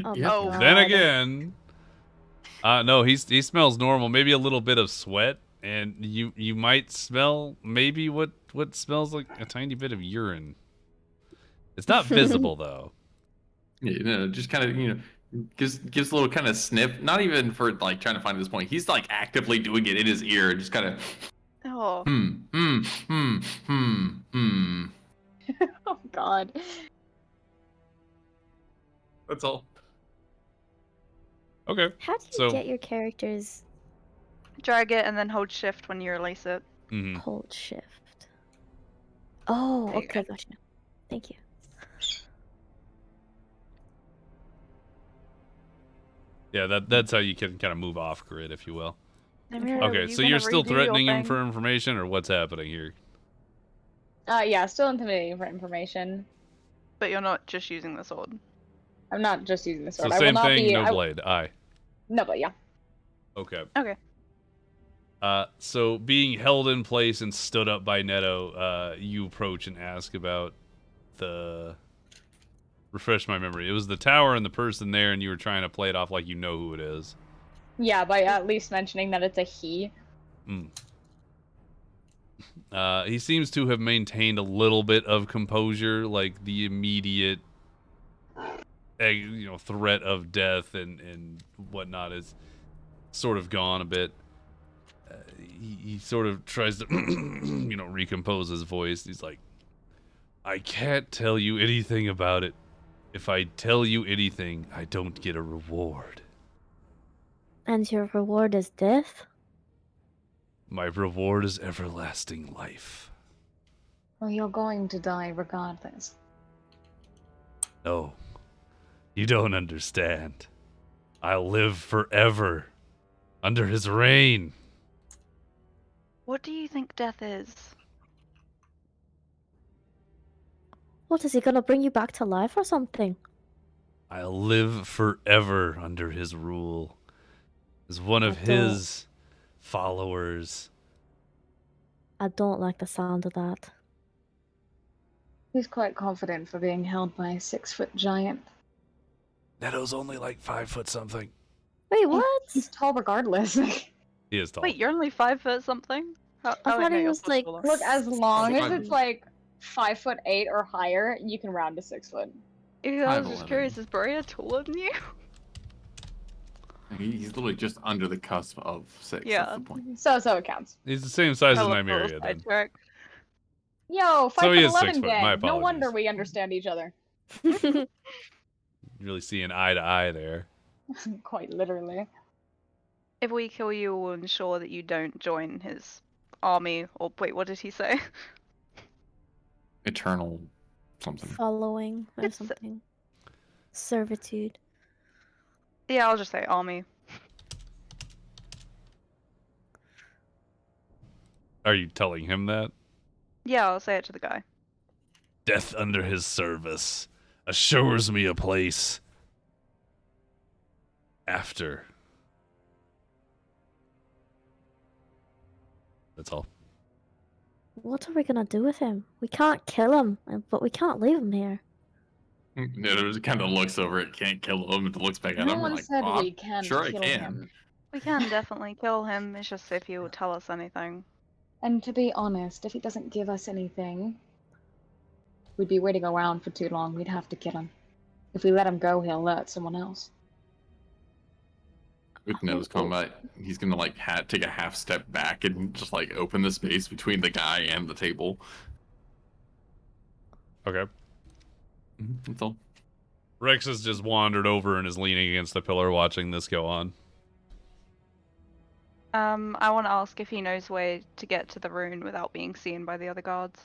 Oh, Yep. Oh. Then God. again, no, he smells normal. Maybe a little bit of sweat, and you might smell maybe what smells like a tiny bit of urine. It's not visible though. Yeah, just kind of gives a little kind of sniff. Not even for like trying to find this point. He's like actively doing it in his ear, just kind of Oh. Oh god. That's all. Okay. How do you So- get your characters Drag it and then hold shift when you release it. hmm hold shift? Oh, There you okay, gotcha. Thank you. Yeah, that's how you can kind of move off grid, if you will. Nymeria, were Okay, you so gonna you're still redo your threatening him thing? for information, or what's happening here? Yeah, still intimidating for information. But you're not just using the sword. I'm not just using the So sword. I will same not thing, be. no blade. Aye. No, but yeah. Okay. Okay. So being held in place and stood up by Neto, you approach and ask about the... Refresh my memory. It was the tower and the person there, and you were trying to play it off like you know who it is. Yeah, by at least mentioning that it's a he. Mm. He seems to have maintained a little bit of composure, like the immediate, threat of death and whatnot is sort of gone a bit. He sort of tries to, recompose his voice. He's like, I can't tell you anything about it. If I tell you anything, I don't get a reward. And your reward is death? My reward is everlasting life. Well, you're going to die regardless. No, you don't understand. I'll live forever under his reign. What do you think death is? What, is he gonna bring you back to life or something? I'll live forever under his rule. As one of I don't- his followers. I don't like the sound of that. He's quite confident for being held by a 6-foot giant. Neto's only like 5 foot something. Wait, what? He's tall regardless. He is tall. Wait, you're only 5 foot something? I thought he was like. Look, as long as Five- it's like 5'8" or higher, you can round to 6 foot. Yeah, I was 5'11". just curious, is Brea taller than you? He's literally just under the cusp of 6. Yeah. That's the point. So it counts. He's the same size as I love Nymeria little then. sidetrack. Yo, 5'11" So he is 6 foot. gang. My No wonder apologies. we understand each other. You really seeing eye to eye there. Quite literally. If we kill you, we'll ensure that you don't join his army. Or wait, what did he say? Eternal something. Following or It's- something. Servitude. Yeah, I'll just say army. Are you telling him that? Yeah, I'll say it to the guy. Death under his service assures me a place after. That's all. What are we gonna do with him? We can't kill him, but we can't leave him here. Neto just kind of looks over it, can't kill him, and looks back at No him. one Like, said "Oh, we can sure I kill can." him. We can definitely kill him. It's just if he will tell us anything. And to be honest, if he doesn't give us anything, we'd be waiting around for too long. We'd have to kill him. If we let him go, he'll alert someone else. With Neto's combat, he's gonna like take a half step back and just like open the space between the guy and the table. Okay. That's all. Rex has just wandered over and is leaning against the pillar watching this go on. I want to ask if he knows where to get to the rune without being seen by the other guards.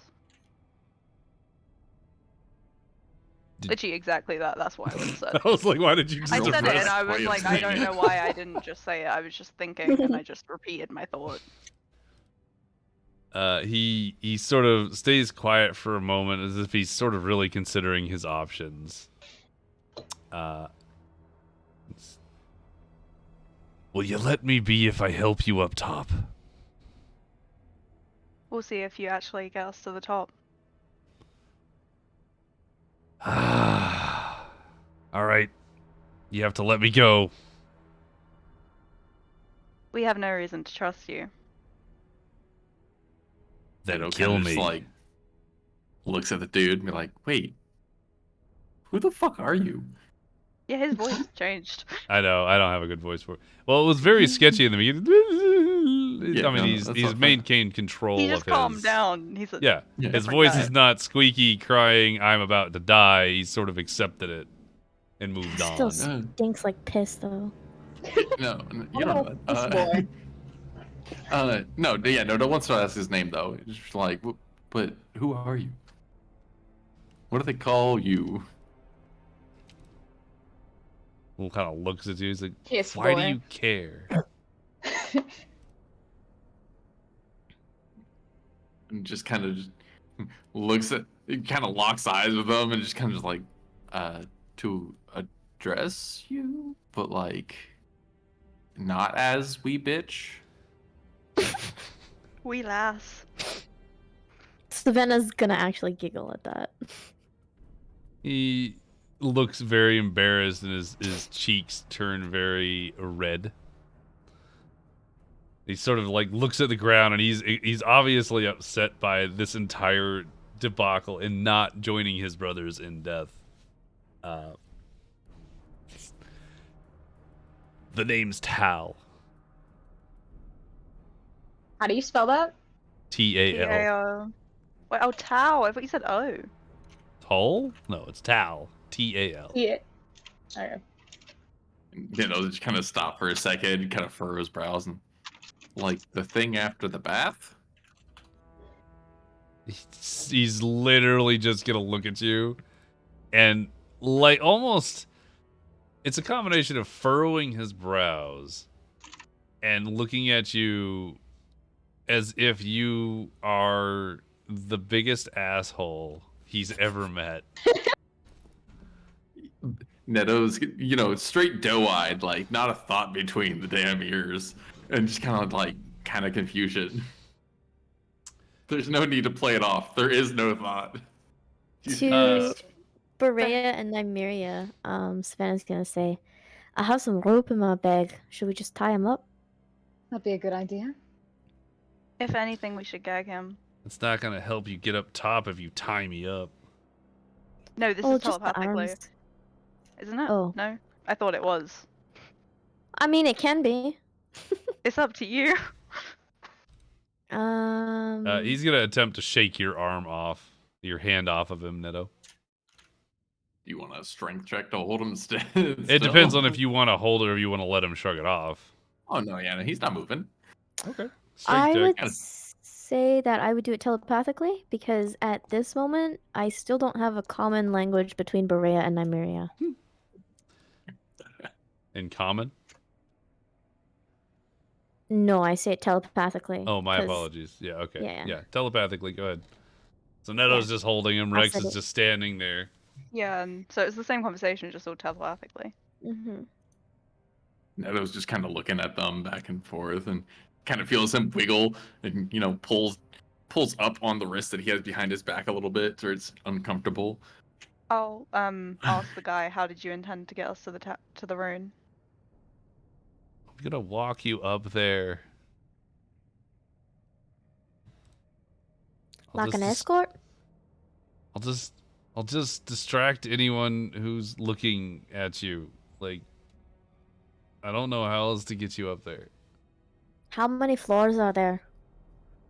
Literally exactly that. That's what I would have said. I was like, why did you just I That's said the it and best I way was of like, I saying don't it. know why I didn't just say it. I was just thinking and I just repeated my thought. He sort of stays quiet for a moment as if he's sort of really considering his options. Will you let me be if I help you up top? We'll see if you actually get us to the top. All right. You have to let me go. We have no reason to trust you. Then Neto kill kinda me. just, like, looks at the dude and be like, "Wait, who the fuck are you?" Yeah, his voice changed. I know. I don't have a good voice for it. Well, it was very sketchy in the beginning. Yeah, I mean, no, he's that's not maintained control He of just his... calmed down. He's a Yeah. Yeah. His different voice guy. is not squeaky, crying, I'm about to die. He's sort of accepted it and moved Still on. stinks like piss, though. No, you don't know. Boy. No, yeah, no one wants to ask his name though. It's just like, but who are you? What do they call you? Who kind of looks at you. He's like, Kiss why do boy. you care? And just kind of looks at, kind of locks eyes with them and just kind of just like, to address you, but like, not as we bitch. We lass. Savannah's gonna actually giggle at that. He looks very embarrassed and his cheeks turn very red. He sort of like looks at the ground and he's obviously upset by this entire debacle and not joining his brothers in death. The name's Tal. How do you spell that? Tal. T-A-O. Wait, oh, Tao. I thought you said O. Tal? No, it's Tal. Tal. Yeah. Okay. You know, just kind of stop for a second, kind of furrow his brows, and like the thing after the bath. He's literally just gonna look at you and like almost it's a combination of furrowing his brows and looking at you as if you are the biggest asshole he's ever met. Neto's, you know, straight doe-eyed, like not a thought between the damn ears, and just kind of confusion. There's no need to play it off. There is no thought. To Berea and Nymeria, Savannah's gonna say, I have some rope in my bag. Should we just tie him up? That'd be a good idea. If anything, we should gag him. It's not gonna help you get up top if you tie me up. No, this Oh, is just the telepathically. arms. Isn't it? Oh. No? I thought it was. I mean, it can be. It's up to you. He's gonna attempt to shake your hand off of him, Neto. You want a strength check to hold him still? It depends on if you want to hold it or if you want to let him shrug it off. Oh no, yeah, no, he's not moving. Okay. I Strength would check. say that I would do it telepathically because at this moment, I still don't have a common language between Berea and Nymeria. In common? No, I say it telepathically. Oh, my 'cause- apologies. Yeah, okay. Yeah. Yeah, telepathically, go ahead. So Neto's just holding him. I Rex said is it. just standing there. Yeah, and so it's the same conversation, just all telepathically. Mhm. Neto's just kind of looking at them back and forth, and kind of feels him wiggle, and you know, pulls up on the wrist that he has behind his back a little bit, so it's uncomfortable. I'll ask the guy, how did you intend to get us to the rune? I'm gonna walk you up there. Like an escort? I'll just distract anyone who's looking at you. Like, I don't know how else to get you up there. How many floors are there?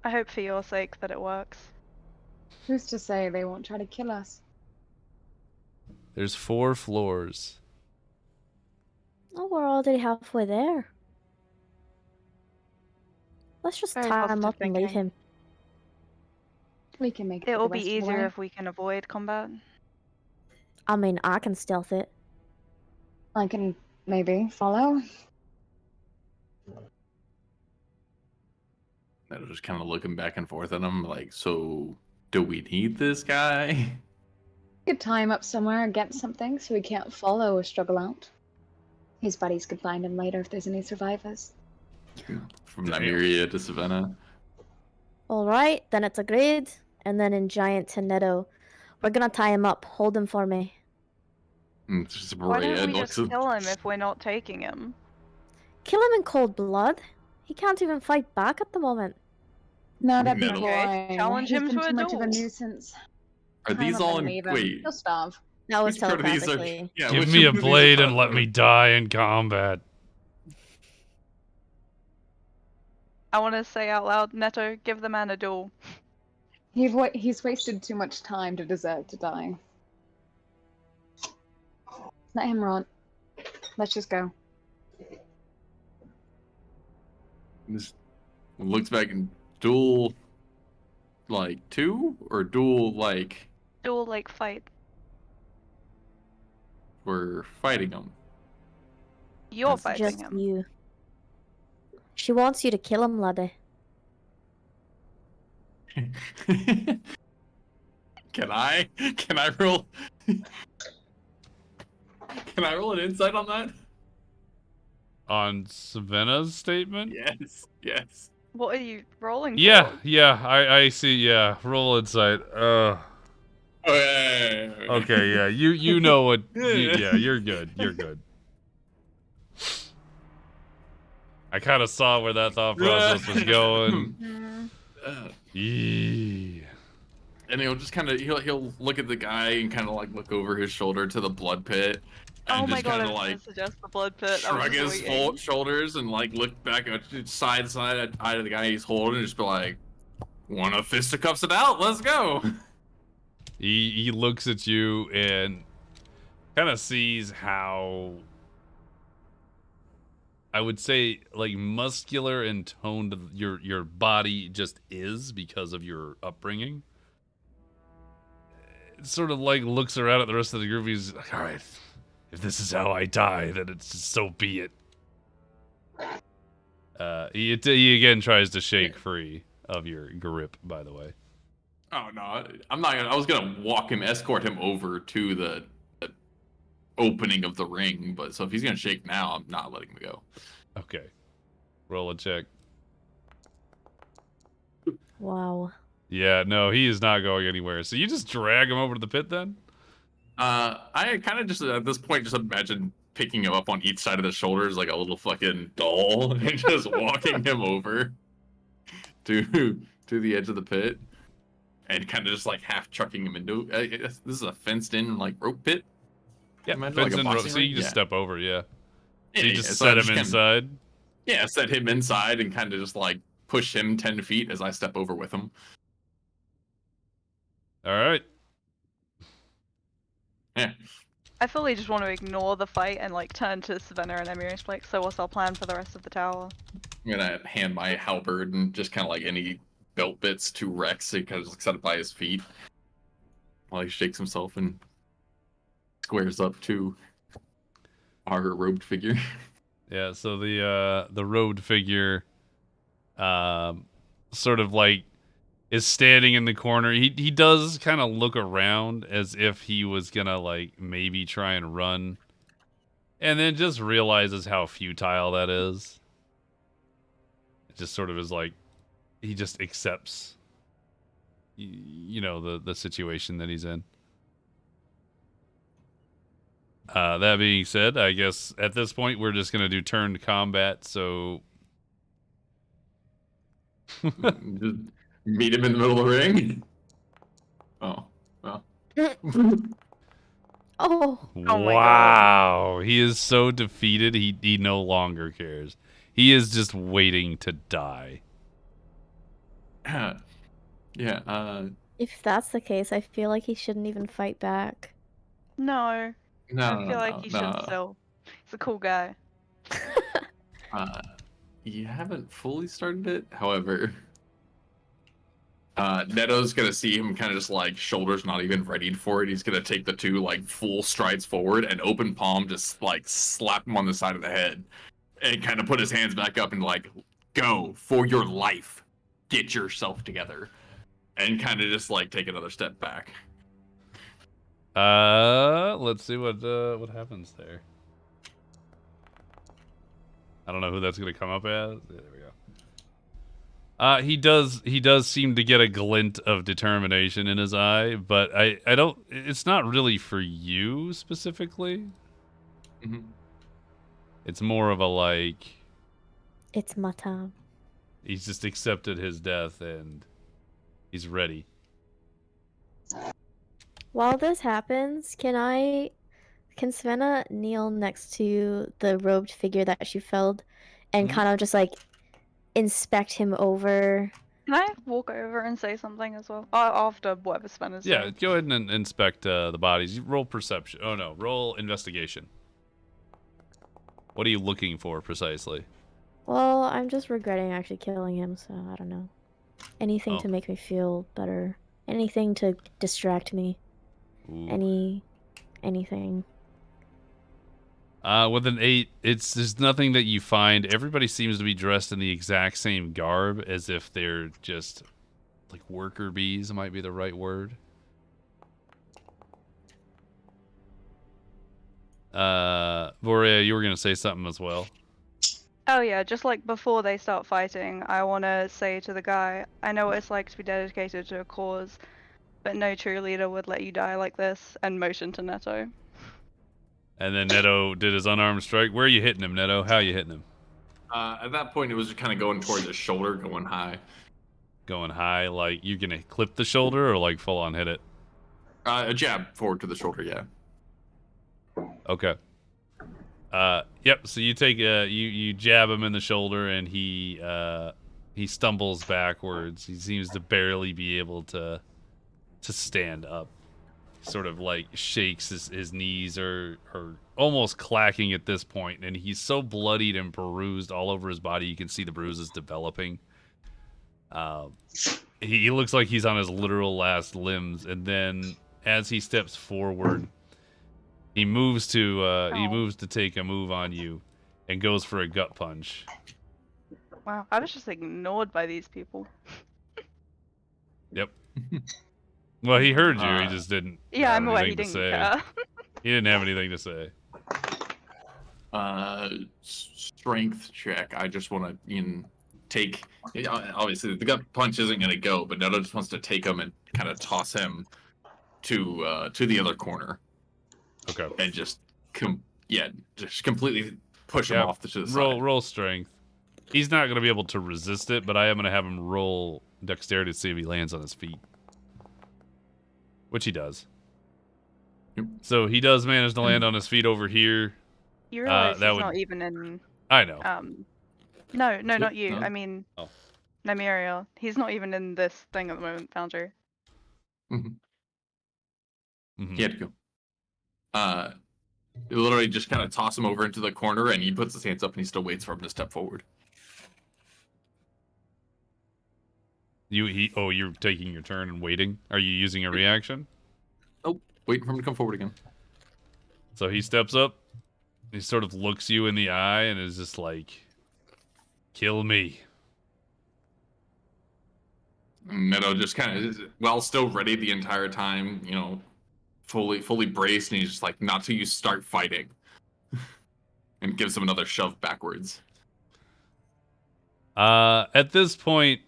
I hope for your sake that it works. Who's to say they won't try to kill us? There's 4 floors. Oh, we're already halfway there. Let's just Very tie him positive up and leave thinking. him. We can make it. It'll the be rest of the easier way. if we can avoid combat. I mean, I can stealth it. I can maybe follow. Neto's just kind of looking back and forth at him, like, so do we need this guy? We could tie him up somewhere against something so he can't follow or struggle out. His buddies could find him later if there's any survivors. From Nymeria to Savannah. Alright, then it's agreed. And then in Giant to Neto, we're gonna tie him up. Hold him for me. And just Why Berea don't we looks just kill him if we're not taking him? Kill him in cold blood. He can't even fight back at the moment. No, that'd be No. Okay, boring. challenge He's him been to a too much of a duel. nuisance. Are these I'm not all gonna in? leave him. Wait, He'll starve. That was which part of these are? telepathically. Yeah, Give which me a of these are blade and let telepath- me die in combat. I want to say out loud, Neto, give the man a duel. He's wasted too much time to deserve to die. Let him run. Let's just go. Just looks back and duel, like 2 or duel like Duel like fight. we're fighting them. You're That's fighting Just him. you. She wants you to kill him, laddie. Can I roll? Can I roll an insight on that? On Savannah's statement? Yes. What are you rolling Yeah, for? yeah, I see, yeah. Roll insight. Okay, yeah, you know what, yeah, you're good, you're good. I kind of saw where that thought process was going. Yee. And he'll just kind of he'll look at the guy and kind of like look over his shoulder to the blood pit, and Oh my just god, kind I of was gonna like suggest the blood pit. I was shrug just his waiting. shoulders and like look back at eye to the guy he's holding, and just be like, "Wanna fisticuffs it out? Let's go." He looks at you and kind of sees how, I would say, like, muscular and toned your body just is because of your upbringing. It sort of like looks around at the rest of the group. He's like, all right, if this is how I die, then it's just so be it. He again tries to shake free of your grip, by the way. Oh no, I'm not gonna. I was gonna escort him over to the opening of the ring, but so if he's gonna shake now, I'm not letting him go. Okay, roll a check. Wow. Yeah, no, he is not going anywhere. So you just drag him over to the pit then? I kind of just at this point just imagine picking him up on each side of the shoulders like a little fucking doll and just walking him over to the edge of the pit and kind of just like half chucking him into. This is a fenced-in like rope pit. Yeah, Imagine, fenced like a in rope. boxing So you ring? can just step over, yeah. So you just So set I him kinda- inside. Yeah, set him inside and kind of just like push him 10 feet as I step over with him. All right. Yeah. I fully just want to ignore the fight and like turn to Savannah and Emira's like, so what's our plan for the rest of the tower? I'm gonna hand my halberd and just kind of like any belt bits to Rex. He kind of just set it by his feet while he shakes himself and squares up to our robed figure. Yeah, so the robed figure sort of like is standing in the corner. He does kind of look around as if he was gonna like maybe try and run, and then just realizes how futile that is. It just sort of is like he just accepts you know the situation that he's in. That being said, I guess at this point we're just gonna do turned combat. So Just meet him in the middle of the ring. Oh, well. Oh. my God. wow, he is so defeated. He no longer cares. He is just waiting to die. Yeah. If that's the case, I feel like he shouldn't even fight back. No, No, I feel like he should no. still. He's a cool guy. You haven't fully started it. However, Neto's gonna see him kind of just like shoulders not even readied for it. He's gonna take the two like full strides forward and open palm just like slap him on the side of the head and kind of put his hands back up and like go for your life. Get yourself together. And kind of just like take another step back. Let's see what happens there. I don't know who that's gonna come up as. Yeah, there we go. He does seem to get a glint of determination in his eye, but I don't. It's not really for you specifically. Mm-hmm. It's more of a like It's my time. he's just accepted his death and he's ready. While this happens, can Svenna kneel next to the robed figure that she felled and Mhm. kind of just like inspect him over? Can I walk over and say something as well? After whatever Savannah's Yeah, doing. go ahead and inspect the bodies. You roll perception. Oh no, roll investigation. What are you looking for precisely? Well, I'm just regretting actually killing him, so I don't know. Anything Oh. to make me feel better. Anything to distract me. Ooh. Anything. With an 8, there's nothing that you find. Everybody seems to be dressed in the exact same garb, as if they're just like worker bees might be the right word. Voria, you were gonna say something as well. Oh yeah, just like before they start fighting, I want to say to the guy, I know what it's like to be dedicated to a cause, but no true leader would let you die like this, and motion to Neto. And then Neto did his unarmed strike. Where are you hitting him, Neto? How are you hitting him? At that point, it was just kind of going towards his shoulder, going high. Going high, like you're gonna clip the shoulder or like full on hit it? A jab forward to the shoulder, yeah. Okay. Yep. So you take you jab him in the shoulder, and he stumbles backwards. He seems to barely be able to stand up. Sort of like shakes his knees are almost clacking at this point, and he's so bloodied and bruised all over his body. You can see the bruises developing. He looks like he's on his literal last limbs, and then as he steps forward, he moves to take a move on you, and goes for a gut punch. Wow, I was just ignored by these people. Yep. Well, he heard you. He just didn't. Yeah, have I'm aware he anything to didn't say. care. He didn't have anything to say. Strength check. I just want to take. Obviously, the gut punch isn't going to go, but Neto just wants to take him and kind of toss him to the other corner. Okay. And just completely push him off to the side. Roll strength. He's not going to be able to resist it, but I am going to have him roll dexterity to see if he lands on his feet. Which he does. Yep. So he does manage to land on his feet over here. You realize that he's would- not even in. I know. No, not you. No. I mean, Oh. Nymeria. He's not even in this thing at the moment, Foundry. Mhm. He had to go. You literally just kind of toss him over into the corner, and he puts his hands up, and he still waits for him to step forward. You're taking your turn and waiting? Are you using a reaction? Oh, waiting for him to come forward again. So he steps up. He sort of looks you in the eye and is just like, kill me. Neto just kind of, while still ready the entire time, fully braced, and he's just like, not till you start fighting. And gives him another shove backwards. At this point,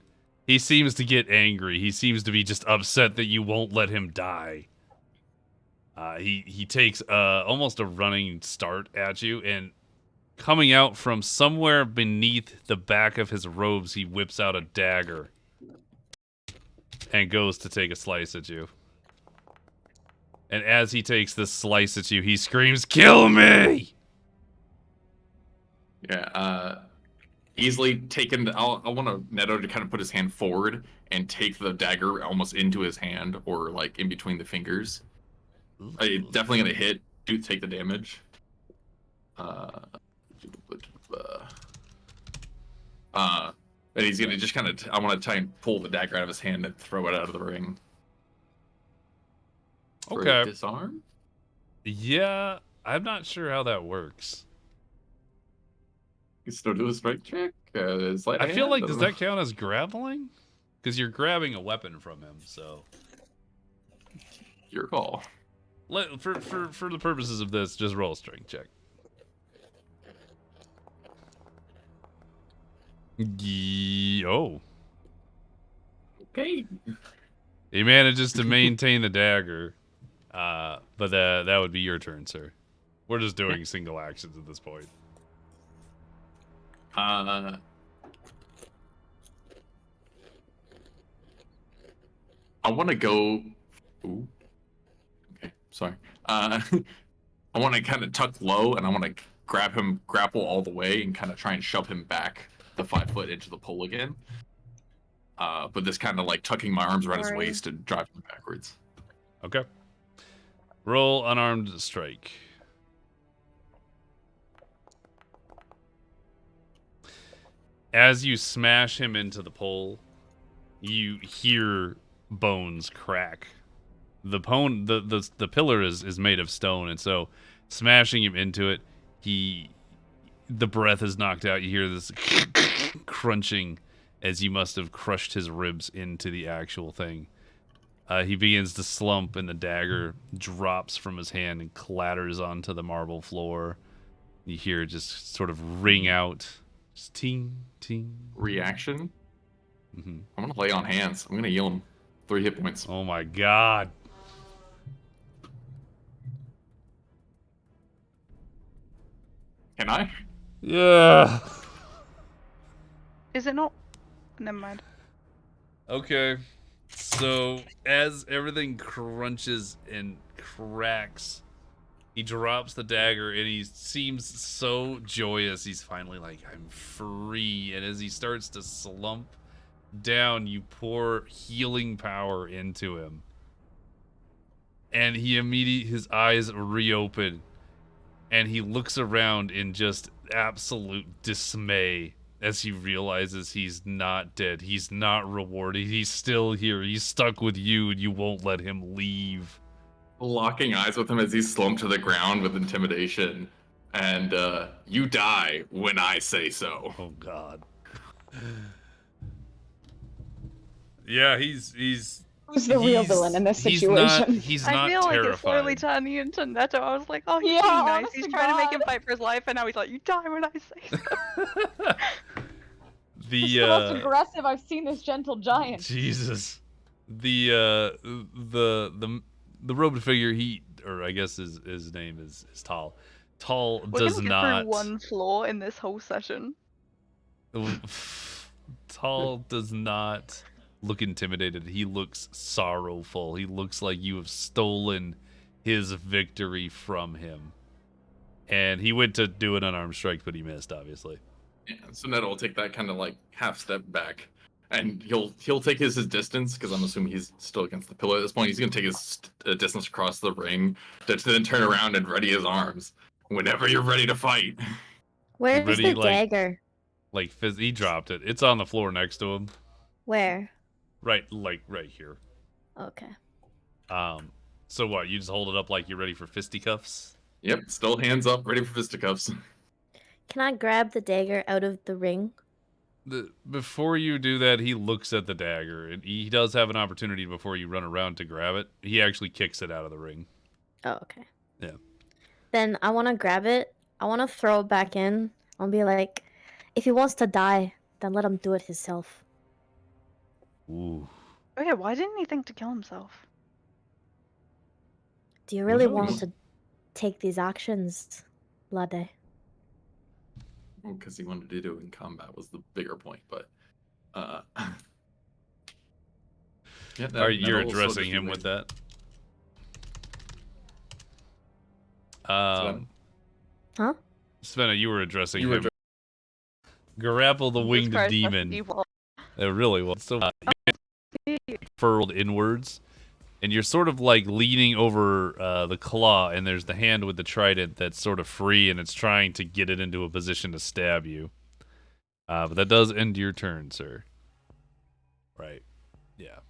he seems to get angry. He seems to be just upset that you won't let him die. He takes almost a running start at you, and coming out from somewhere beneath the back of his robes, he whips out a dagger and goes to take a slice at you. And as he takes this slice at you, he screams, "Kill me!" Yeah, easily taken. I want Neto to kind of put his hand forward and take the dagger almost into his hand, or like in between the fingers. Definitely gonna hit. Take the damage. And he's gonna just kind of. I want to try and pull the dagger out of his hand and throw it out of the ring. Okay. Disarm. Yeah, I'm not sure how that works. You still do a strike check. I feel like, does that count as grappling? Because you're grabbing a weapon from him, so. Your call. For the purposes of this, just roll a strength check. Oh. Okay. He manages to maintain the dagger, but that would be your turn, sir. We're just doing single actions at this point. I want to go. Ooh. Okay, sorry. I want to kind of tuck low, and I want to grapple all the way, and kind of try and shove him back the 5 foot into the pole again. But this kind of like tucking my arms around his waist and driving him backwards. Okay. Roll unarmed strike. As you smash him into the pole, you hear bones crack. The pillar is made of stone, and so smashing him into it, the breath is knocked out. You hear this crunching as you must have crushed his ribs into the actual thing. He begins to slump, and the dagger drops from his hand and clatters onto the marble floor. You hear it just sort of ring out. Just ting, ting. Reaction. Mm-hmm. I'm gonna lay on hands. I'm gonna heal him 3 hit points. Oh my god. Can I? Yeah. Is it not? Never mind. Okay. So, as everything crunches and cracks, he drops the dagger and he seems so joyous. He's finally like, I'm free. And as he starts to slump down, you pour healing power into him. And he immediately, his eyes reopen. And he looks around in just absolute dismay as he realizes he's not dead. He's not rewarded. He's still here. He's stuck with you, and you won't let him leave. Locking eyes with him as he's slumped to the ground with intimidation. And you die when I say so. Oh God. Yeah, he's Who's the real villain in this situation? He's I not feel like it's terrified. slowly turning into Neto. I was like, oh, he's Yeah, being nice. honest He's to trying to make him God. fight for his life, and now he's like, you die when I say so. He's the most aggressive I've seen this gentle giant. Jesus. The robed figure, or I guess his name is Tal. Tal We're does gonna get not. through one flaw in this whole session. Tal does not look intimidated. He looks sorrowful. He looks like you have stolen his victory from him. And he went to do an unarmed strike, but he missed, obviously. Yeah, so Neto will take that kind of like half step back, and he'll take his distance, because I'm assuming he's still against the pillar at this point. He's gonna take his distance across the ring to then turn around and ready his arms whenever you're ready to fight. Where's Ready, the like- dagger? He dropped it. It's on the floor next to him. Where? Right here. Okay. So what? You just hold it up like you're ready for fisticuffs? Yep, still hands up, ready for fisticuffs. Can I grab the dagger out of the ring? Before you do that, he looks at the dagger, and he does have an opportunity before you run around to grab it. He actually kicks it out of the ring. Oh, okay. Yeah. Then I want to grab it. I want to throw it back in. I'll be like, if he wants to die, then let him do it himself. Ooh. Oh yeah, why didn't he think to kill himself? Do you really knows? want to take these actions, Lade? Because he wanted to do it in combat was the bigger point, but yeah, You're Neto will still addressing just be him with ready. that. Huh? Svenna, you were addressing You him. were Grapple the Jesus winged Christ, that's demon. evil. It really was. So furled inwards, and you're sort of like leaning over the claw, and there's the hand with the trident that's sort of free, and it's trying to get it into a position to stab you. But that does end your turn, sir. Right. Yeah.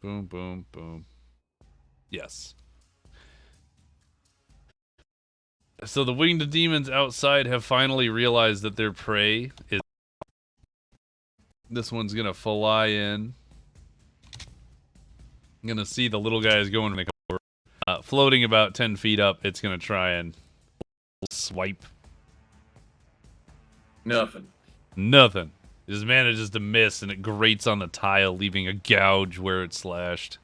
Boom, boom, boom. Yes. So the winged demons outside have finally realized that their prey is... This one's gonna fly in. I'm gonna see the little guys going in the cover. Floating about 10 feet up, it's gonna try and swipe. Nothing. Nothing. It just manages to miss, and it grates on the tile, leaving a gouge where it slashed.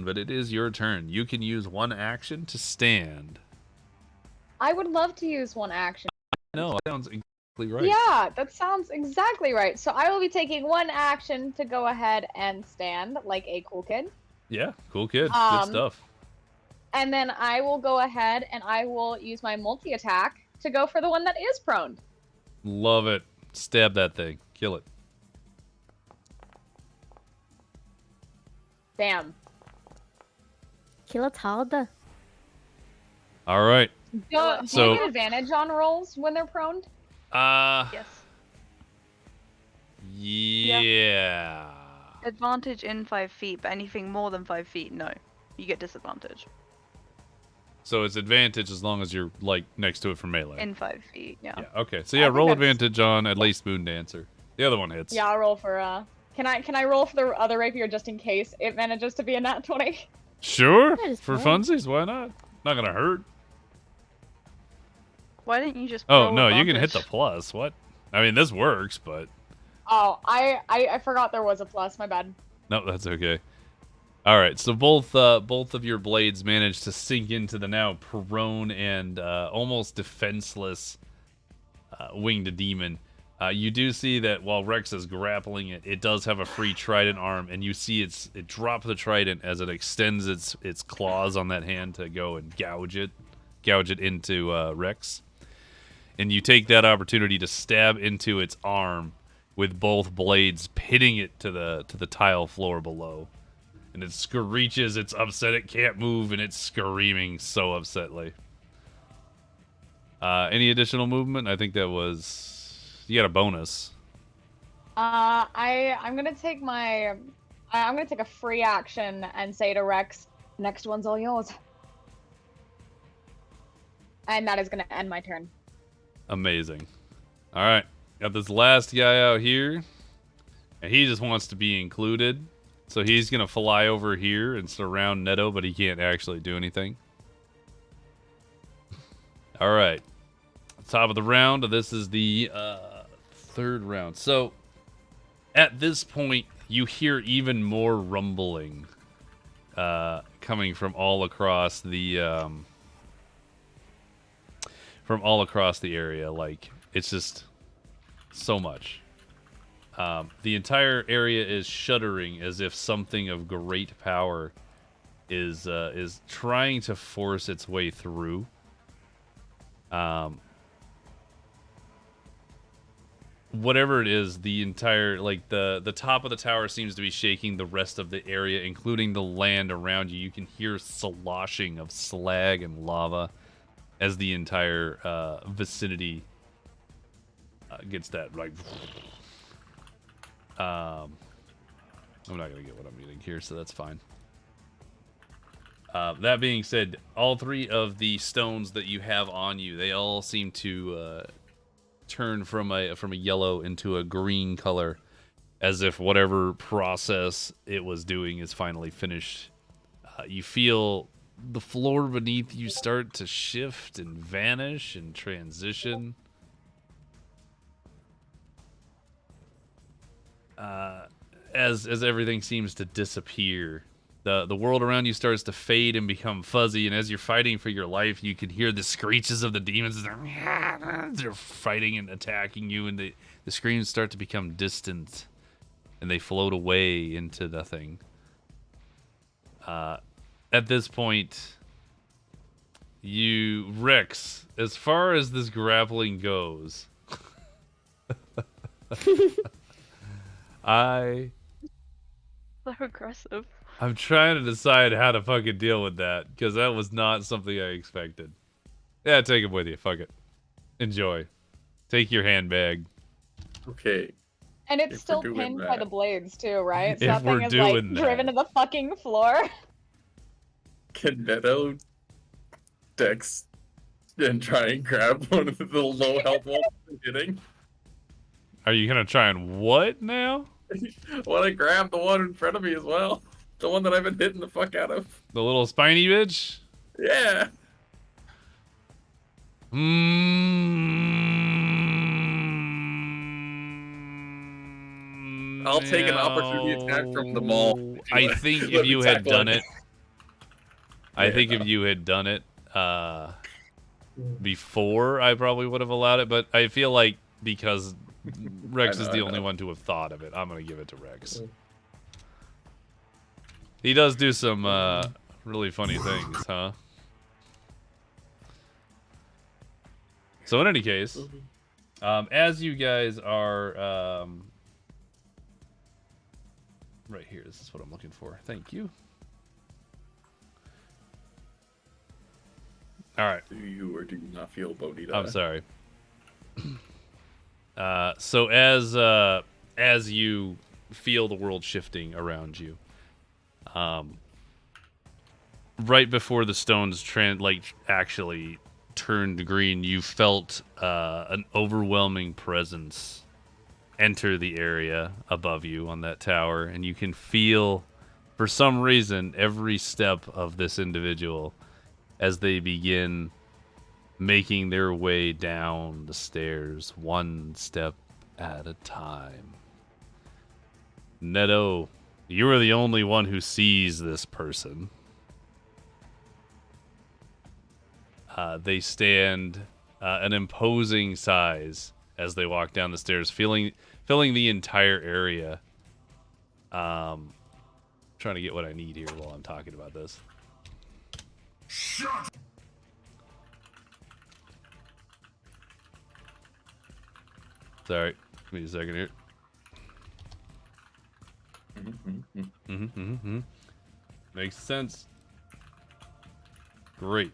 But it is your turn. You can use one action to stand. I would love to use one action. No, that sounds exactly right. Yeah, that sounds exactly right. So I will be taking one action to go ahead and stand like a cool kid. Yeah, cool kid. Good Um, stuff. And then I will go ahead and I will use my multi-attack to go for the one that is prone. Love it. Stab that thing. Kill it. Damn. Kill it hard. All right. Do So- you get advantage on rolls when they're prone? Yes. Yeah. Advantage in 5 feet, but anything more than 5 feet, no. You get disadvantage. So it's advantage as long as you're like next to it for melee. In 5 feet, yeah. Yeah. Okay. So I yeah, think roll that's- advantage on at least Moon Dancer. The other one hits. Yeah, I'll roll for Can I roll for the other rapier just in case it manages to be a nat 20? Sure, That is for fine. funsies, why not? Not gonna hurt. Why didn't you just? Oh roll no, you can hit the advantage? plus. What? I mean, this works, but Oh, I forgot there was a plus. My bad. no, that's okay. All right, so both of your blades manage to sink into the now prone and almost defenseless winged demon. You do see that while Rex is grappling it, it does have a free trident arm, and you see it drop the trident as it extends its claws on that hand to go and gouge it into Rex. And you take that opportunity to stab into its arm with both blades, pitting it to the tile floor below. And it screeches, it's upset, it can't move, and it's screaming so upsetly. Any additional movement? I think that was... You got a bonus. I'm gonna take I'm gonna take a free action and say to Rex, next one's all yours. And that is gonna end my turn. Amazing. All right, got this last guy out here, and he just wants to be included. So he's gonna fly over here and surround Neto, but he can't actually do anything. All right, top of the round. This is the third round. So at this point, you hear even more rumbling coming from all across the area. Like, it's just so much. The entire area is shuddering as if something of great power is trying to force its way through. Whatever it is, the entire, like, the top of the tower seems to be shaking the rest of the area, including the land around you. You can hear sloshing of slag and lava as the entire vicinity gets that, like... I'm not gonna get what I'm getting here, so that's fine. That being said, all three of the stones that you have on you, they all seem to turn from a yellow into a green color, as if whatever process it was doing is finally finished. You feel the floor beneath you start to shift and vanish and transition. As everything seems to disappear, the world around you starts to fade and become fuzzy, and as you're fighting for your life, you can hear the screeches of the demons. They're fighting and attacking you, and the screams start to become distant, and they float away into nothing. At this point, Rex, as far as this grappling goes, So aggressive. I'm trying to decide how to fucking deal with that, because that was not something I expected. Yeah, take it with you. Fuck it. Enjoy. Take your handbag. Okay. And it's If still we're doing pinned by that. the blades too, right? So If that we're thing is doing like that. driven to the fucking floor. Can Neto Dex and try and grab one of the low health ones hitting? Are you gonna try and what now? I want to grab the one in front of me as well. The one that I've been hitting the fuck out of. The little spiny bitch? Yeah. I'll take an opportunity attack from them all. I think Let if me you had tackle done it. it, before, I probably would have allowed it, but I feel like because Rex is the only one to have thought of it, I'm gonna give it to Rex. He does do some really funny things, huh? So in any case, as you guys are right here, this is what I'm looking for. Thank you. All right. Do you or do you not feel Bodhi? I'm sorry. So as you feel the world shifting around you, right before the stones actually turned green, you felt an overwhelming presence enter the area above you on that tower, and you can feel, for some reason, every step of this individual as they begin making their way down the stairs, one step at a time. Neto, you are the only one who sees this person. They stand an imposing size as they walk down the stairs, filling the entire area. Trying to get what I need here while I'm talking about this. Sorry, give me a second here. Makes sense. Great.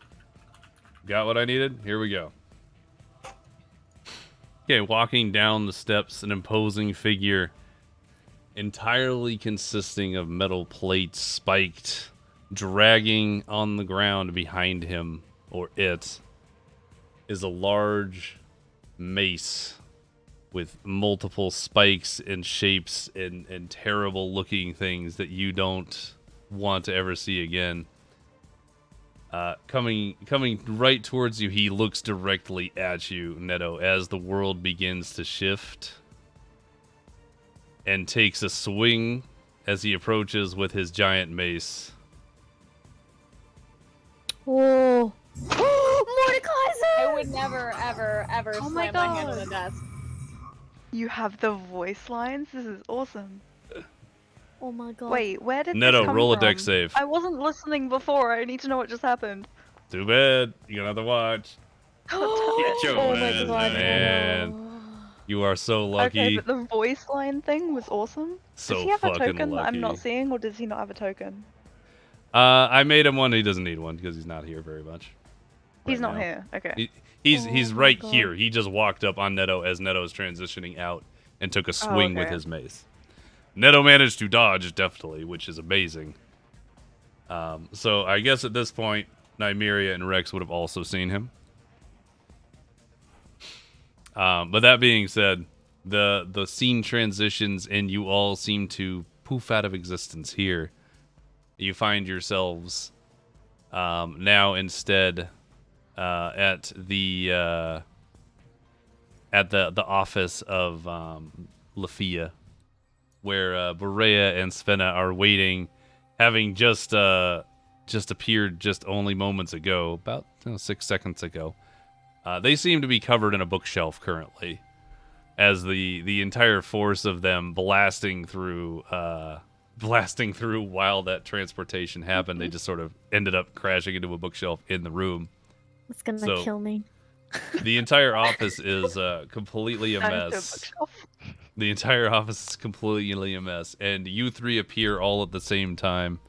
Got what I needed? Here we go. Okay, walking down the steps, an imposing figure entirely consisting of metal plates spiked, dragging on the ground behind him, or it, is a large mace with multiple spikes and shapes and terrible looking things that you don't want to ever see again. Coming right towards you, he looks directly at you, Neto, as the world begins to shift, and takes a swing as he approaches with his giant mace. Oh. Mordekaiser! I would never, ever, ever Oh my slam my hand on God. the desk. You have the voice lines? This is awesome. Oh my god. Wait, where did Neto, this come roll a from? dex save. I wasn't listening before. I need to know what just happened. Too bad. You're gonna have to watch. Get your Oh my ass god. Man. You are so lucky. Okay, but the voice line thing was awesome. So does he have a fucking token that I'm lucky. not seeing, or does he not have a token? I made him one. He doesn't need one because he's not here very much. He's right not now. here. Okay. He's Oh my right God. here. He just walked up on Neto as Neto's transitioning out and took a swing with okay. his mace. Neto managed to dodge deftly, which is amazing. So I guess at this point, Nymeria and Rex would have also seen him. But that being said, the scene transitions and you all seem to poof out of existence here. You find yourselves now instead at the office of Lafia, where Berea and Svenna are waiting, having just appeared just only moments ago, about 6 seconds ago. They seem to be covered in a bookshelf currently, as the entire force of them blasting through while that transportation happened. They just sort of ended up crashing into a bookshelf in the room. It's gonna So- kill me. The entire office is completely a Down to a mess. bookshelf. The entire office is completely a mess, and you three appear all at the same time,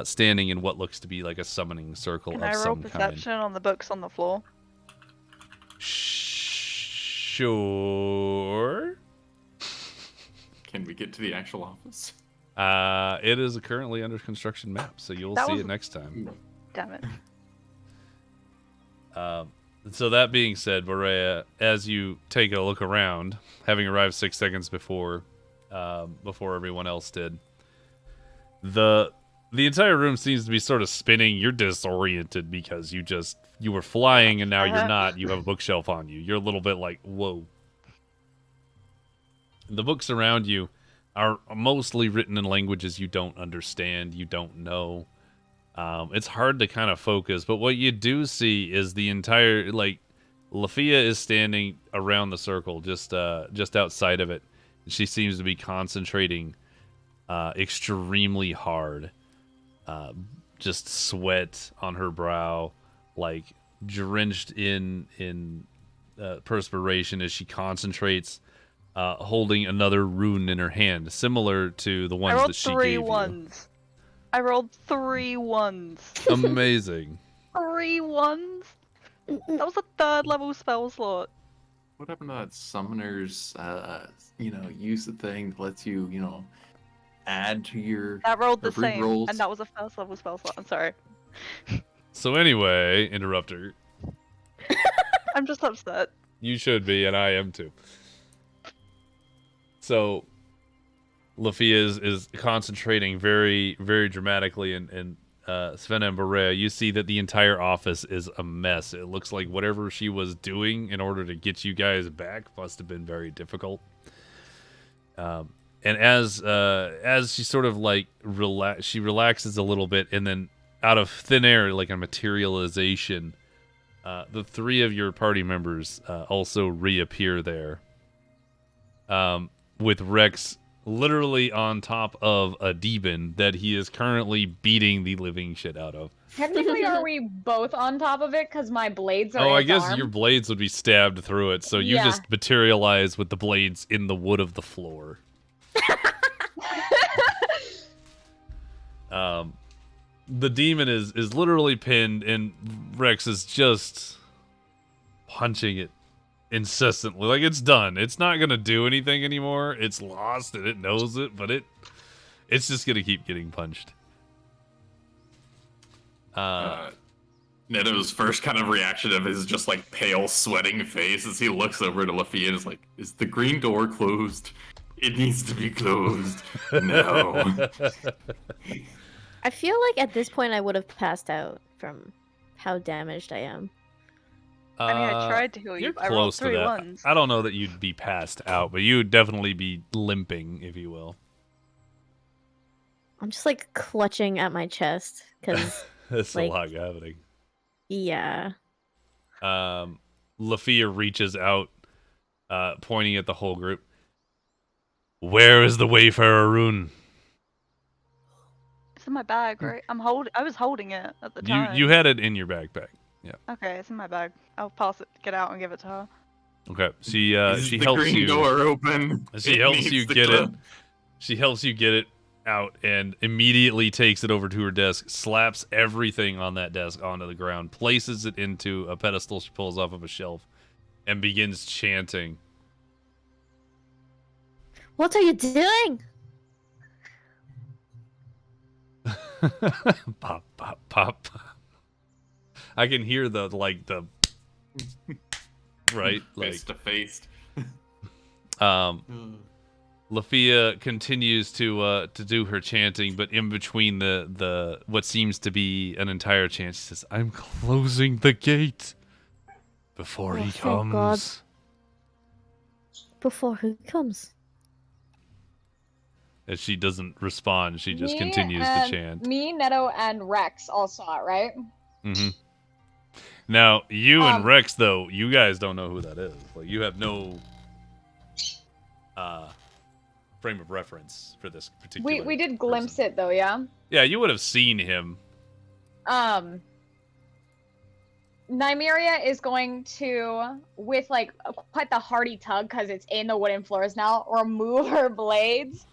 standing in what looks to be like a summoning circle Can of I roll some perception on the books on the floor? Sure. Can we get to the actual office? It is a currently under construction map, so you'll That see was- it next time. Damn it. So that being said, Berea, as you take a look around, having arrived 6 seconds before everyone else did, the entire room seems to be sort of spinning. You're disoriented because you were flying and now you're not. You have a bookshelf on you. You're a little bit like, whoa. The books around you are mostly written in languages you don't understand, you don't know. It's hard to kind of focus, but what you do see is the entire, like, Lafia is standing around the circle, just outside of it. She seems to be concentrating extremely hard. Just sweat on her brow, like drenched in perspiration as she concentrates, holding another rune in her hand, similar to the I ones rolled that she 3 gave ones. I rolled 3 ones. you. Amazing. 3 ones? That was a 3rd level spell slot. What happened to that summoner's, use the thing that lets you, add to your... That rolled the Or free same, rolls. and that was a 1st level spell slot. I'm sorry. So anyway, interrupter, I'm just upset. you should be, and I am too. So Lafia is concentrating very, very dramatically, and Sven and Berea, you see that the entire office is a mess. It looks like whatever she was doing in order to get you guys back must have been very difficult. And as she sort of like she relaxes a little bit, and then out of thin air, like a materialization, the three of your party members also reappear there. With Rex literally on top of a demon that he is currently beating the living shit out of. Technically, are we both on top of it? Because my blades are Oh, in I its guess arm. your blades would be stabbed through it, so you Yeah. just materialize with the blades in the wood of the floor. The demon is literally pinned, and Rex is just punching it incessantly. Like, it's done. It's not gonna do anything anymore. It's lost, and it knows it, but it's just gonna keep getting punched. Neto's first kind of reaction of his just like pale, sweating face as he looks over to Luffy and is like, "Is the green door closed? It needs to be closed." No. I feel like at this point I would have passed out from how damaged I am. I mean, I tried to heal you, You're but I rolled close to 3 that. ones. I don't know that you'd be passed out, but you would definitely be limping, if you will. I'm just like clutching at my chest because That's like, a lot happening. yeah. Lafia reaches out, pointing at the whole group. Where is the Wayfarer rune? It's in my bag, right? I was holding it at the time. You had it in your backpack. Yeah. Okay, it's in my bag. I'll pass it, get out, and give it to her. Okay. She Is she the helps green you. door open? She It helps needs you to get it. close. She helps you get it out and immediately takes it over to her desk, slaps everything on that desk onto the ground, places it into a pedestal she pulls off of a shelf, and begins chanting. What are you doing? Pop, pop, pop. I can hear the right, like Face to face. Lafia continues to do her chanting, but in between the what seems to be an entire chant, she says, "I'm closing the gate before Oh, he thank God. comes." Before he comes. As she doesn't respond, she just Me continues to and- chant. Me, Neto, and Rex all saw it, right? Mm-hmm. Now, you and Um, Rex, though, you guys don't know who that is. Like, you have no frame of reference for this particular. We did glimpse person. it though, yeah. Yeah, you would have seen him. Nymeria is going to, with like quite the hearty tug, because it's in the wooden floors now, remove her blades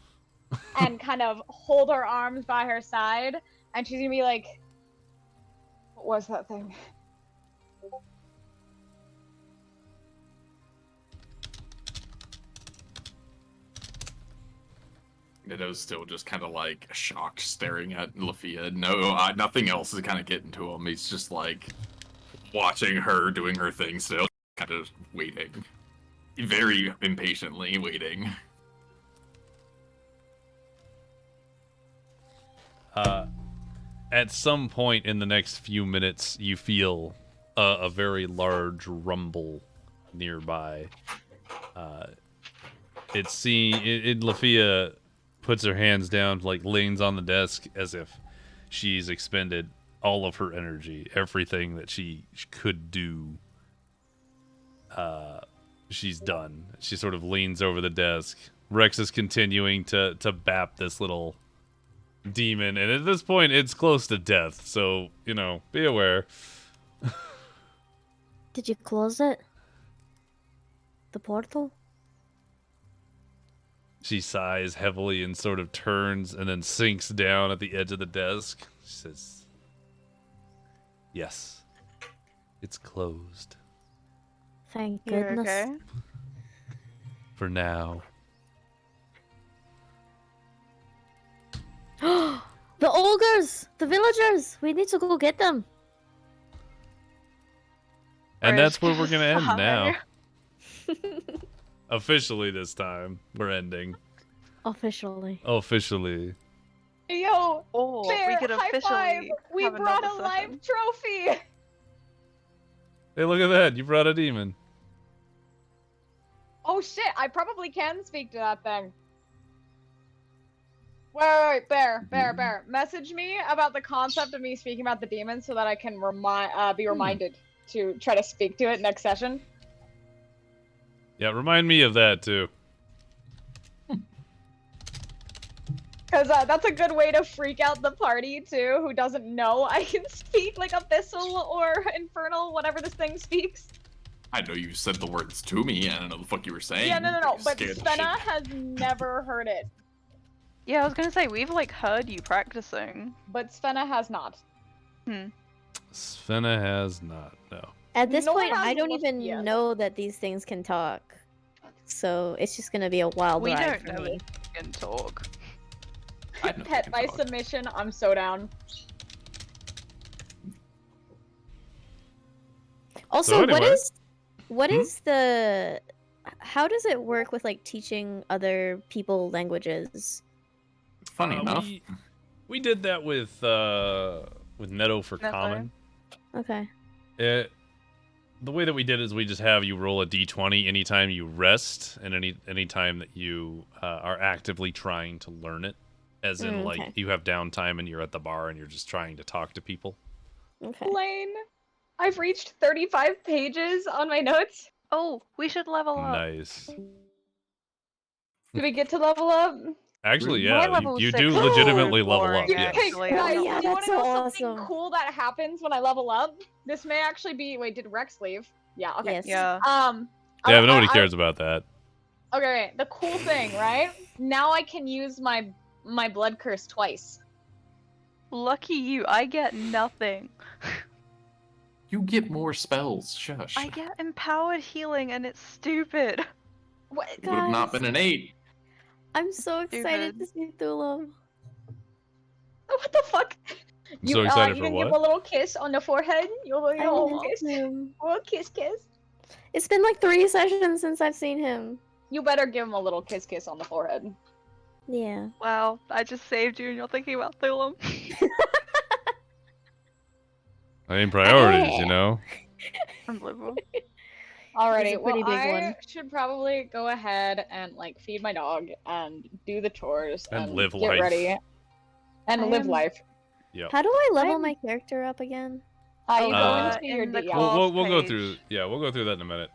and kind of hold her arms by her side, and she's gonna be like, "What was that thing?" Nito's still just kind of like shocked, staring at Lafia. No, nothing else is kind of getting to him. He's just like watching her doing her thing, still kind of waiting, very impatiently waiting. At some point in the next few minutes, you feel a very large rumble nearby. Lafia puts her hands down, like leans on the desk as if she's expended all of her energy, everything that she could do. She's done. She sort of leans over the desk. Rex is continuing to bap this little demon, and at this point it's close to death, so be aware. Did you close it? The portal? She sighs heavily and sort of turns and then sinks down at the edge of the desk. She says, "Yes, it's closed Thank You're goodness. okay? for now." The ogres! The villagers! We need to go get them. And Or that's is where we're gonna end now. fire. Officially this time, we're ending. Officially. Officially. Yo, Or we Bear, could high five! officially We have brought a another live session. trophy! Hey, look at that. You brought a demon. Oh shit, I probably can speak to that thing. Wait, Bear. Message me about the concept of me speaking about the demon so that I can be reminded to try to speak to it next session. Yeah, remind me of that too. Because that's a good way to freak out the party, too, who doesn't know I can speak like Abyssal or Infernal, whatever this thing speaks. I know you said the words to me. I don't know the fuck you were saying. Yeah, no, You but scared the Svenna shit. has never heard it. Yeah, I was gonna say we've like heard you practicing. But Svenna has not. Svenna has not, no. At this Nor point, has I don't Wolfia. even know that these things can talk. So it's just gonna be a wild We ride don't for know me. if you can talk. I know Pet you by can talk. submission, I'm so down. Also, So what anyway. is the how does it work with like teaching other people languages? Funny enough. We did that with Netto for Netto. common. Okay. The way that we did is we just have you roll a d20 anytime you rest and any time that you are actively trying to learn it. As in, like, Okay. you have downtime and you're at the bar and you're just trying to talk to people. Okay. Lane, I've reached 35 pages on my notes. Oh, we should level up. Nice. Did we get to level up? Actually, My yeah, level you 6 do is legitimately so level up, boring, yes. actually. Hey, I'm guys, not- Yeah, do you want that's to know so something awesome. cool that happens when I level up? This may actually be. Wait, did Rex leave? Yeah. Okay. Yes. Yeah. Yeah, but nobody cares about that. Okay, the cool thing, right? Now I can use my blood curse twice. Lucky you, I get nothing. You get more spells. Shush. I get empowered healing and it's stupid. What? It would have not Guys. been an 8. I'm so excited Stupid. to see Thulam. What the fuck? I'm so excited you for can give what? a little kiss on the forehead. You I little miss kiss. him. Oh, kiss. It's been like 3 sessions since I've seen him. You better give him a little kiss on the forehead. Yeah. Wow, I just saved you and you're thinking about Thulam. I mean, priorities, you know? Unbelievable. Alrighty, a pretty well, big I one. should probably go ahead and like feed my dog and do the chores And and live get life. ready and I live am- life. Yep. How do I level I'm- my character up again? You go Uh, into your in the yeah. class We'll go page. through. Yeah, we'll go through that in a minute.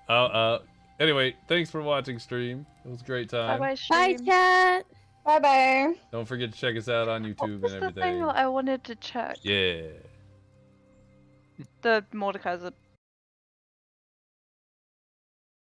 Anyway, thanks for watching stream. It was a great time. Bye bye, Bye, stream. chat. Bye bye. Don't forget to check us out on What YouTube was and the thing everything. that I wanted to check? Yeah. The Mordekaiser